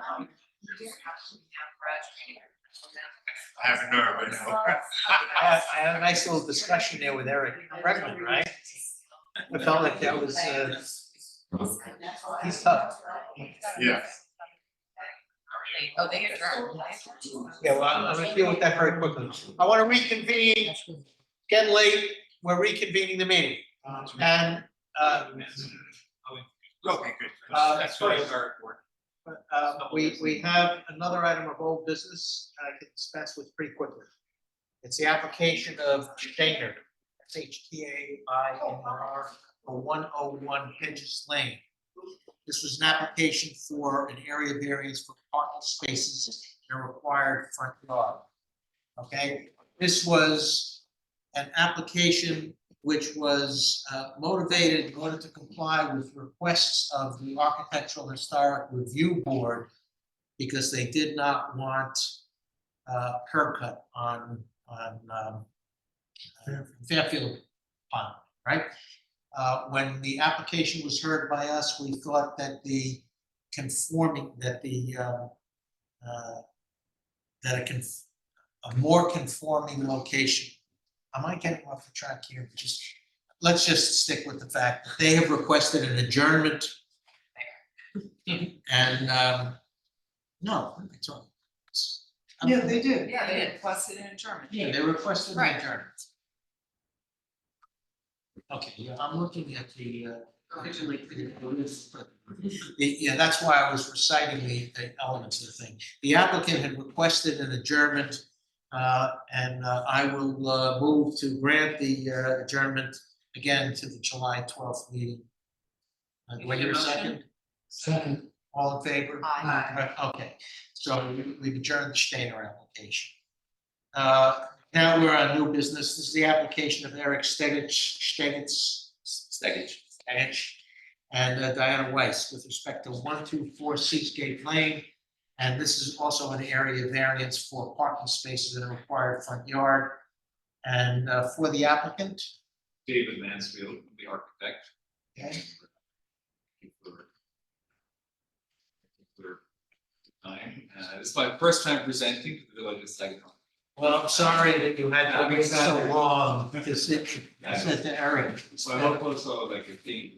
I have a nerve right now. I had a nice little discussion there with Eric Reconvened, right? I felt like that was, he's tough. Yeah. Oh, they adjourned. Yeah, well, I'm gonna deal with that very quickly. I wanna reconvene, getting late, we're reconvening the meeting. And, Okay, good. That's right. We have another item of old business I can dispense with pretty quickly. It's the application of Stainer, SHTAINR, for 101 Hedges Lane. This was an application for an area variance for parking spaces in a required front yard. Okay, this was an application which was motivated in order to comply with requests of the Architectural Historic Review Board because they did not want curb cut on Fairfield Pond, right? When the application was heard by us, we thought that the conforming, that the a more conforming location. Am I getting off the track here? Let's just stick with the fact that they have requested an adjournment. And, no, it's all. Yeah, they did. Yeah, they requested an adjournment. Yeah, they requested an Right. adjournment. Okay, yeah, I'm looking at the, yeah, that's why I was reciting the elements of the thing. The applicant had requested an adjournment, and I will move to grant the adjournment again to the July 12th meeting. Do I hear a second? Second. All in favor? Aye. Right, okay, so we've adjourned the Stainer application. Now we're on new business. This is the application of Eric Stegich, and Diana Weiss with respect to 124 Seascape Lane. And this is also an area variance for parking spaces in a required front yard. And for the applicant, David Mansfield, the architect. okay, Time. This is my first time presenting to the village of Saginaw. well, I'm sorry that you had to wait so long to sit to Eric. So I hope also like a theme.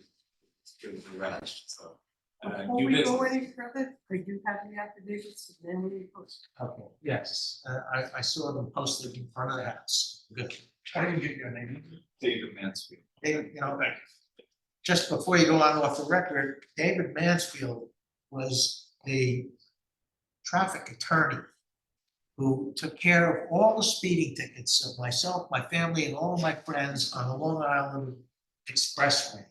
So. Before we go any further, are you have the affidavits and then we post? Okay, yes, I saw them posted in front of the house. Good. I didn't get your name. David Mansfield. David, you know, just before you go on off the record, David Mansfield was the traffic attorney who took care of all the speeding tickets of myself, my family, and all of my friends on the Long Island Expressway.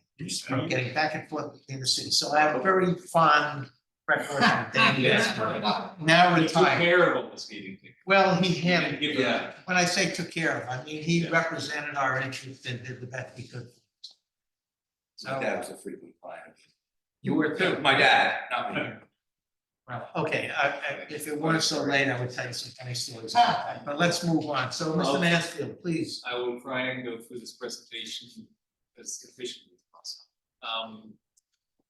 From getting back and forth between the cities. So I have a very fond recollection of David Mansfield. Now He took retired. care of all the speeding tickets. Well, he handled, Yeah. when I say took care of, I mean, he represented our interest and did the best he could. My dad was a frequent client. You were too. My dad, not me. Well, okay, if it weren't so late, I would tell you some funny stories about that, but let's move on. So, Mr. Mansfield, please. I will try and go through this presentation as efficiently as possible.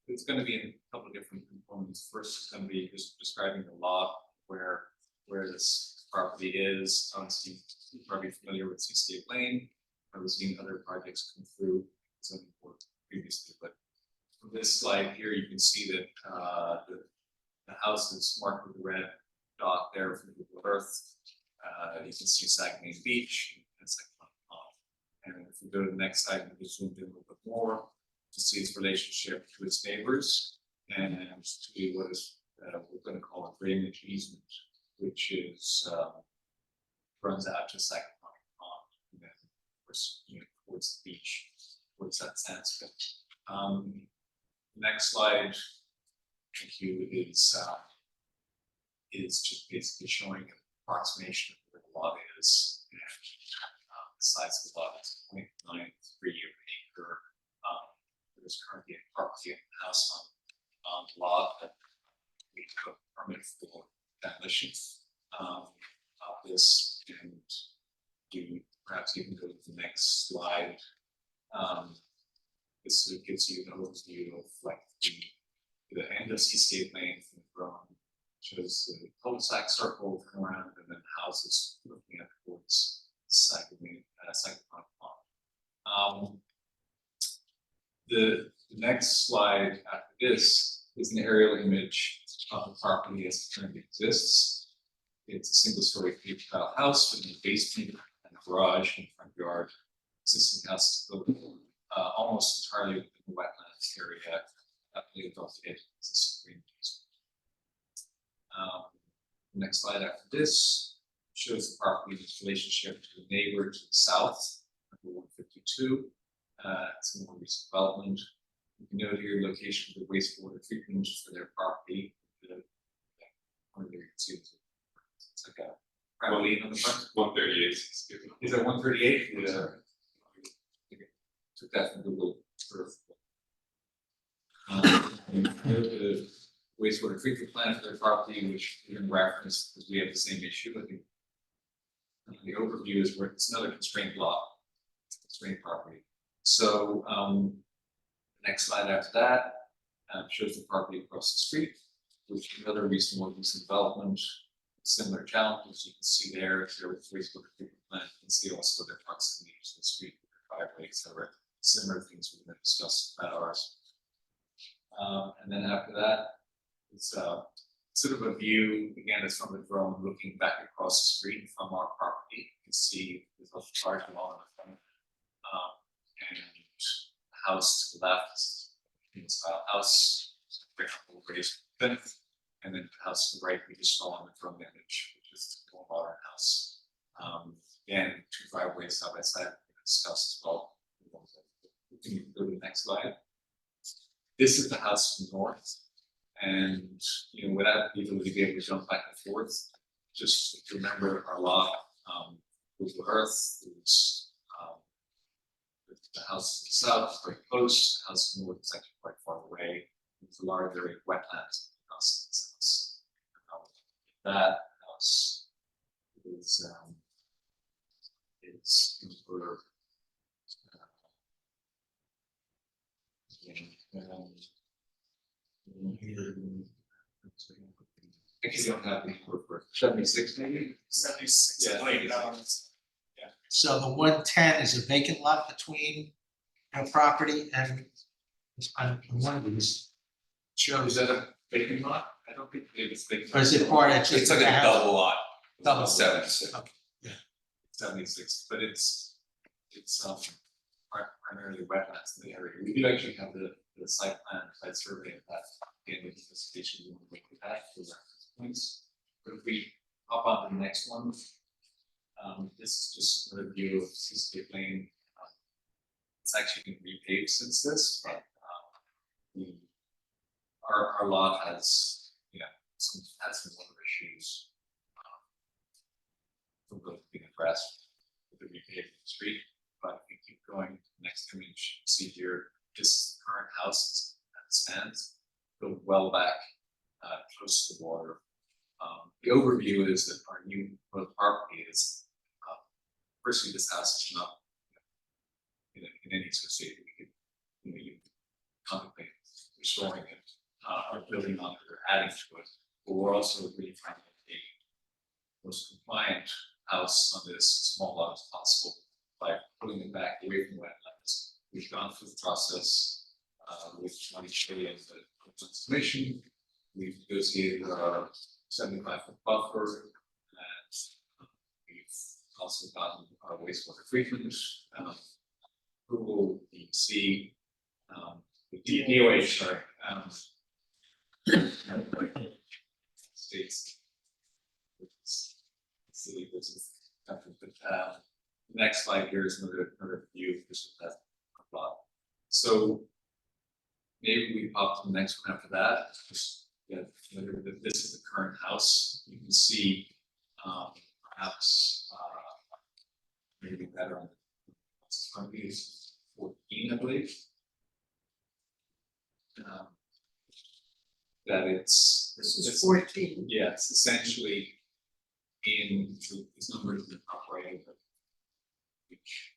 It's gonna be in a couple of different components. First, it's gonna be just describing the lot where this property is. Obviously, you're probably familiar with Seascape Lane. I've seen other projects come through zoning board previously, but from this slide here, you can see that the house is marked with a red dot there from Google Earth. You can see Sagamine Beach and Sagamine Pond. And if we go to the next slide, we just zoom in a little bit more to see its relationship to its neighbors and to what is we're going to call a drainage easement, which is runs out to Sagamine Pond and then of course towards the beach, towards that sand spit. Next slide, thank you, is just basically showing an approximation of where the lot is and the size of the lot is 0.93 acre. There's currently a property in the house on the lot that we took permit for demolition of this, and you perhaps even go to the next slide. This sort of gives you an overview of like the end of Seascape Lane from the drone, shows the cul-de-sac circle around and then houses looking at towards Sagamine Pond. The next slide after this is an aerial image of the property as it currently exists. It's a single-story tile house with a basement and a garage in the front yard. Existing house is built almost entirely within the wetlands area. I believe off the edge of this green space. The next slide after this shows the property's relationship to the neighbor to the south, number 152. It's a more recent development. You can note here location of the wastewater treatment for their property. One there you can see it's like a praline on the front. 138. Is that 138? Yeah. Took that from Google Earth. The wastewater treatment plant for their property, which we can reference because we have the same issue. I think the overview is where it's another constrained lot, constrained property. So next slide after that shows the property across the street, which is another recent development. Similar challenges you can see there with the wastewater treatment plant. You can see also their proximity to the street, their driveway, etc. Similar things we're going to discuss about ours. And then after that, it's sort of a view, again, it's from the drone looking back across the street from our property. You can see there's a large lawn in the front. And the house to the left, style house, raised fence, and then the house to the right, we just saw on the drone image, which is a more modern house. Again, two driveways side by side, we discussed as well. We can go to the next slide. This is the house to the north, and without the ability to be able to jump back and forth, just remember our lot, Google Earth, there's the house to the south is very close, the house to the north is actually quite far away. There's a large area of wetlands across this house. That house is for actually don't have any for 76 maybe? 76. Yeah. So the 110 is a vacant lot between our property and on one of these shows. Is that a vacant lot? I don't think it's vacant. Or is it part of just? It's like a double lot. Double. 76. Okay. Yeah. 76, but it's primarily wetlands in the area. We do actually have the site plan, site survey of that, again, with the specification we want to make with that for reference points. But if we hop on to the next one, this is just a review of Seascape Lane. It's actually been repaved since this, but our lot has some water issues from both being addressed with the repaved street. But if we keep going, next image, you can see here, this is the current house that stands, go well back, close to the water. The overview is that our new property is, firstly, this house is not in any sort of state that we could, you contemplate restoring it, or building on it, or adding to it. But we're also really trying to make a most compliant house on this small lot as possible by putting it back away from wetlands. We've gone through the process with 20 shade of the conservation. we've negotiated our 75-foot buffer, and we've also gotten our wastewater treatment approval, DEC, the DOH, sorry, states. City business. Next slide here is another view of this that plot. So maybe we pop to the next one after that. Just, yeah, this is the current house. You can see perhaps maybe better on the front view is 14, I believe. That it's This is 14. Yeah, it's essentially in these numbers in the top right of which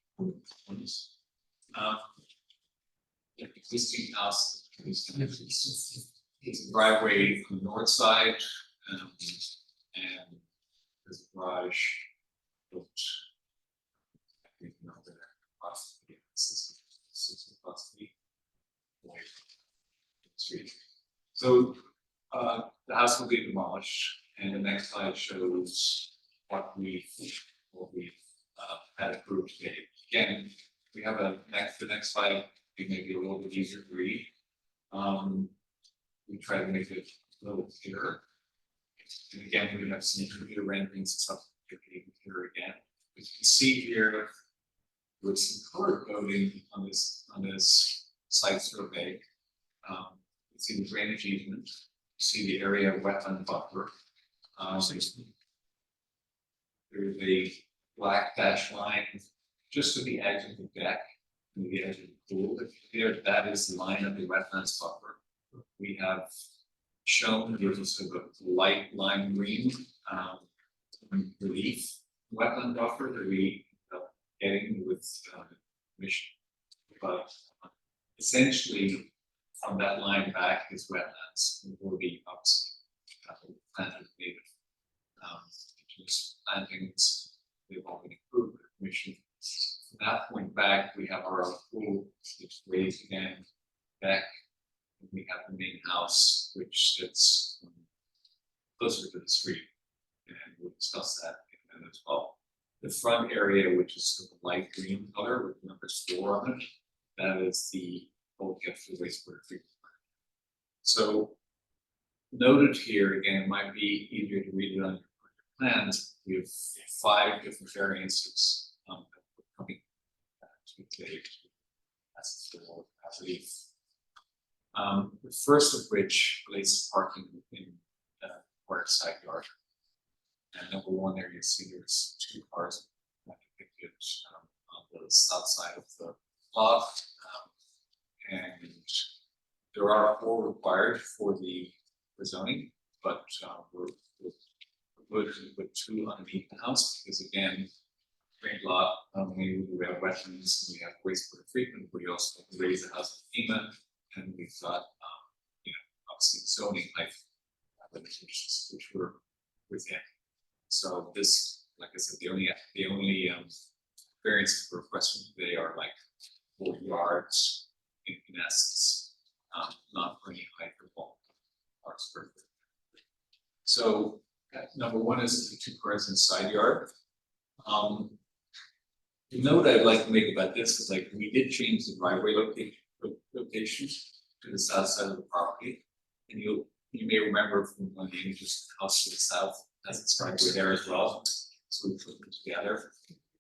ones. The existing house is a driveway from the north side, and there's a garage built. I think over there, across the 60 plus feet away from the street. So the house will be demolished, and the next slide shows what we've had approved today. Again, we have the next slide, it may be a little bit easier to read. We try to make it a little clearer. And again, we have some computer renderings and stuff here again. But you can see here with some color coding on this site survey. You see the drainage easement, you see the area of wetland buffer. There's a black dash line just to the edge of the deck, and the edge of the pool. There, that is the line of the wetlands buffer. We have shown there's a sort of light lime green relief wetland buffer that we are getting with mission. But essentially, from that line back is wetlands, and will be obviously planted native. Plantings, they've all been approved by the commission. From that point back, we have our pool, which raised again deck. And we have the main house, which sits closer to the street, and we'll discuss that in a minute as well. The front area, which is sort of light green color with number 4 on it, that is the old Gifford wastewater treatment plant. So noted here again, it might be easier to read it on your plans. We have 5 different variances coming to today. That's the whole belief. The first of which relates to parking in required side yard. And number 1 there, you see there's 2 cars depicted on the south side of the lot. And there are 4 required for the zoning, but we're to put 2 underneath the house because again, drained lot, we have wetlands, and we have wastewater treatment, we also raise the house with FEMA, and we've got obviously zoning like limitations which we're within. So this, like I said, the only variances we're requesting today are like 4 yards in essence, not for any height or bulk or square foot. So number 1 is the 2 cars in side yard. The note I'd like to make about this is like we did change the driveway location to the south side of the property, and you may remember from one of the images, the house to the south has its driveway there as well. So we put them together.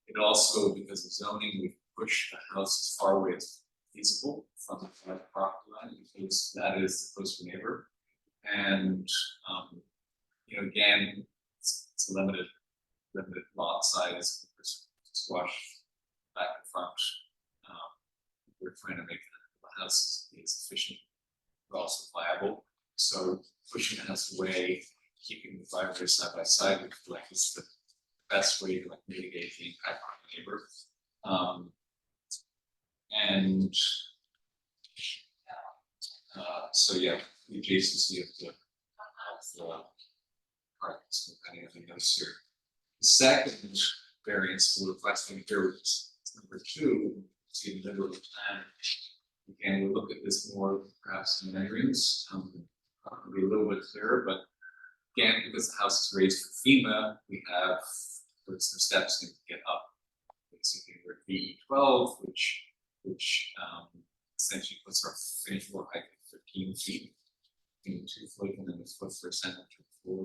It also, because of zoning, we pushed the house as far away as feasible from the property line because that is the closer neighbor. And again, it's a limited lot size, squash back and front. We're trying to make the house as efficient but also viable. So pushing the house away, keeping the driveway side by side, we feel like is the best way to mitigate the impact on the neighbor. So yeah, the adjacency of the parts, depending on the notes here. The second variance we're requesting here is number 2, see the middle of the plan. Again, we'll look at this more perhaps in renderings. be a little bit clearer, but again, because the house is raised for FEMA, we have, there's some steps to get up. Basically, we're at VE12, which essentially puts our finished floor height at 15 feet. 2 foot and then a foot per center to floor,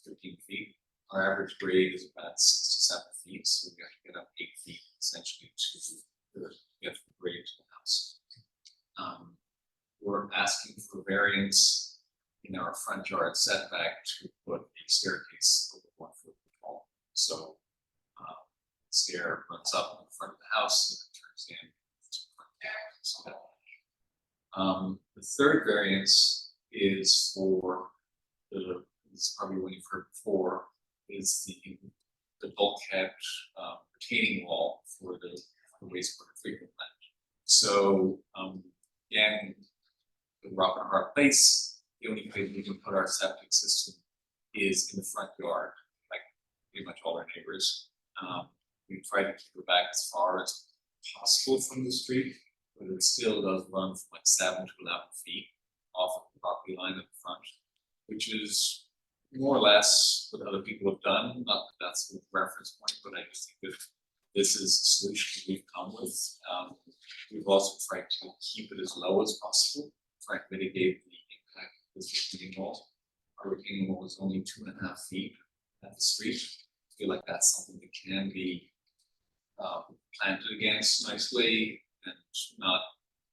15 feet. Our average grade is about 6 to 7 feet, so we have to get up 8 feet essentially to get the grade to the house. We're asking for variance in our front yard setback to put a staircase over 1 foot tall. So the stair runs up in the front of the house and it turns in to the front yard. The third variance is for the, this is probably what you've heard before, is the bulkhead retaining wall for the wastewater treatment plant. So again, the rock and hard place, the only place we can put our septic system is in the front yard, like pretty much all our neighbors. We try to keep it back as far as possible from the street, but it still does run from like 7 to 11 feet off of the property line at the front, which is more or less what other people have done. Not that that's the reference point, but I just think that this is the solution we've come with. We've also tried to keep it as low as possible, try to mitigate the impact of this retaining wall. Our retaining wall is only 2.5 feet at the street. I feel like that's something that can be planted against nicely and not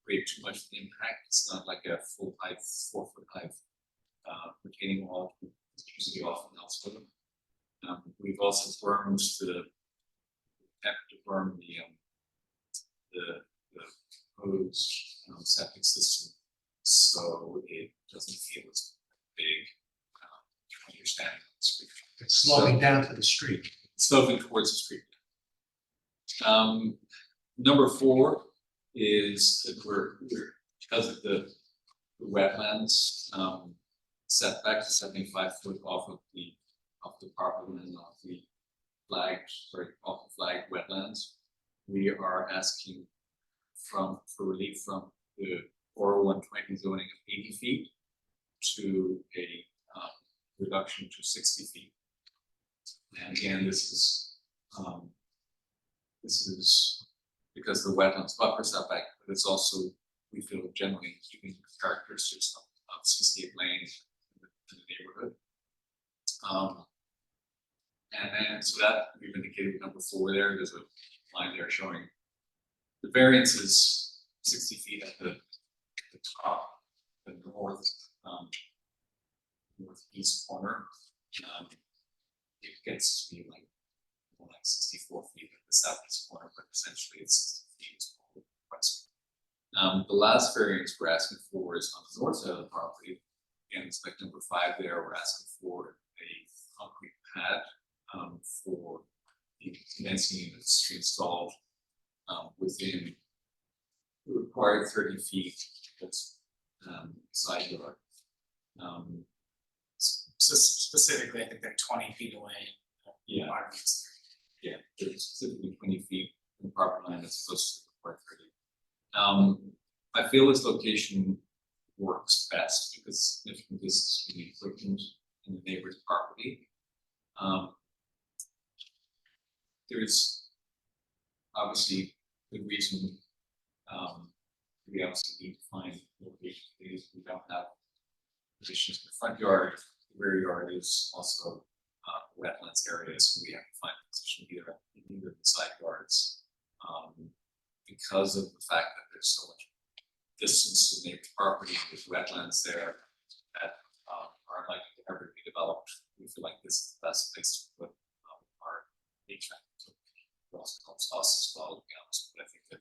create too much of an impact. It's not like a full height, 4 foot height retaining wall, which usually often elsewhere. We've also bermed the proposed septic system, so it doesn't feel as big when you're standing on the street. It's sloping down to the street. Sloping towards the street. Number 4 is that we're because of the wetlands setback to 75 foot off the property and off the flagged wetlands. We are asking for relief from the 40120 zoning of 80 feet to a reduction to 60 feet. And again, this is because the wetlands buffer setback, but it's also, we feel, generally keeping the characteristics of 68 Lane in the neighborhood. And then, so that we've indicated with number 4 there, there's a line there showing the variance is 60 feet at the top, the northeast corner. It gets to be like 64 feet at the southeast corner, but essentially it's 60 feet west. The last variance we're asking for is on the north side of the property. Again, it's like number 5 there, we're asking for a concrete pad for the condensing units to be installed within the required 30 feet that's side yard. Specifically, I think they're 20 feet away. Yeah. Yeah, it's specifically 20 feet from the property line that's close to the required 30. I feel this location works best because significant distance between equipment and the neighbor's property. There's obviously good reason we obviously need to find location because we don't have positions in the front yard. The rear yard is also wetlands area, so we have to find a position either in the side yards because of the fact that there's so much distance to the neighbor's property with wetlands there that are likely to ever be developed. We feel like this is the best place to put our HVAC. It also helps us as well, to be honest, but I think that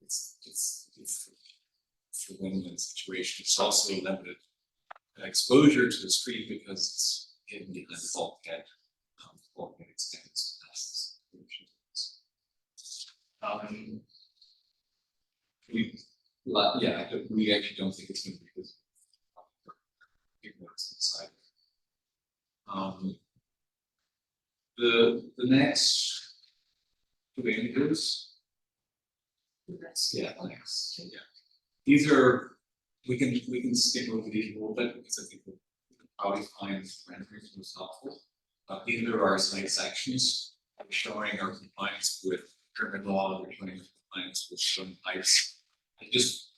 it's a win-win situation. It's also limited exposure to the street because it's hidden behind the bulkhead. The bulkhead extends past the solution. We actually don't think it's going to be good. Inside. The next 2 images. Yeah, thanks. Yeah. These are we can skim over these a little bit, because I think we can probably find renderings most helpful. These are our site sections showing our compliance with current law, we're showing compliance with some heights. I just,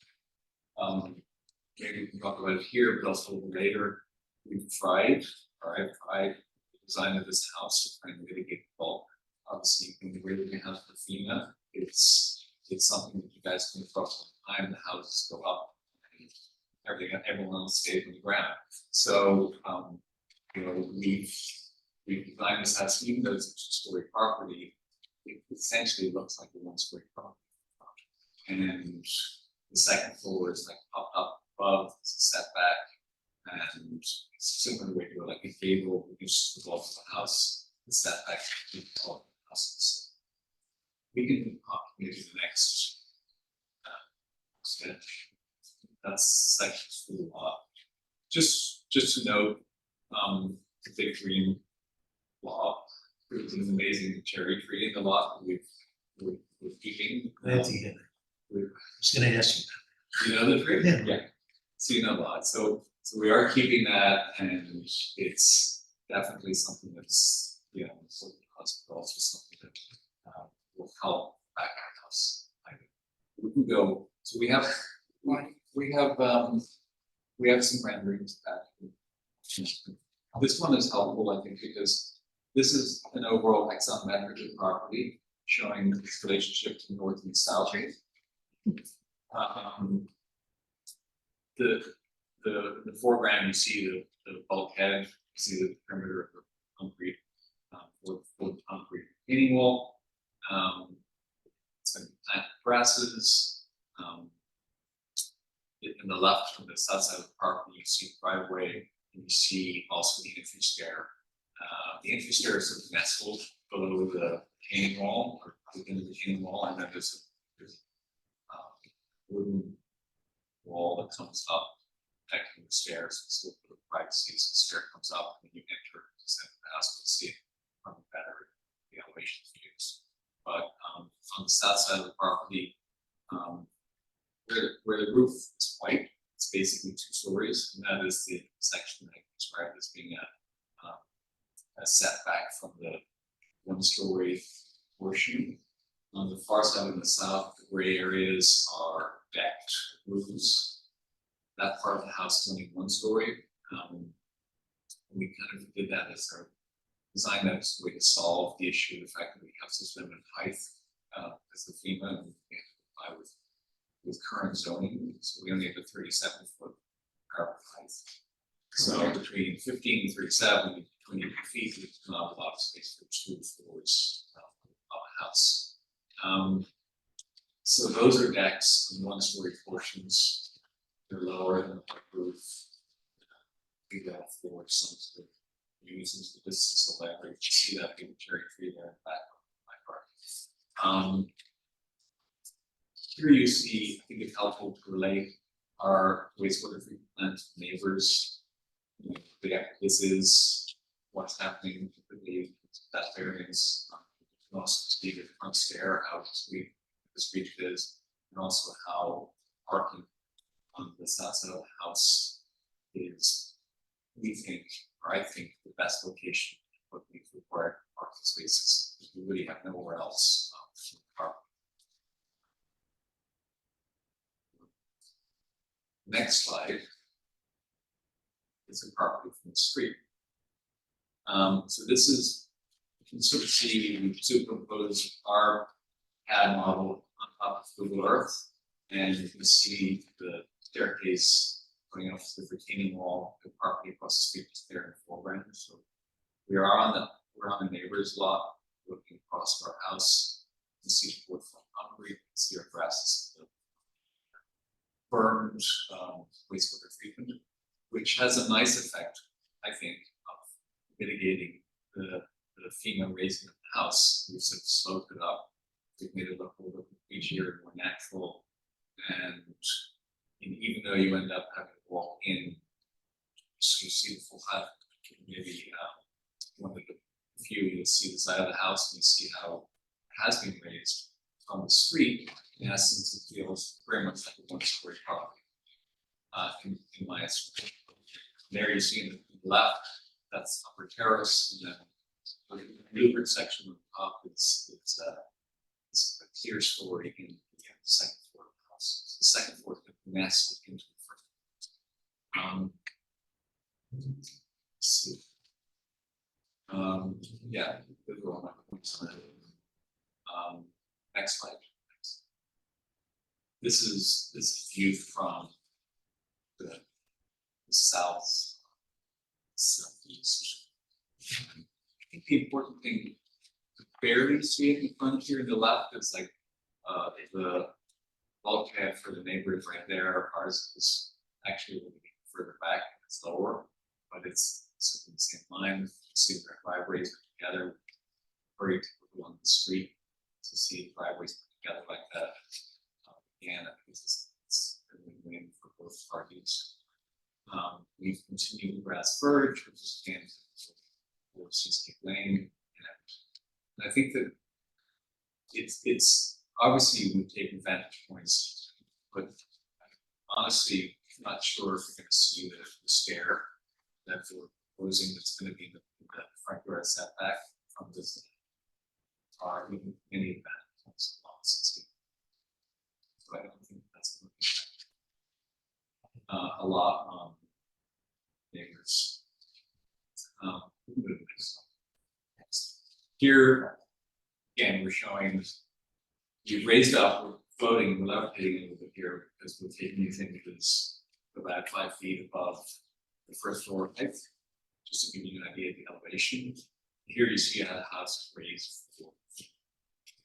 maybe we can talk about it here, but also later, I've tried the design of this house to try and mitigate the bulk. Obviously, when we really have the FEMA, it's something that you guys can across the time, the houses go up. And everyone else stays on the ground. So, you know, we've designed this house, even though it's a two-story property, it essentially looks like a one-story property. And the second floor is like up above, it's a setback, and it's a similar way to do it, like a gable reduces the bulk of the house, the setback between all the houses. We can maybe the next sketch. That's section 2 law. Just to note, the big green law, there's an amazing cherry tree in the lot we're keeping. Nancy hit it. I was gonna ask you. You know the tree? Yeah. So you know a lot. So we are keeping that, and it's definitely something that's, you know, sort of hospital, also something that will help back our house. We can go. So we have some renderings back. This one is helpful, I think, because this is an overall isometric property showing this relationship to north and south. The foreground, you see the bulkhead, you see the perimeter of the concrete, for the concrete retaining wall. It's going to be planted grasses. In the left, from the south side of the property, you see the driveway, and you see also the entry stair. The entry stair is sort of nestled below the retaining wall, or within the retaining wall, and then there's a wooden wall that comes up, connecting the stairs. It's a little bit of privacy as the stair comes up, and you enter the center of the house, you'll see it from better the elevation views. But on the south side of the property, where the roof is white, it's basically 2 stories, and that is the section that I described as being a setback from the 1-story portion. On the far side of the south, the gray areas are decked roofs. That part of the house is only 1 story. We kind of did that as our design, that as a way to solve the issue of the fact that we have such limited height as the FEMA, and we have to comply with current zoning, so we only have a 37-foot carpet height. So between 15 and 37, 20 feet, there's not a lot of space for 2 floors of a house. So those are decks on 1-story portions. They're lower than the roof. We got for some sort of uses the distance of leverage. You see that big cherry tree there in the back of my part. Here you see, I think it's helpful to relate our wastewater treatment plant neighbors. You know, this is what's happening with that variance. You can also see the front stair, how the street is, and also how parking on the south side of the house is, we think, or I think, the best location for the required parking spaces, because we really have nowhere else to park. Next slide is a property from the street. So this is, you can sort of see, we superimpose our CAD model on top of Google Earth, and you can see the staircase going up to the retaining wall, the property across the street is there in the foreground. So we're on the neighbor's lot, looking across our house. You can see the wood from concrete, you can see our grasses, the burned wastewater treatment, which has a nice effect, I think, of mitigating the FEMA raising of the house. We've sort of sloped it up. We've made it look a little bit beachier and more natural. And even though you end up having to walk in, so you see the full height, maybe one of the few, you'll see the side of the house and you see how it has been raised from the street. In essence, it feels very much like a 1-story property. in my estimate. There you see in the left, that's upper terrace, and then the neighbored section on top is it's a clear story in the second floor of the house. The second floor is nested into the first. Let's see. Yeah, those are all my points on it. Next slide. Next. This is view from the southeast. I think the important thing to barely see it in front here in the left is like the bulkhead for the neighbors right there. Ours is actually a little bit further back, it's lower, but it's in the same line. You see their driveways put together, very typical on the street to see driveways put together like that. Again, I think it's a win-win for both parties. We've continued the grass verge, which is again for Seascape Lane, and I think that it's obviously we've taken vantage points, but honestly, I'm not sure if we're going to see the stair that we're proposing that's going to be the front yard setback from this are even any of that so I don't think that's going to impact a lot on neighbors. Here again, we're showing we've raised up, we're floating, we're levitating a little bit here because we're taking anything that is about 5 feet above the first floor height, just to give you an idea of the elevation. Here you see how the house is raised 4 feet.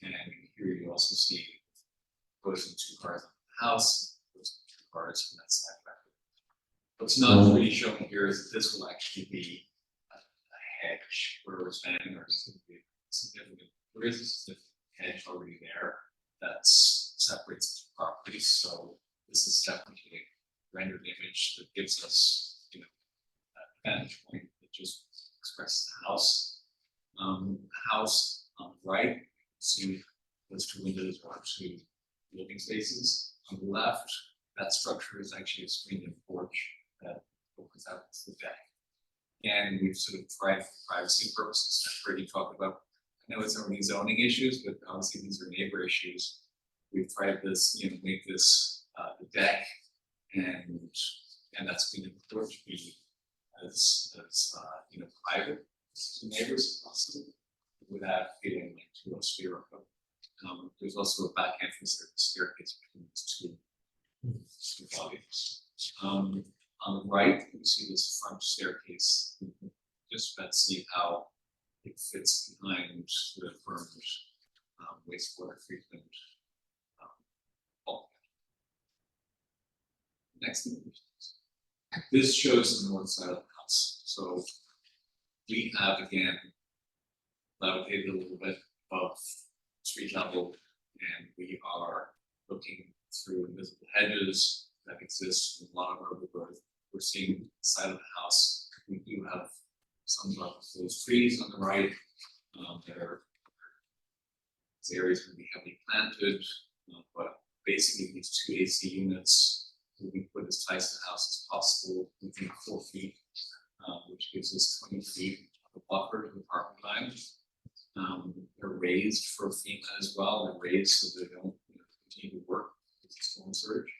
And here you also see goes in 2 cars on the house, goes in 2 cars from that side back. What's not really shown here is that this will actually be a hedge where we're standing, or significant. There is a significant hedge already there that separates the properties. So this is definitely a rendered image that gives us, you know, that vantage point that just expresses the house. The house on the right, see those 2 windows are 2 living spaces. On the left, that structure is actually a screened-in porch that opens out to the deck. And we've sort of tried for privacy purposes, I've already talked about. I know it's only zoning issues, but obviously these are neighbor issues. We've tried this, you know, make this the deck and that's screened-in porch be as you know, private to neighbors possible without feeling like too austere. There's also a back entrance there, the staircase between these two bodies. On the right, you see this front staircase. You can just about see how it fits behind the firm's wastewater treatment bulkhead. Next image. This shows the north side of the house. So we have again levitated a little bit above street level, and we are looking through invisible hedges that exist in a lot of urban growth. We're seeing the side of the house. We do have some of those trees on the right that are these areas will be heavily planted, but basically these 2 AC units will be put as close to the house as possible within 4 feet, which gives us 20 feet of a buffer to the property line. They're raised for FEMA as well. They're raised so they don't, you know, continue to work with the storm surge.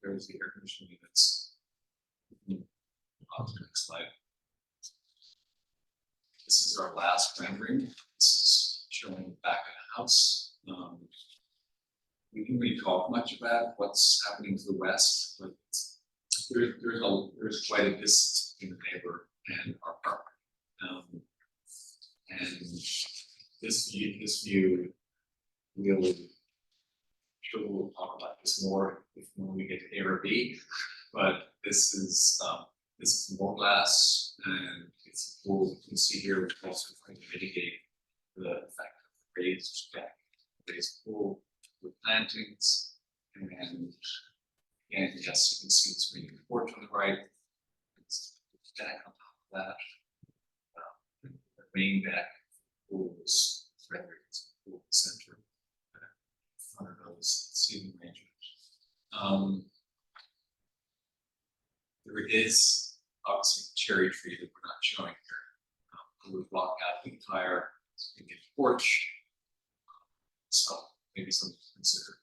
There's the air conditioning units. On the next slide. This is our last rendering. This is showing the back of the house. We didn't really talk much about what's happening to the west, but there's quite a distance between the neighbor and our property. And this view really, sure we'll talk about this more when we get to A or B, but this is more glass and it's a pool. You can see here we're also trying to mitigate the effect of the raised deck, raised pool with plantings, and again, yes, you can see the screening porch on the right. It's the deck on top of that. The main deck pool is rendered as a pool center. In front of those, see There is obviously a cherry tree that we're not showing here. We would block out the entire porch. So maybe something to consider.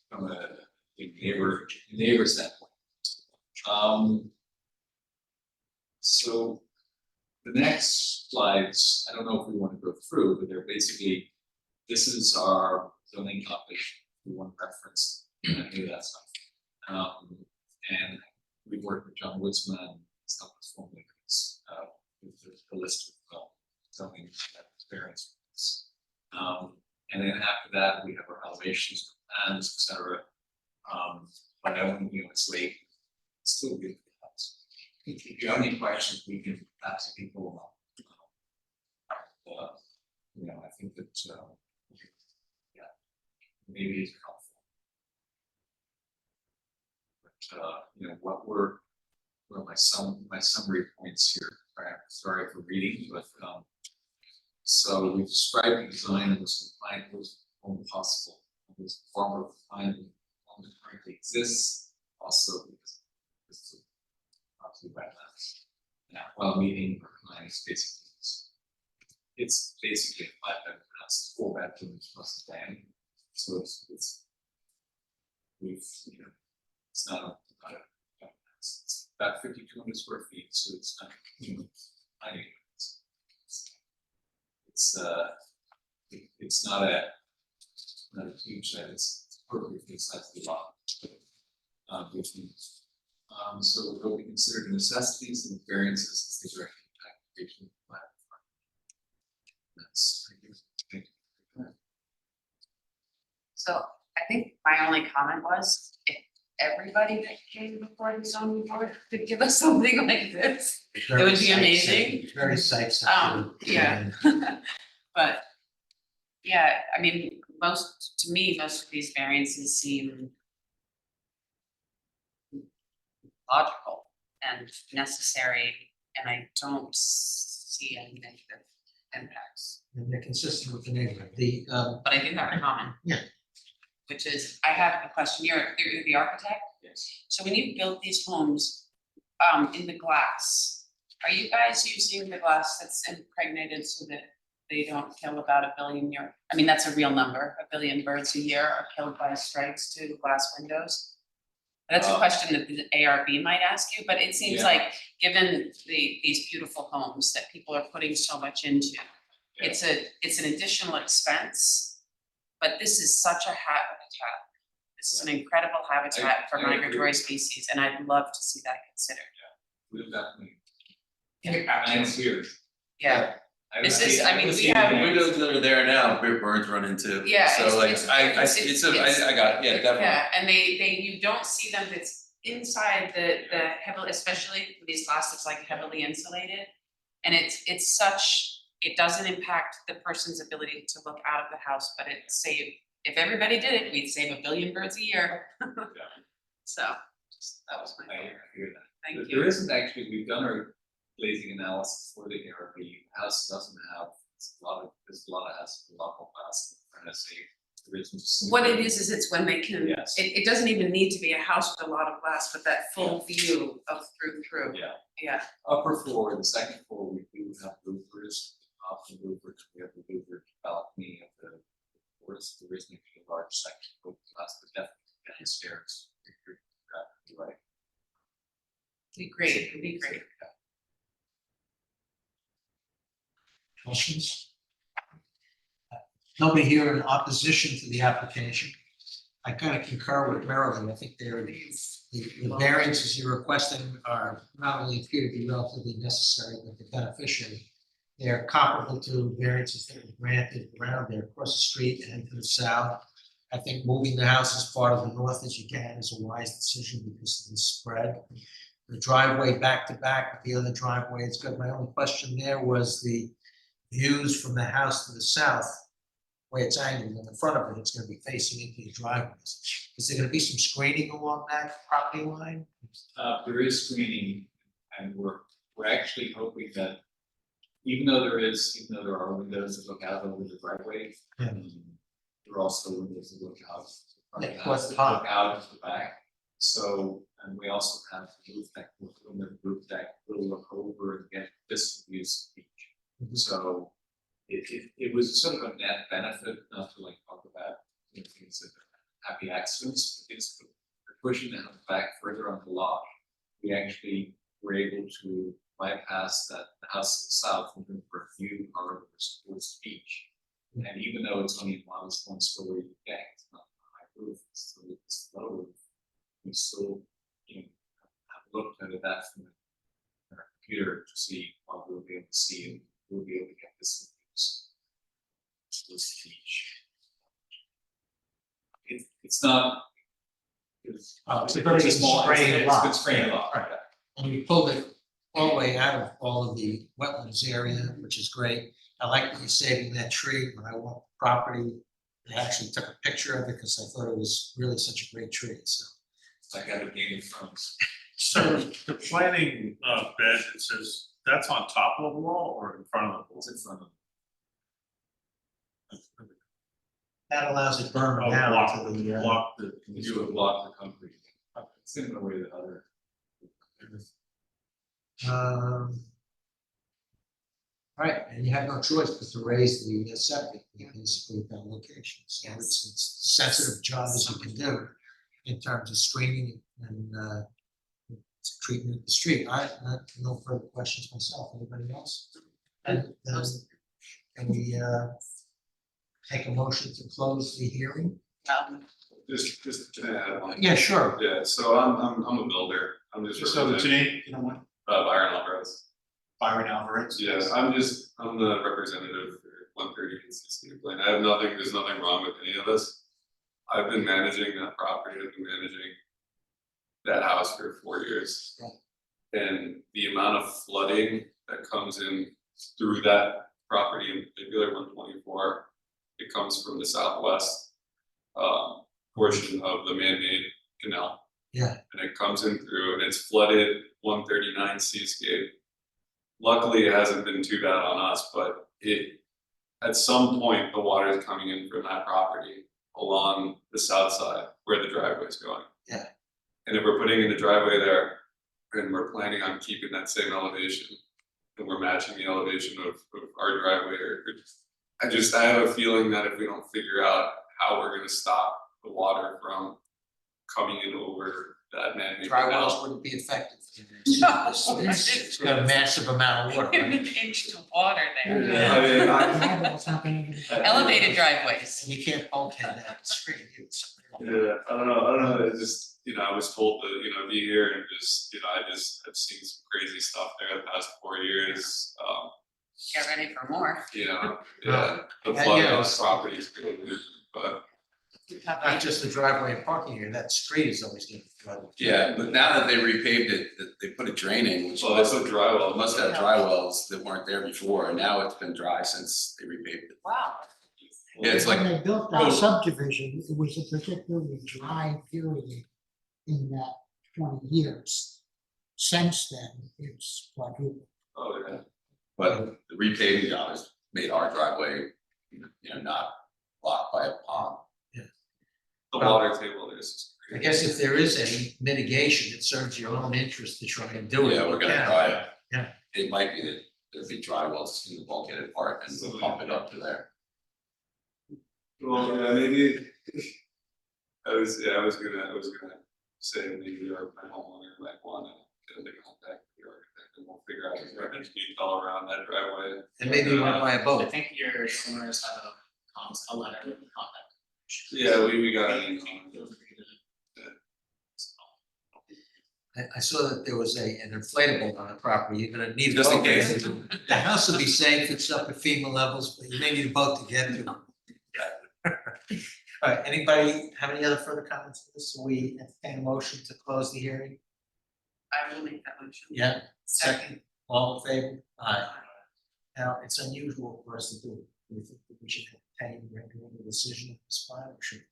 From a neighbor standpoint. So the next slides, I don't know if we want to go through, but they're basically, this is our zoning topic, we want to reference, I knew that stuff. And we worked with John Woodsman, and stuff was formally, with the list of zoning experience. And then after that, we have our elevations, plans, etc. But I don't, it's late, it's still good. If you have any questions, we can ask people. I think that, yeah, maybe it's helpful. But, what were my summary points here? Sorry for reading, but, so we described the design and was compliant with only possible. It was former defined that currently exists, also because this is obviously wetlands. Now, while meeting requirements, basically, it's basically a 5-bedroom house, 4 bedrooms plus a den. So it's it's not it's about 5,200 square feet, so it's not tiny. It's not a huge site, it's perfectly sized the lot. So what we consider necessities and variances is the direct application plan. That's thank you. So I think my only comment was, if everybody that came before the zoning board could give us something like this, it would be amazing. Very site Yeah. But, yeah, I mean, most of these variances seem logical and necessary, and I don't see any negative impacts. And they're consistent with the neighborhood. But I do have a comment. Yeah. Which is, I have a question, you're the architect? Yes. So when you build these homes, in the glass, are you guys using the glass that's impregnated so that they don't kill about 1 billion I mean, that's a real number, 1 billion birds a year are killed by strikes to glass windows? That's a question that the ARB might ask you, but it seems Yeah. like, given these beautiful homes that people are putting so much into, it's an additional expense, but this is such a habitat. This is an incredible habitat for I agree. migratory species, and I'd love to see that considered. We've definitely. Yeah. And here. Yeah, This is- I mean, we have- windows that are there now, birds run into. Yeah, So like, it's- I it's- I got it, yeah, definitely. yeah, and they, you don't see them, it's inside the heavily, especially these glass that's like heavily insulated. And it's such, it doesn't impact the person's ability to look out of the house, but it if everybody did it, we'd save 1 billion birds a year. So, that was my. I hear that. Thank There you. isn't actually, we've done our glazing analysis for the ARB, the house doesn't have, there's a lot of houses, a lot more glass, trying to say. There isn't. What it is it's when they can, Yes. it doesn't even need to be a house with a lot of glass, but that full view of through. Yeah. Yeah, Upper floor, the second floor, we do have louvers, often louvers, we have the louver balcony of the floors, there isn't a large section of glass, but definitely downstairs. You're right. it'd be great. Questions? Nobody here in opposition to the application. I kind of concur with Marilyn. I think the variances you're requesting are not only appear to be relatively necessary, but they're beneficial. They're comparable to variances that were granted around there across the street and to the south. I think moving the house as far to the north as you can is a wise decision because of the spread. The driveway back to back with the other driveway is good. My only question there was the views from the house to the south, where it's angled in the front of it, it's gonna be facing into the driveways. Is there gonna be some screening along that property line? There is screening, and we're actually hoping that even though there are windows that look out over the driveway, There also is a lookout. What's the pond? Out of the back. So, and we also have the roof deck, when the roof deck will look over and get this views of the beach. So it was sort of a net benefit, not to like talk about things that are happy accidents, but it's pushing the house back further on the lot. We actually were able to bypass that the house to the south and for a few corridors towards the beach. And even though it's only one story deck, it's not a high roof, it's still it's low roof. We still, have looked at that from our computer to see what we'll be able to see, and we'll be able to get this towards the beach. It's not. It's a very constrained lot. Constrained lot, right? And we pulled it all the way out of all of the wetlands area, which is great. I like that you're saving that tree. When I walked the property, I actually took a picture of it because I thought it was really such a great tree, so. I got it in front. So the planning bed, it says, that's on top of the wall or in front of the wall? It's in front of That allows it burn Oh, down block, to the, block the. you would block the concrete. It's in the way that other. All right, and you have no choice but to raise the septic, basically at that location. So it's a sensitive job as you can do in terms of screening and treatment of the street. I have no further questions myself. Anybody else? And can we take a motion to close the hearing? Just to add on. Yeah, sure. Yeah, so I'm a builder. I'm just So representing, today, you know what, Byron Alvarez. Byron Alvarez? Yes, I'm the representative for 130 Consistent Plan. I have nothing, there's nothing wrong with any of this. I've been managing that property, I've been managing that house for 4 years. And the amount of flooding that comes in through that property, in particular 124, it comes from the southwest portion of the man-made canal. Yeah. And it comes in through and it's flooded 139 Seascape. Luckily, it hasn't been too bad on us, but at some point, the water is coming in from that property along the south side where the driveway is going. Yeah. And if we're putting in the driveway there and we're planning on keeping that same elevation and we're matching the elevation of our driveway, I have a feeling that if we don't figure out how we're gonna stop the water from coming in over that man-made Dry canal. wells wouldn't be effective. No. It's got a massive amount of water. An Right? inch to water there. Yeah, I mean, Elevated driveways. And you can't bulkhead that street. Yeah, I don't know, it's just, I was told to, be here and just, I've seen some crazy stuff there the past 4 years. Get ready for more. Yeah, the Yeah, flood yeah. on the property is good, but. Not just the driveway and parking here, that street is always getting flooded. Yeah, but now that they repaved it, they put a drain in, which Well, that's a dry well. must have dry wells that weren't there before, and now it's been dry since they repaved it. Wow. Yeah, it's like, When they built that subdivision, it was a particularly dry period in that 20 years. Since then, it's quadrupled. Oh, yeah. but the repaving job has made our driveway, not blocked by a pond. The water table there is just I guess if there is any mitigation, it serves your own interest to try and do it. Yeah, we're gonna Yeah. try it. Yeah. It might be that there'll be dry wells in the bulkhead part and we'll pump it up to there. Well, yeah, maybe. I was gonna say maybe my homeowner might wanna get into contact with the architect and we'll figure out the drainage all around that driveway. And maybe you want to buy a I boat. think your owners have a letter with contact. Yeah, we got it. I saw that there was an inflatable on the property. You're gonna need a Just in boat. case. The house will be safe, it's up at FEMA levels, but you may need a boat to get to. All right, anybody have any other further comments on this? So we entertain a motion to close the hearing? I will make that motion. Yeah, second, all in favor? Aye. Now, it's unusual for us to do it. Do you think that we should obtain a recommended decision at this point, or should?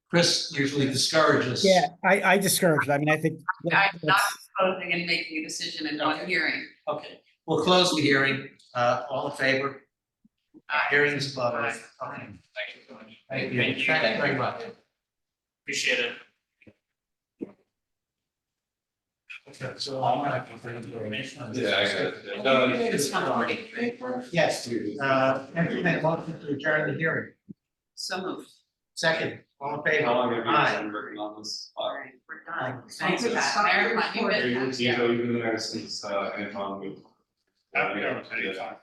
Chris usually discourages. Yeah, I discouraged. I mean, I think. I'm not proposing and making a decision in one hearing. Okay, we'll close the hearing. All in favor? Hearing is closed. Okay. Thank you so much. Thank you. Thank you very much. Appreciate it. Okay, so I'm gonna have to bring information on this. Yeah, I got it. No, It's not already. Yes, entertain a motion to adjourn the hearing. So moved. Second, all in favor? How long have you Aye. been working on this? All right, we're done. Thanks for that, Mayor, you've been. You've been there since, Anton moved. I've been there since 85.